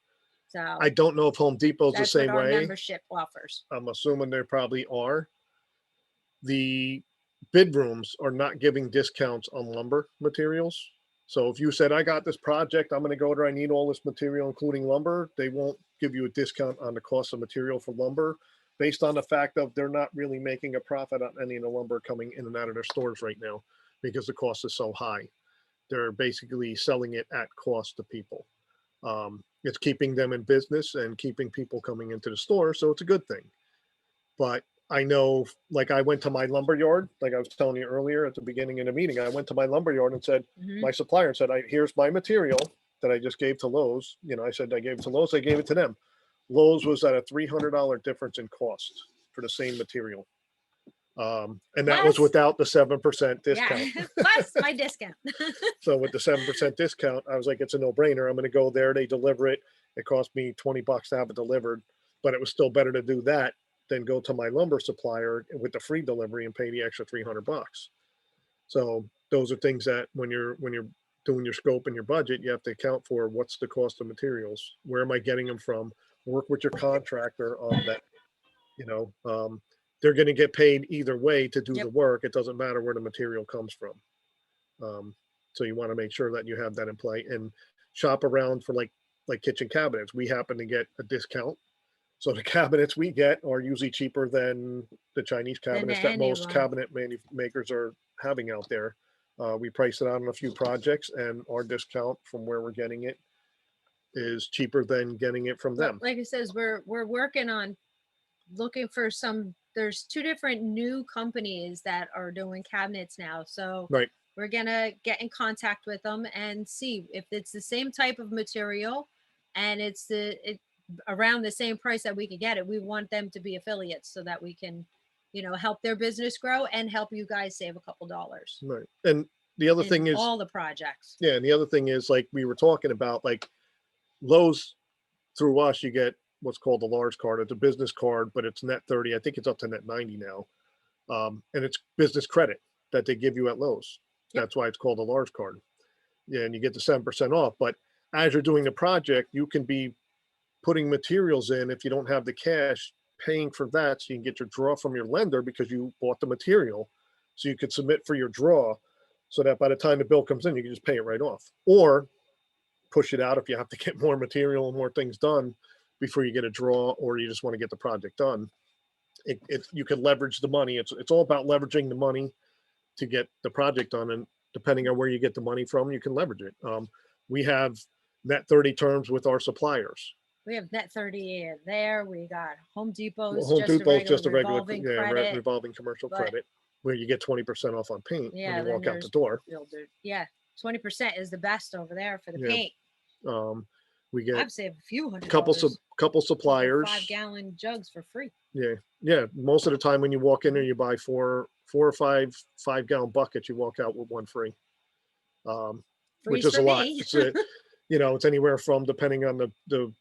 B: So
A: I don't know if Home Depot's the
B: that's what
A: same
B: our
A: way.
B: membership offers.
A: I'm assuming they probably are. The bid rooms are not giving discounts on lumber materials. So if you said, I got this project, I'm going to go there, I need all this material, including lumber, they won't give you a discount on the cost of material for lumber based on the fact of they're not really making a profit on any of the lumber coming in and out of their stores right now because the cost is so high. They're basically selling it at cost to people. It's keeping them in business and keeping people coming into the store. So it's a good thing. But I know, like I went to my lumber yard, like I was telling you earlier at the beginning of the meeting, I went to my lumber yard and said,
B: Mhm.
A: my supplier said, here's my material that I just gave to Lowe's. You know, I said, I gave it to Lowe's, I gave it to them. Lowe's was at a $300 difference in cost for the same material. And that was
B: Plus-
A: without the 7% discount.
B: Yeah, plus my discount.
A: So with the 7% discount, I was like, it's a no brainer. I'm going to go there. They deliver it. It cost me $20 to have it delivered, but it was still better to do that than go to my lumber supplier with the free delivery and pay the extra $300. So those are things that when you're doing your scope and your budget, you have to account for what's the cost of materials. Where am I getting them from? Work with your contractor on that. You know, they're going to get paid either way to do
B: Yep.
A: the work. It doesn't matter where the material comes from. So you want to make sure that you have that in play and shop around for like kitchen cabinets. We happen to get a discount. So the cabinets we get are usually cheaper than the Chinese cabinets that most
B: anyone.
A: cabinet makers are having out there. We price it out on a few projects and our discount from where we're getting it is cheaper than getting it from them.
B: Like it says, we're working on looking for some. There's 2 different new companies that are doing cabinets now. So
A: Right.
B: we're gonna get in contact with them and see if it's the same type of material and it's around the same price that we can get it. We want them to be affiliates so that we can, help their business grow and help you guys save a couple dollars.
A: Right. And the other
B: in
A: thing is
B: all the projects.
A: Yeah, and the other thing is like we were talking about, like Lowe's through us, you get what's called the large card. It's a business card, but it's net 30. I think it's up to net 90 now. And it's business credit that they give you at Lowe's.
B: Yep.
A: That's why it's called a large card. Yeah, and you get the 7% off. But as you're doing the project, you can be putting materials in if you don't have the cash, paying for that so you can get your draw from your lender because you bought the material. So you could submit for your draw so that by the time the bill comes in, you can just pay it right off. Or push it out if you have to get more material and more things done before you get a draw, or you just want to get the project done. You can leverage the money. It's all about leveraging the money to get the project done, and depending on where you get the money from, you can leverage it. We have net 30 terms with our suppliers.
B: We have net 30 there. We got Home Depot's
A: Well, Home
B: just
A: Depot's
B: a
A: just a regular
B: revolving credit.
A: revolving commercial
B: but-
A: credit where you get 20% off on paint
B: Yeah,
A: when you
B: then
A: walk out the
B: there's-
A: door.
B: Yeah, 20% is the best over there for the
A: Yeah.
B: paint.
A: We get
B: I've saved a few $100.
A: couple suppliers.
B: 5-gallon jugs for free.
A: Yeah. Most of the time when you walk in there, you buy four or five 5-gallon buckets. You walk out with one free, which
B: Free's
A: is
B: for
A: a lot.
B: me.
A: It's anywhere from, depending on the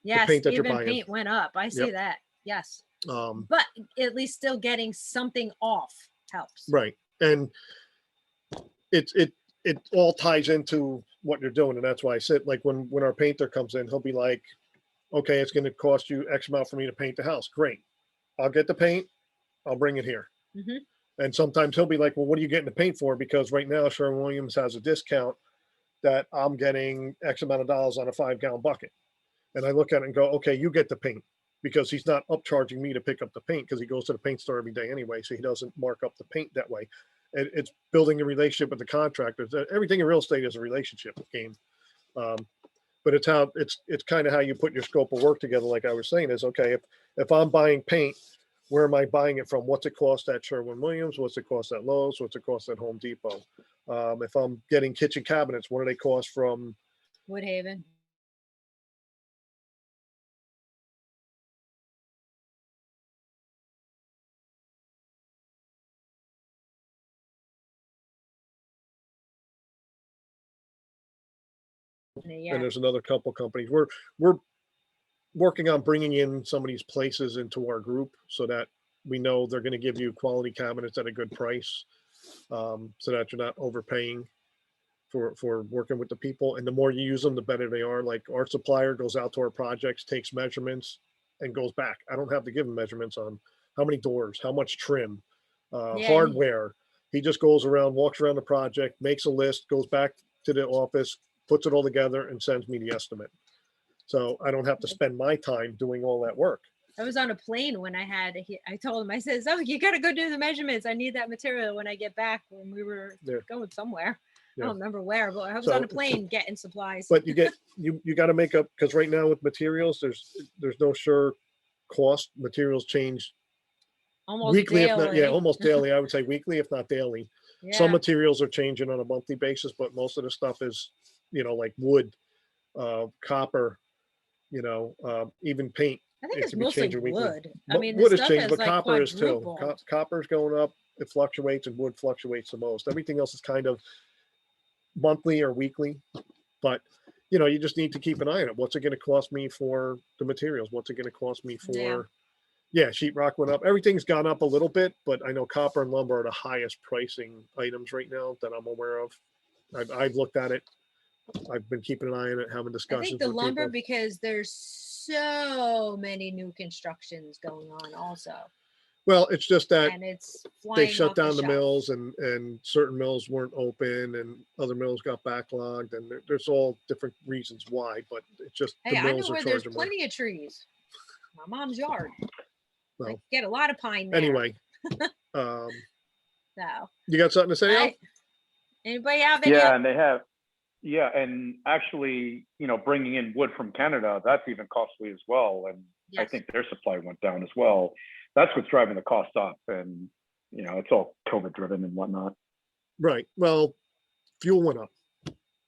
B: Yes,
A: paint that you're
B: even
A: buying.
B: paint went up. I see
A: Yep.
B: that. Yes,
A: Um,
B: but at least still getting something off helps.
A: right, and it all ties into what you're doing, and that's why I said, like when our painter comes in, he'll be like, okay, it's going to cost you X amount for me to paint the house. Great, I'll get the paint, I'll bring it here.
B: Mhm.
A: And sometimes he'll be like, well, what are you getting the paint for? Because right now Sherwin-Williams has a discount that I'm getting X amount of dollars on a 5-gallon bucket. And I look at it and go, okay, you get the paint, because he's not upcharging me to pick up the paint because he goes to the paint store every day anyway. So he doesn't mark up the paint that way. It's building a relationship with the contractors. Everything in real estate is a relationship game. But it's kind of how you put your scope of work together. Like I was saying, is okay, if I'm buying paint, where am I buying it from? What's it cost at Sherwin-Williams? What's it cost at Lowe's? What's it cost at Home Depot? If I'm getting kitchen cabinets, what do they cost from
B: Woodhaven. Yeah.
A: And there's another couple companies. We're working on bringing in some of these places into our group so that we know they're going to give you quality cabinets at a good price, so that you're not overpaying for working with the people. And the more you use them, the better they are. Like our supplier goes out to our projects, takes measurements and goes back. I don't have to give him measurements on how many doors, how much trim,
B: Yeah.
A: hardware. He just goes around, walks around the project, makes a list, goes back to the office, puts it all together and sends me the estimate. So I don't have to spend my time doing all that work.
B: I was on a plane when I told him, I says, oh, you got to go do the measurements. I need that material when I get back, when we were
A: Yeah.
B: going somewhere.
A: Yeah.
B: I don't remember where, but I was
A: So-
B: on a plane getting supplies.
A: But you got to make up, because right now with materials, there's no sure cost. Materials change
B: Almost
A: weekly,
B: daily.
A: if not, almost daily. I would say weekly, if not daily.
B: Yeah.
A: Some materials are changing on a monthly basis, but most of the stuff is, like wood, copper, even paint.
B: I think
A: it
B: it's
A: can be
B: mostly
A: changing weekly.
B: wood. I mean, the
A: Wood has
B: stuff
A: changed,
B: is
A: but
B: like
A: copper is too.
B: quadrupled.
A: Copper's going up. It fluctuates, and wood fluctuates the most. Everything else is kind of monthly or weekly, but you just need to keep an eye on it. What's it going to cost me for the materials? What's it going to cost me for? Yeah, sheetrock went up. Everything's gone up a little bit, but I know copper and lumber are the highest pricing items right now that I'm aware of. I've looked at it. I've been keeping an eye on it, having
B: I
A: discussions
B: think the
A: with
B: lumber,
A: people.
B: because there's so many new constructions going on also.
A: Well, it's just that
B: And it's
A: they
B: flying
A: shut
B: off
A: down the
B: shelf.
A: mills, and certain mills weren't open, and other mills got backlogged, and there's all different reasons why. But it's just
B: Hey,
A: the
B: I know
A: mills are
B: where there's
A: charging more.
B: plenty of trees. My mom's yard. I
A: Well,
B: get a lot of pine there.
A: anyway,
B: So,
A: you got something to say? Al?
B: anybody have any?
E: Yeah, and they have, and actually, bringing in wood from Canada, that's even costly as well. And I
B: Yes.
E: think their supply went down as well. That's what's driving the cost up. And, it's all COVID driven and whatnot.
A: Right. Well, fuel went up.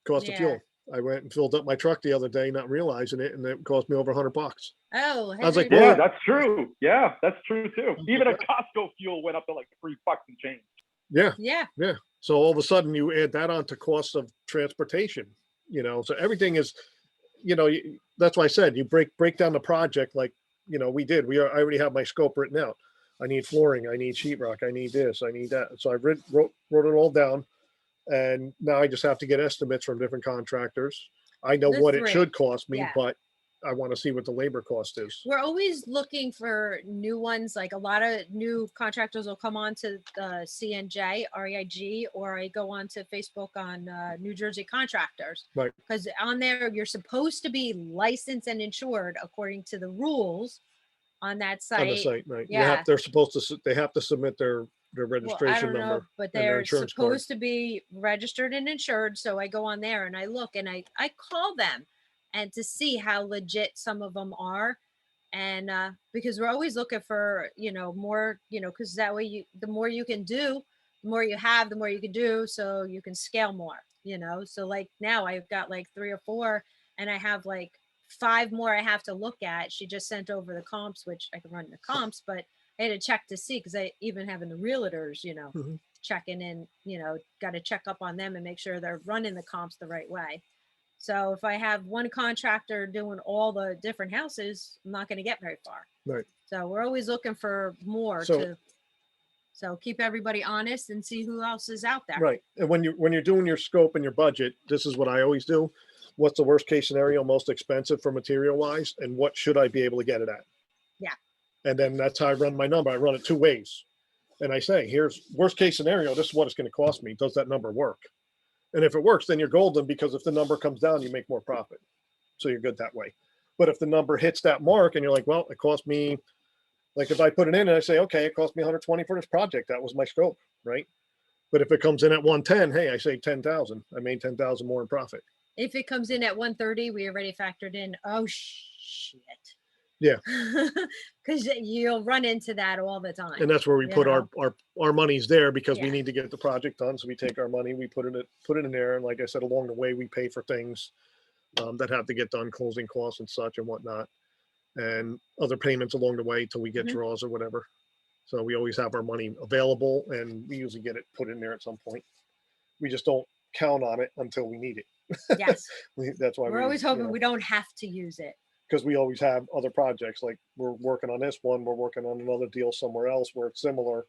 A: Cost of
B: Yeah.
A: fuel. I went and filled up my truck the other day, not realizing it, and it cost me over $100.
B: Oh,
A: I was like,
B: Henry,
A: well,
E: Yeah, that's true. Yeah, that's true too. Even a Costco fuel went up to like $3 and change.
A: Yeah.
B: yeah.
A: So all of a sudden you add that on to costs of transportation, so everything is, that's why I said you break down the project like, we did. I already have my scope written out. I need flooring. I need sheetrock. I need this. I need that. So I wrote it all down. And now I just have to get estimates from different contractors. I know
B: The
A: what
B: three.
A: it should cost me,
B: Yeah.
A: but I want to see what the labor cost is.
B: We're always looking for new ones. Like a lot of new contractors will come on to the CNJ, REIG, or I go on to Facebook on New Jersey Contractors.
A: Right.
B: Because on there, you're supposed to be licensed and insured according to the rules on that site.
A: On the site, right?
B: Yeah.
A: They have to submit their
B: Well, I
A: registration
B: don't know,
A: number.
B: but
A: and their
B: they're
A: insurance
B: supposed to be registered and insured. So I go on there and I look and I call them and to see how legit some of them are. And because we're always looking for, more, because that way the more you can do, the more you have, the more you can do. So you can scale more, So like now I've got like 3 or 4 and I have like 5 more I have to look at. She just sent over the comps, which I can run the comps, but I had to check to see because I even having the realtors,
A: Mhm.
B: checking in, got to check up on them and make sure they're running the comps the right way. So if I have one contractor doing all the different houses, I'm not going to get very far.
A: Right.
B: So we're always looking for more so keep everybody honest and see who else is out there.
A: Right. And when you're doing your scope and your budget, this is what I always do. What's the worst case scenario, most expensive for material wise, and what should I be able to get it at?
B: Yeah.
A: And then that's how I run my number. I run it 2 ways. And I say, here's worst case scenario. This is what it's going to cost me. Does that number work? And if it works, then you're golden, because if the number comes down, you make more profit. So you're good that way. But if the number hits that mark and you're like, well, it cost me, like if I put it in and I say, okay, it cost me 120 for this project, that was my scope, right? But if it comes in at 110, hey, I say 10,000. I made 10,000 more in profit.
B: If it comes in at 130, we already factored in, oh shit.
A: Yeah.
B: Because you'll run into that all the time.
A: And that's where we put
B: know?
A: our monies there, because we
B: Yeah.
A: need to get the project done. So we take our money, we put it in there. And like I said, along the way, we pay for things that have to get done, closing costs and such and whatnot, and other payments along the way till we get
B: Mhm.
A: draws or whatever. So we always have our money available, and we usually get it put in there at some point. We just don't count on it until we need it.
B: Yes.
A: That's why
B: We're always hoping we don't have to use it.
A: because we always have other projects. Like we're working on this one, we're working on another deal somewhere else where it's similar.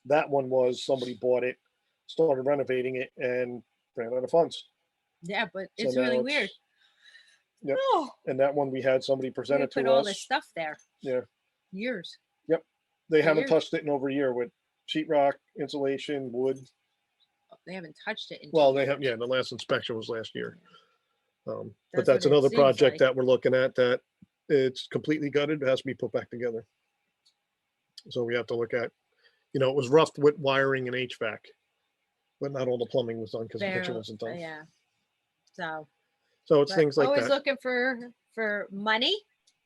A: That one was somebody bought it, started renovating it, and ran out of funds.
B: Yeah, but
A: So
B: it's
A: now
B: really weird.
A: Yep.
B: Oh,
A: And that one we had somebody
B: they
A: present it
B: put
A: to
B: all this
A: us.
B: stuff there.
A: Yeah.
B: Years.
A: They haven't
B: Weird.
A: touched it in over a year with sheetrock, insulation, wood.
B: They haven't touched it in
A: Well,
B: 2
A: they have,
B: years.
A: yeah, the last inspection was last year. But
B: That's
A: that's
B: what it
A: another
B: seems
A: project
B: like.
A: that we're looking at, that it's completely gutted, it has to be put back together. So we have to look at, it was roughed with wiring and HVAC, but not all the plumbing was done because the kitchen
B: Barely-
A: wasn't done.
B: Yeah. So
A: So it's
B: but
A: things like
B: always
A: that.
B: looking for money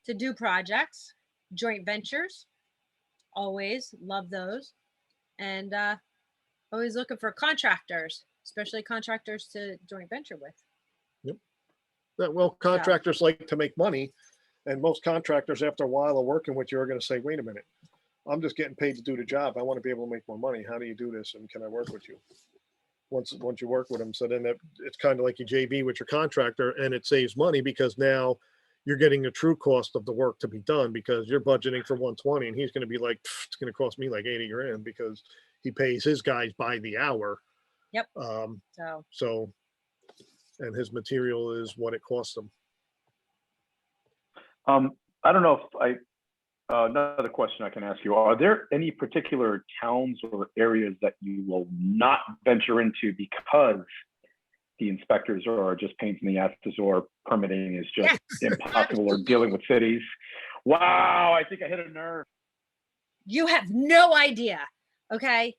B: to do projects, joint ventures. Always love those. And always looking for contractors, especially contractors to joint venture with.
A: Well, contractors like to make money, and most contractors, after a while of working with you, are going to say, wait a minute, I'm just getting paid to do the job. I want to be able to make more money. How do you do this? And can I work with you? Once you work with them. So then it's kind of like you JV with your contractor, and it saves money because now you're getting the true cost of the work to be done, because you're budgeting for 120 and he's going to be like, it's going to cost me like 80 grand because he pays his guys by the hour.
B: Yep.
A: So, and his material is what it costs them.
E: I don't know if another question I can ask you: are there any particular towns or areas that you will not venture into because the inspectors are just pains in the asses, or permitting is just impossible, or dealing with cities? Wow, I think I hit a nerve.
B: You have no idea. Okay.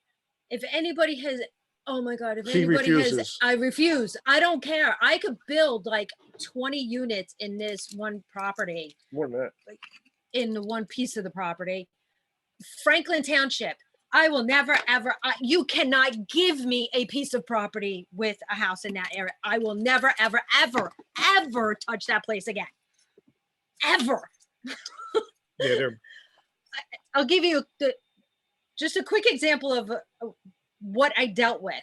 B: If anybody has, oh my God, if
A: She
B: anybody
A: refuses.
B: has, I refuse. I don't care. I could build like 20 units in this one property,
A: More than that.
B: in the one piece of the property. Franklin Township. I will never, ever, you cannot give me a piece of property with a house in that area. I will never, ever, ever, ever touch that place again. Ever.
A: Yeah, they're
B: I'll give you just a quick example of what I dealt with.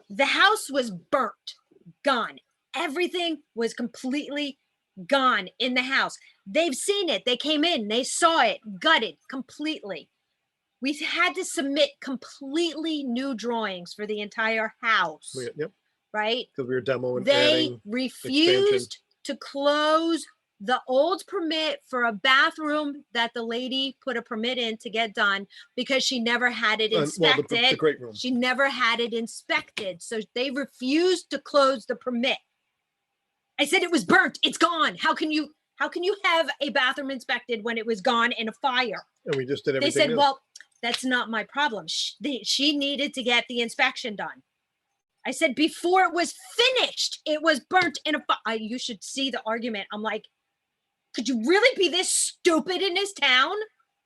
B: The house was burnt, gone. Everything was completely gone in the house. They've seen it. They came in, they saw it, gutted completely. We had to submit completely new drawings for the entire house,
A: yep,
B: right?
A: because we were demoing.
B: They
A: adding
B: refused to close the old permit for a bathroom that the lady put a permit in to get done because she never had it inspected.
A: Well, the great room.
B: She never had it inspected. So they refused to close the permit. I said it was burnt. It's gone. How can you have a bathroom inspected when it was gone in a fire?
A: And we just did everything.
B: They said,
A: new.
B: well, that's not my problem. She needed to get the inspection done. I said, before it was finished, it was burnt in a fire. You should see the argument. I'm like, could you really be this stupid in this town?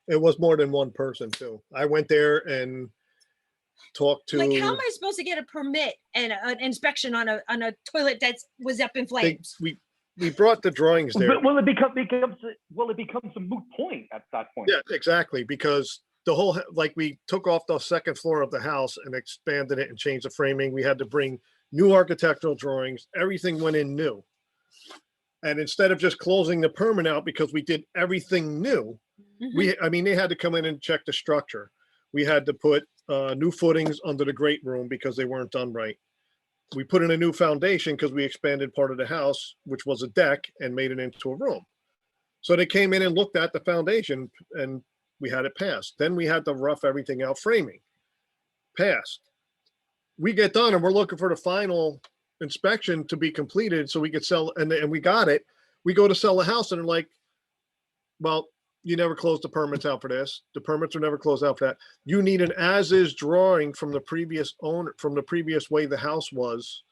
A: It was more than one person too. I went there and talked to.
B: Like, how am I supposed to get a permit and an inspection on a toilet that was up in flames?
A: We brought the drawings there.
E: But will it becomes a moot point at that point?
A: Yeah, exactly. Because the whole, like, we took off the second floor of the house and expanded it and changed the framing. We had to bring new architectural drawings. Everything went in new. And instead of just closing the permit out because we did everything new, they had to come in and check the structure. We had to put new footings under the great room because they weren't done right. We put in a new foundation because we expanded part of the house, which was a deck, and made it into a room. So they came in and looked at the foundation and we had it passed. Then we had to rough everything out, framing. Passed. We get done and we're looking for the final inspection to be completed so we could sell, and we got it. We go to sell the house and they're like, well, you never closed the permits out for this. The permits are never closed out for that. You need an as-is drawing from the previous owner, from the previous way the house was,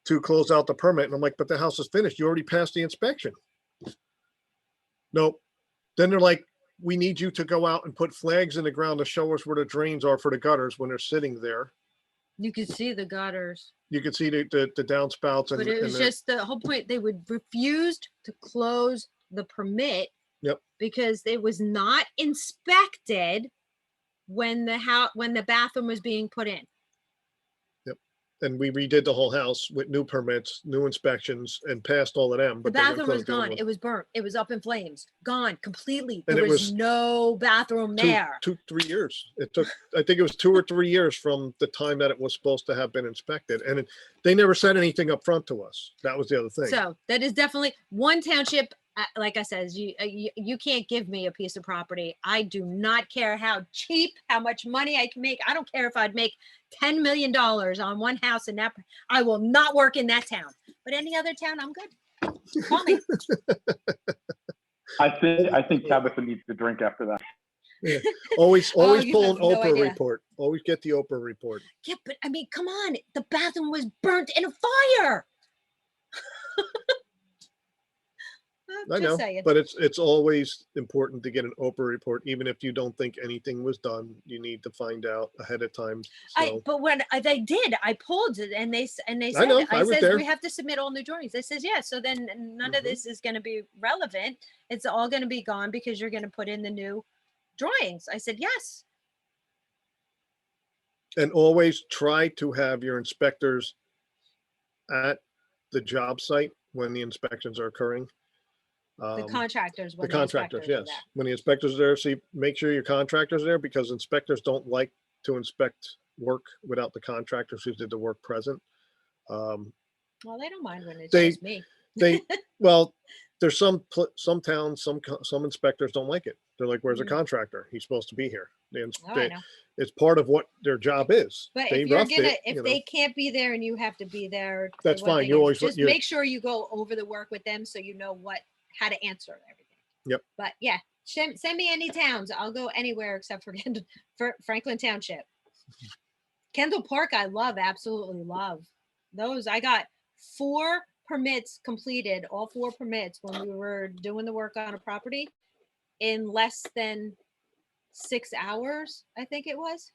A: to close out the permit. And I'm like, but the house is finished. You already passed the inspection. Nope. Then they're like, we need you to go out and put flags in the ground to show us where the drains are for the gutters when they're sitting there.
B: You could see the gutters.
A: You could see the downspouts.
B: But it was just the whole point. They would refused to close the permit.
A: Yep.
B: Because it was not inspected when the bathroom was being put in.
A: Yep. and we redid the whole house with new permits, new inspections, and passed all of them.
B: The
A: but they wouldn't
B: bathroom was
A: close the old
B: gone.
A: one.
B: It was burnt. It was up in flames. Gone completely.
A: And
B: There
A: it
B: was
A: was
B: no bathroom there.
A: 3 years. It took, I think it was 2 or 3 years from the time that it was supposed to have been inspected. And they never said anything up front to us. That was the other thing.
B: So that is definitely one township. Like I said, you can't give me a piece of property. I do not care how cheap, how much money I can make. I don't care if I'd make $10 million on one house in that. I will not work in that town. But any other town, I'm good. Call me.
E: I think Tabitha needs to drink after that.
A: Yeah. Always
B: you
A: pull
B: have
A: an
B: no
A: Oprah
B: idea.
A: report. Always get the Oprah report.
B: Yeah, but I mean, come on. The bathroom was burnt in a fire.
A: I
B: Just
A: know,
B: saying.
A: but it's always important to get an Oprah report, even if you don't think anything was done. You need to find out ahead of time. So
B: But when they did, I pulled it, and they said,
A: I know, I was
B: says
A: there.
B: we have to submit all new drawings. They says, yeah. So then none of
A: Mhm.
B: this is going to be relevant. It's all going to be gone because you're going to put in the new drawings. I said, yes.
A: And always try to have your inspectors at the job site when the inspections are occurring.
B: The contractors,
A: The
B: when
A: contractors,
B: inspectors are
A: yes.
B: there.
A: When the inspectors are there, see, make sure your contractors are there, because inspectors don't like to inspect work without the contractors who did the work present. Um,
B: Well, they don't mind when it's
A: They-
B: just me.
A: well, there's some towns, some inspectors don't like it. They're like, "Where's the
B: Mm.
A: contractor? He's supposed to be here."
B: Oh, I know.
A: It's part of what their job is.
B: But
A: They
B: if you're
A: roughed
B: gonna,
A: it,
B: if
A: you
B: they
A: know.
B: can't be there and you have to be there,
A: That's
B: one
A: fine.
B: thing
A: You
B: is
A: always-
B: just
A: you-
B: make sure you go over the work with them so you know how to answer everything.
A: Yep.
B: But yeah, send me any towns. I'll go anywhere except for Franklin Township. Kendall Park, I love, absolutely love those. I got 4 permits completed, all 4 permits when we were doing the work on a property in less than 6 hours, I think it was.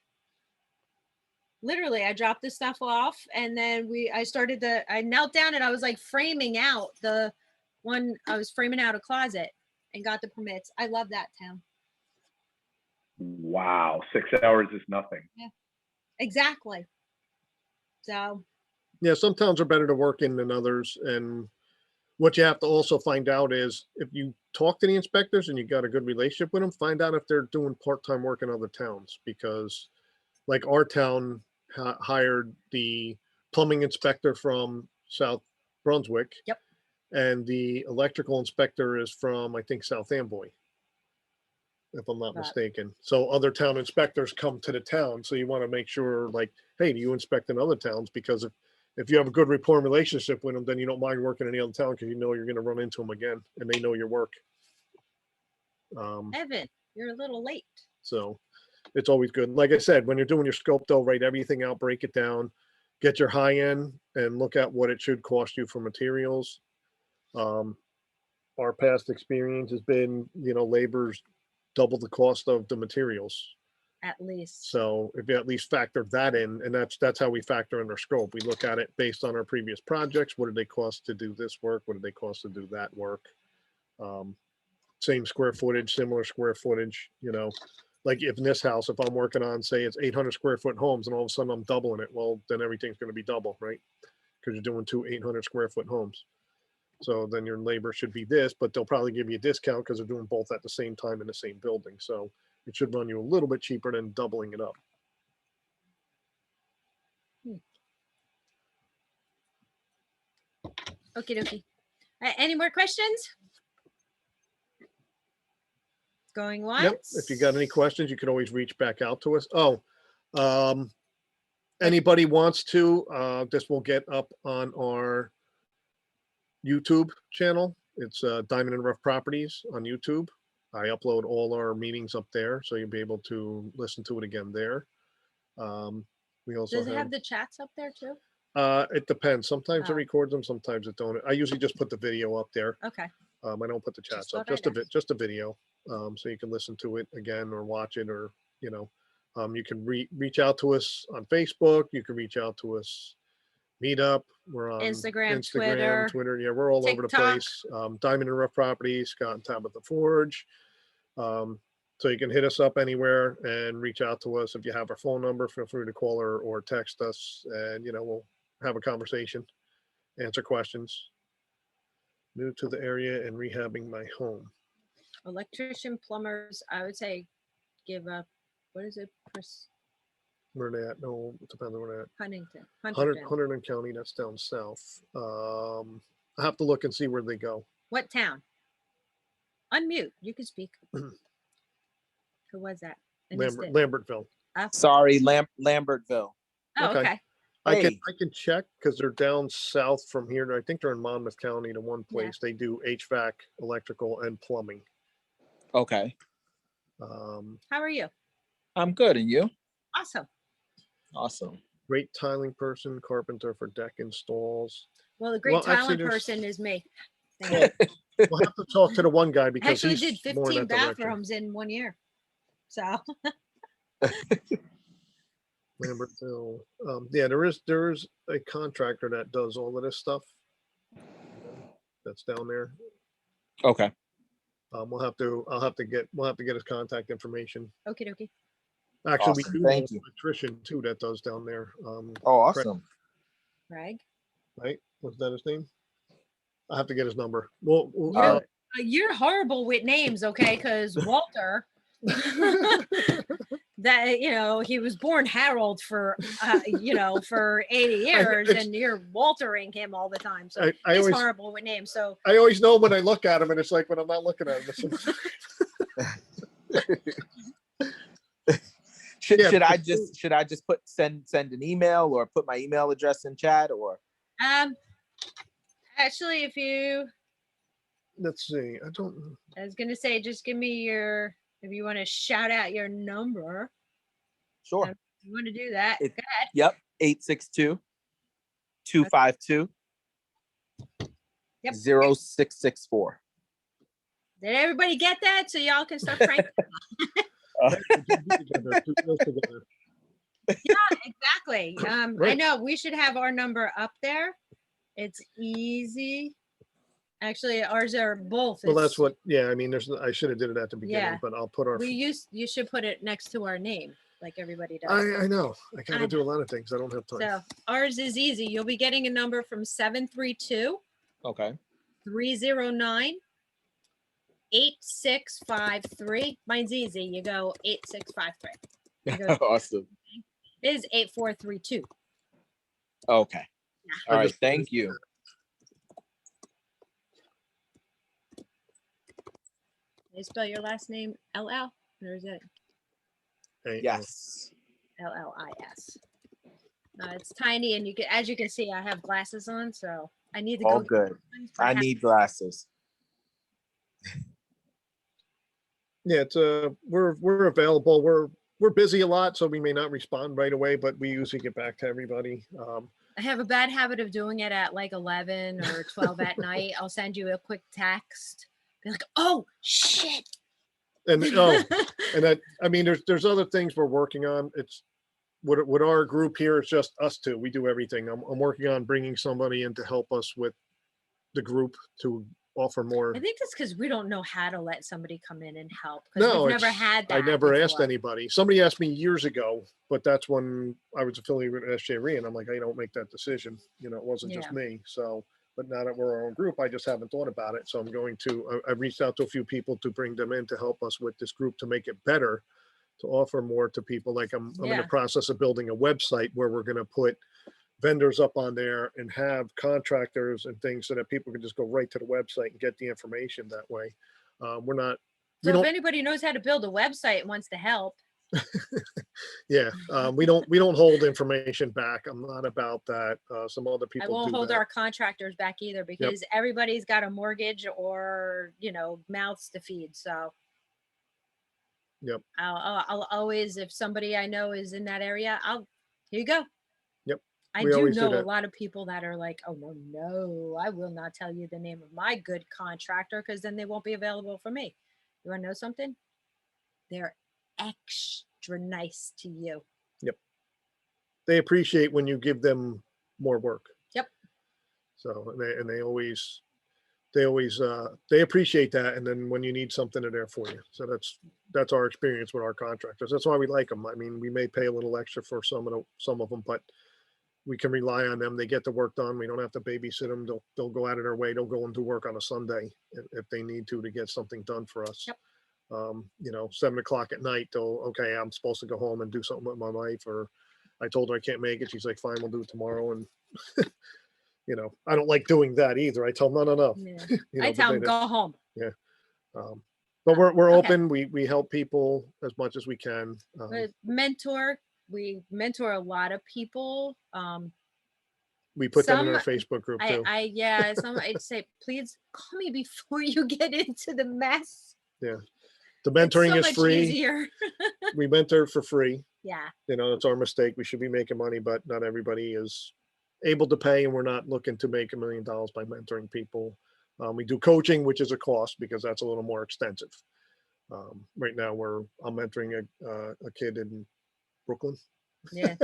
B: Literally, I dropped the stuff off, and then I knelt down and I was like framing out I was framing out a closet and got the permits. I love that town.
E: Wow, 6 hours is nothing.
B: Exactly. So
A: Yeah, some towns are better to work in than others. And what you have to also find out is, if you talk to the inspectors and you got a good relationship with them, find out if they're doing part-time work in other towns, because like our town hired the plumbing inspector from South Brunswick.
B: Yep.
A: And the electrical inspector is from, I think, South Amboy, if I'm not
B: Right.
A: mistaken. So other town inspectors come to the town. So you want to make sure, like, hey, do you inspect in other towns? Because if you have a good rapport and relationship with them, then you don't mind working in the other town, because you know you're going to run into them again and they know your work.
B: Evan, you're a little late.
A: So it's always good. Like I said, when you're doing your scope, though, write everything out, break it down, get your high end, and look at what it should cost you for materials. Our past experience has been, labor's double the cost of the materials.
B: At least.
A: So if you at least factor that in, and that's how we factor in our scope. We look at it based on our previous projects. What did they cost to do this work? What did they cost to do that work? Same square footage, similar square footage, like if in this house, if I'm working on, say it's 800 square foot homes, and all of a sudden I'm doubling it, well, then everything's going to be double, right? Because you're doing 2 800 square foot homes. So then your labor should be this, but they'll probably give you a discount because they're doing both at the same time in the same building. So it should run you a little bit cheaper than doubling it up.
B: Okie dokie. Any more questions? Going once?
A: Yep. If you got any questions, you can always reach back out to us. Anybody wants to, this will get up on our YouTube channel. It's Diamond and Rough Properties on YouTube. I upload all our meetings up there, so you'll be able to listen to it again there. We also
B: Does it have the chats up there too?
A: it depends. Sometimes it
B: Oh.
A: records them, sometimes it don't. I usually just put the video up there.
B: Okay.
A: I don't put the chats
B: Just
A: up,
B: thought I'd ask.
A: just a video. So you can listen to it again or watch it, or, you can reach out to us on Facebook. You can reach out to us, Meetup. We're on
B: Instagram, Twitter.
A: Yeah, we're all over the
B: TikTok.
A: place. Diamond and Rough Properties, Scott and Tabitha Forge. So you can hit us up anywhere and reach out to us. If you have our phone number, feel free to call or text us, and have a conversation, answer questions. New to the area and rehabbing my home.
B: Electrician, plumbers, I would say give up, what is it?
A: Where they at? No, it depends on where they're at.
B: Huntington.
A: Hunterdon County, that's down south. I have to look and see where they go.
B: What town? Unmute. You can speak. Who was that? I missed it.
A: Lambertville.
B: Oh,
F: Sorry, Lambertville.
B: oh,
A: Okay.
B: okay.
F: Hey.
A: I can check because they're down south from here. I think they're in Monmouth County to one
B: Yeah.
A: place. They do HVAC, electrical, and plumbing.
F: Okay.
B: How are you?
F: I'm good. And you?
B: Awesome.
F: Awesome.
A: Great tiling person, carpenter for deck installs.
B: Well, the great
A: Well, actually,
B: talent
A: there's-
B: person is me.
A: Well, we'll have to talk to the one guy because
B: Actually
A: he's
B: did
A: more in
B: 15
A: that direction.
B: bathrooms in 1 year. So
A: Lambertville. Yeah, there is a contractor that does all of this stuff. That's down there.
F: Okay.
A: We'll have to get his contact information.
B: okie dokie.
A: Actually,
F: Awesome,
A: we do
F: thank
A: have an
F: you.
A: electrician too that does down there.
F: Oh,
A: Craig,
F: awesome.
B: Greg.
A: right? Was that his name? I have to get his number. Well,
B: You're, you're horrible with names, okay? Because Walter, that he was born Harold for for 80 years,
A: it's-
B: and you're Waltering him all the time. So
A: I
B: he's
A: always
B: horrible with names. So
A: I always know when I look at him, and it's like when I'm not looking at him. Yeah,
F: Should I just send an email or put my email address in chat or?
B: actually,
A: Let's see.
B: I was gonna say, just give me if you want to shout out your number.
F: Sure.
B: You want to do that?
F: It-
B: Go ahead.
F: Yep. 862-252.
B: Yep.
F: 0664.
B: Did everybody get that? So y'all can start pranking. Exactly. I
A: Right.
B: know we should have our number up there. It's easy. Actually, ours are both.
A: Well, that's
B: It's-
A: what. Yeah, I mean, I should have did it at the beginning,
B: Yeah.
A: but I'll put our.
B: you should put it next to our name, like everybody does.
A: I know. I got
B: I
A: to do a lot of things. I don't have time.
B: So ours is easy. You'll be getting a number from 732
F: Okay.
B: 309 8653. Mine's easy. You go 8653. You go,
F: Awesome.
B: it is 8432.
F: Okay.
A: I
F: All right.
A: just-
F: Thank you.
B: They spell your last name LL, or is it
A: Hey,
F: Yes.
B: LLIS? It's tiny, and as you can see, I have glasses on, so I need to
F: All
B: go. get
F: good.
B: ones, but
F: I
B: have-
F: need glasses.
A: Yeah, it's we're available. We're busy a lot, so we may not respond right away, but we usually get back to everybody.
B: I have a bad habit of doing it at like 11 or 12 at night. I'll send you a quick text. Be like, oh shit.
A: And and that, I mean, there's other things we're working on. It's with our group here. It's just us two. We do everything. I'm working on bringing somebody in to help us with the group to offer more.
B: I think it's because we don't know how to let somebody come in and help. Because
A: No,
B: we've never
A: it's-
B: had that.
A: I never asked
B: before.
A: anybody. Somebody asked me years ago, but that's when I was affiliated with SJRE, and I'm like, I don't make that decision. It wasn't just
B: Yeah.
A: me. So, but now that we're our own group, I just haven't thought about it. So I'm going to. I reached out to a few people to bring them in to help us with this group to make it better, to offer more to people. Like I'm in
B: Yeah.
A: the process of building a website where we're going to put vendors up on there and have contractors and things so that people can just go right to the website and get the information that way. We're not. We
B: So if
A: don't.
B: anybody knows how to build a website and wants to help,
A: Yeah, we don't hold information back. I'm not about that. Some other
B: I
A: people
B: won't
A: do
B: hold
A: that.
B: our contractors back either because everybody's got a mortgage or mouths to feed. So
A: Yep.
B: I'll always, if somebody I know is in that area, here you go.
A: Yep.
B: I
A: We
B: do
A: always do
B: know a
A: that.
B: lot of people that are like, oh no, I will not tell you the name of my good contractor because then they won't be available for me. You want to know something? They're extra nice to you.
A: They appreciate when you give them more work.
B: Yep.
A: So they always they appreciate that, and then when you need something, they're there for you. So that's our experience with our contractors. That's why we like them. I mean, we may pay a little extra for some of them, but we can rely on them. They get the work done. We don't have to babysit them. They'll go out of their way. They'll go into work on a Sunday if they need to get something done for us.
B: Yep.
A: 7 o'clock at night, okay, I'm supposed to go home and do something with my wife, or I told her I can't make it. She's like, fine, we'll do it tomorrow. And, I don't like doing that either. I tell them, no.
B: Yeah. I tell them, go home.
A: But we're
B: Okay.
A: open. We help people as much as we can.
B: We mentor a lot of people.
A: We put that in our
B: some-
A: Facebook group too.
B: I'd say, please call me before you get into the mess.
A: The
B: It's
A: mentoring
B: so
A: is
B: much
A: free.
B: easier.
A: We mentor for free.
B: Yeah.
A: It's our mistake. We should be making money, but not everybody is able to pay, and we're not looking to make $1 million by mentoring people. We do coaching, which is a cost because that's a little more extensive. Right now, I'm mentoring a kid in Brooklyn.
B: Yeah.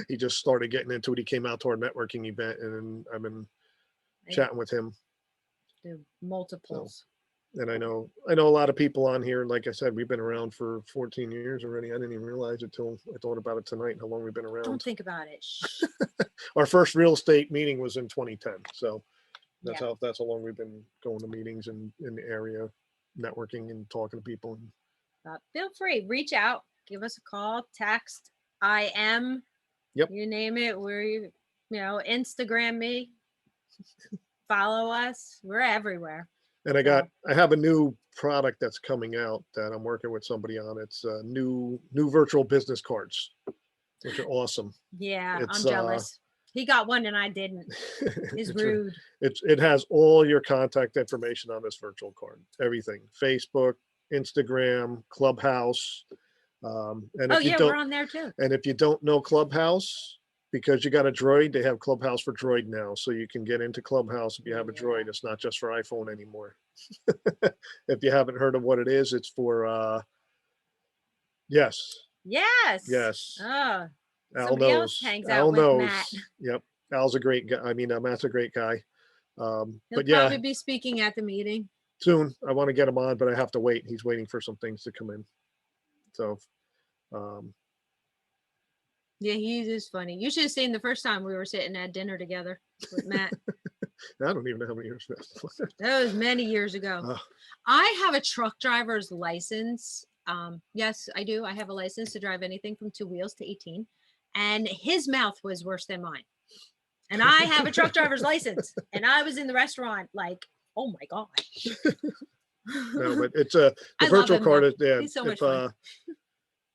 A: He just started getting into it. He came out to our networking event, and I've been chatting with him.
B: Do multiples.
A: And I know a lot of people on here. Like I said, we've been around for 14 years already. I didn't even realize it till I thought about it tonight, how long we've been around.
B: Don't think about it. Shh.
A: Our first real estate meeting was in 2010. So that's
B: Yeah.
A: how long we've been going to meetings in the area, networking and talking to people.
B: Feel free, reach out, give us a call, text, IM.
A: Yep.
B: You name it. Instagram me, follow us. We're everywhere.
A: And I have a new product that's coming out that I'm working with somebody on. It's new virtual business cards, which are awesome.
B: Yeah,
A: It's,
B: I'm jealous. He got one and I didn't. He's
A: it's re-
B: rude.
A: It has all your contact information on this virtual card. Everything: Facebook, Instagram, Clubhouse. And
B: Oh
A: if you
B: yeah,
A: don't,
B: we're on there too.
A: and if you don't know Clubhouse, because you got a Droid, they have Clubhouse for Droid now, so you can get into Clubhouse if you have a Droid. It's not just for iPhone anymore. If you haven't heard of what it is, it's for yes.
B: Oh,
A: Al
B: somebody else
A: knows.
B: hangs
A: Al
B: out with
A: knows.
B: Matt.
A: Yep. Al's a great guy. Matt's a great guy.
B: He'll
A: But yeah,
B: probably be speaking at the meeting.
A: soon. I want to get him on, but I have to wait. He's waiting for some things to come in. So,
B: Yeah, he is funny. You should have seen the first time we were sitting at dinner together with Matt.
A: I don't even know how many years this was.
B: That was many years ago.
A: Oh.
B: I have a truck driver's license. Yes, I do. I have a license to drive anything from 2 wheels to 18. And his mouth was worse than mine. And I have a truck driver's license. And I was in the restaurant like, oh my gosh.
A: No, but it's the
B: I love
A: virtual
B: him,
A: card
B: though.
A: is yeah.
B: He's so much
A: If
B: fun.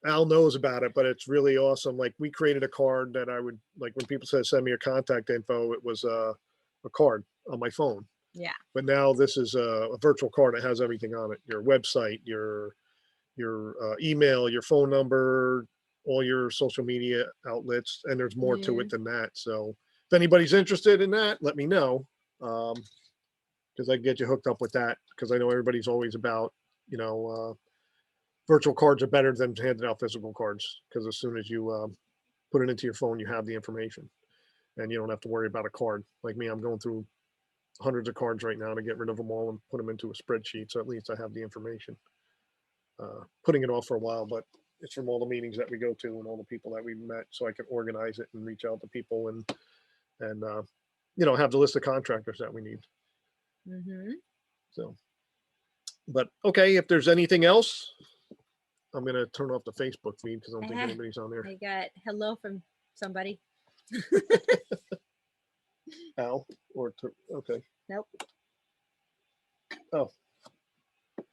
A: Al knows about it, but it's really awesome. Like we created a card that I would like when people said send me your contact info, it was a card on my phone.
B: Yeah.
A: But now this is a virtual card. It has everything on it: your website, your email, your phone number, all your social media outlets, and there's more to
B: Yeah.
A: it than that. So if anybody's interested in that, let me know, because I can get you hooked up with that. Because I know everybody's always about, virtual cards are better than handing out physical cards. Because as soon as you put it into your phone, you have the information, and you don't have to worry about a card. Like me, I'm going through hundreds of cards right now to get rid of them all and put them into a spreadsheet. So at least I have the information. Putting it off for a while, but it's from all the meetings that we go to and all the people that we've met, so I can organize it and reach out to people and have the list of contractors that we need.
B: Mm-hmm.
A: So, but okay, if there's anything else, I'm gonna turn off the Facebook feed because I don't think anybody's on there.
B: I got hello from somebody.
A: Al okay.
B: Nope.
A: Oh, I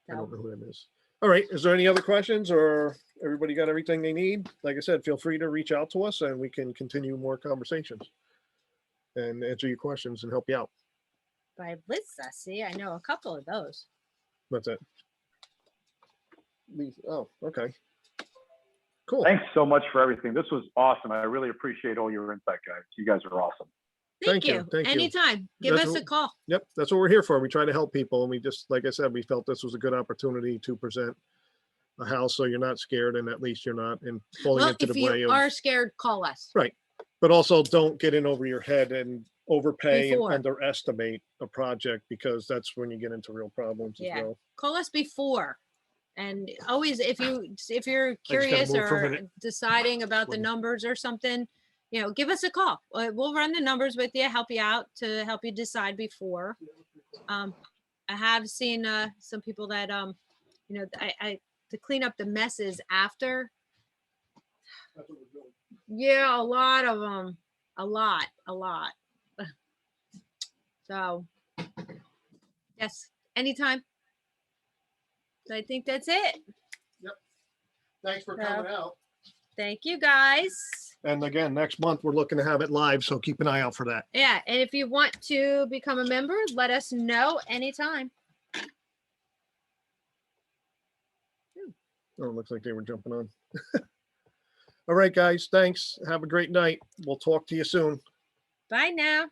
B: No.
A: don't know who that is. All right. Is there any other questions, or everybody got everything they need? Like I said, feel free to reach out to us and we can continue more conversations and answer your questions and help you out.
B: By Lisa. See, I know a couple of those.
A: That's it. Oh, okay. Cool.
E: Thanks so much for everything. This was awesome. I really appreciate all your insight, guys. You guys are awesome.
B: Thank
A: Thank you,
B: you.
A: thank you.
B: Anytime. Give
A: That's
B: us a
A: what-
B: call.
A: Yep. That's what we're here for. We try to help people. And we just, like I said, we felt this was a good opportunity to present a house so you're not scared and at least you're not falling
B: Well,
A: into
B: if
A: the way
B: you
A: of,
B: are scared, call us.
A: right. But also don't get in over your head and overpay
B: Before.
A: and underestimate a project, because that's when you get into real problems
B: Yeah.
A: as well.
B: Call us before. And always, if you're
A: gotta
B: curious
A: move for a
B: or
A: minute.
B: deciding about the
A: Sweaty.
B: numbers or something, give us a call. We'll run the numbers with you, help you out to help you decide before. I have seen some people that I to clean up the messes after. Yeah, a lot of them. A lot. So, yes, anytime. So I think that's it.
A: Thanks for
B: Yeah.
A: coming out.
B: Thank you, guys.
A: And again, next month, we're looking to have it live, so keep an eye out for that.
B: Yeah, and if you want to become a member, let us know anytime.
A: Oh, it looks like they were jumping on. All right, guys, thanks. Have a great night. We'll talk to you soon.
B: Bye now.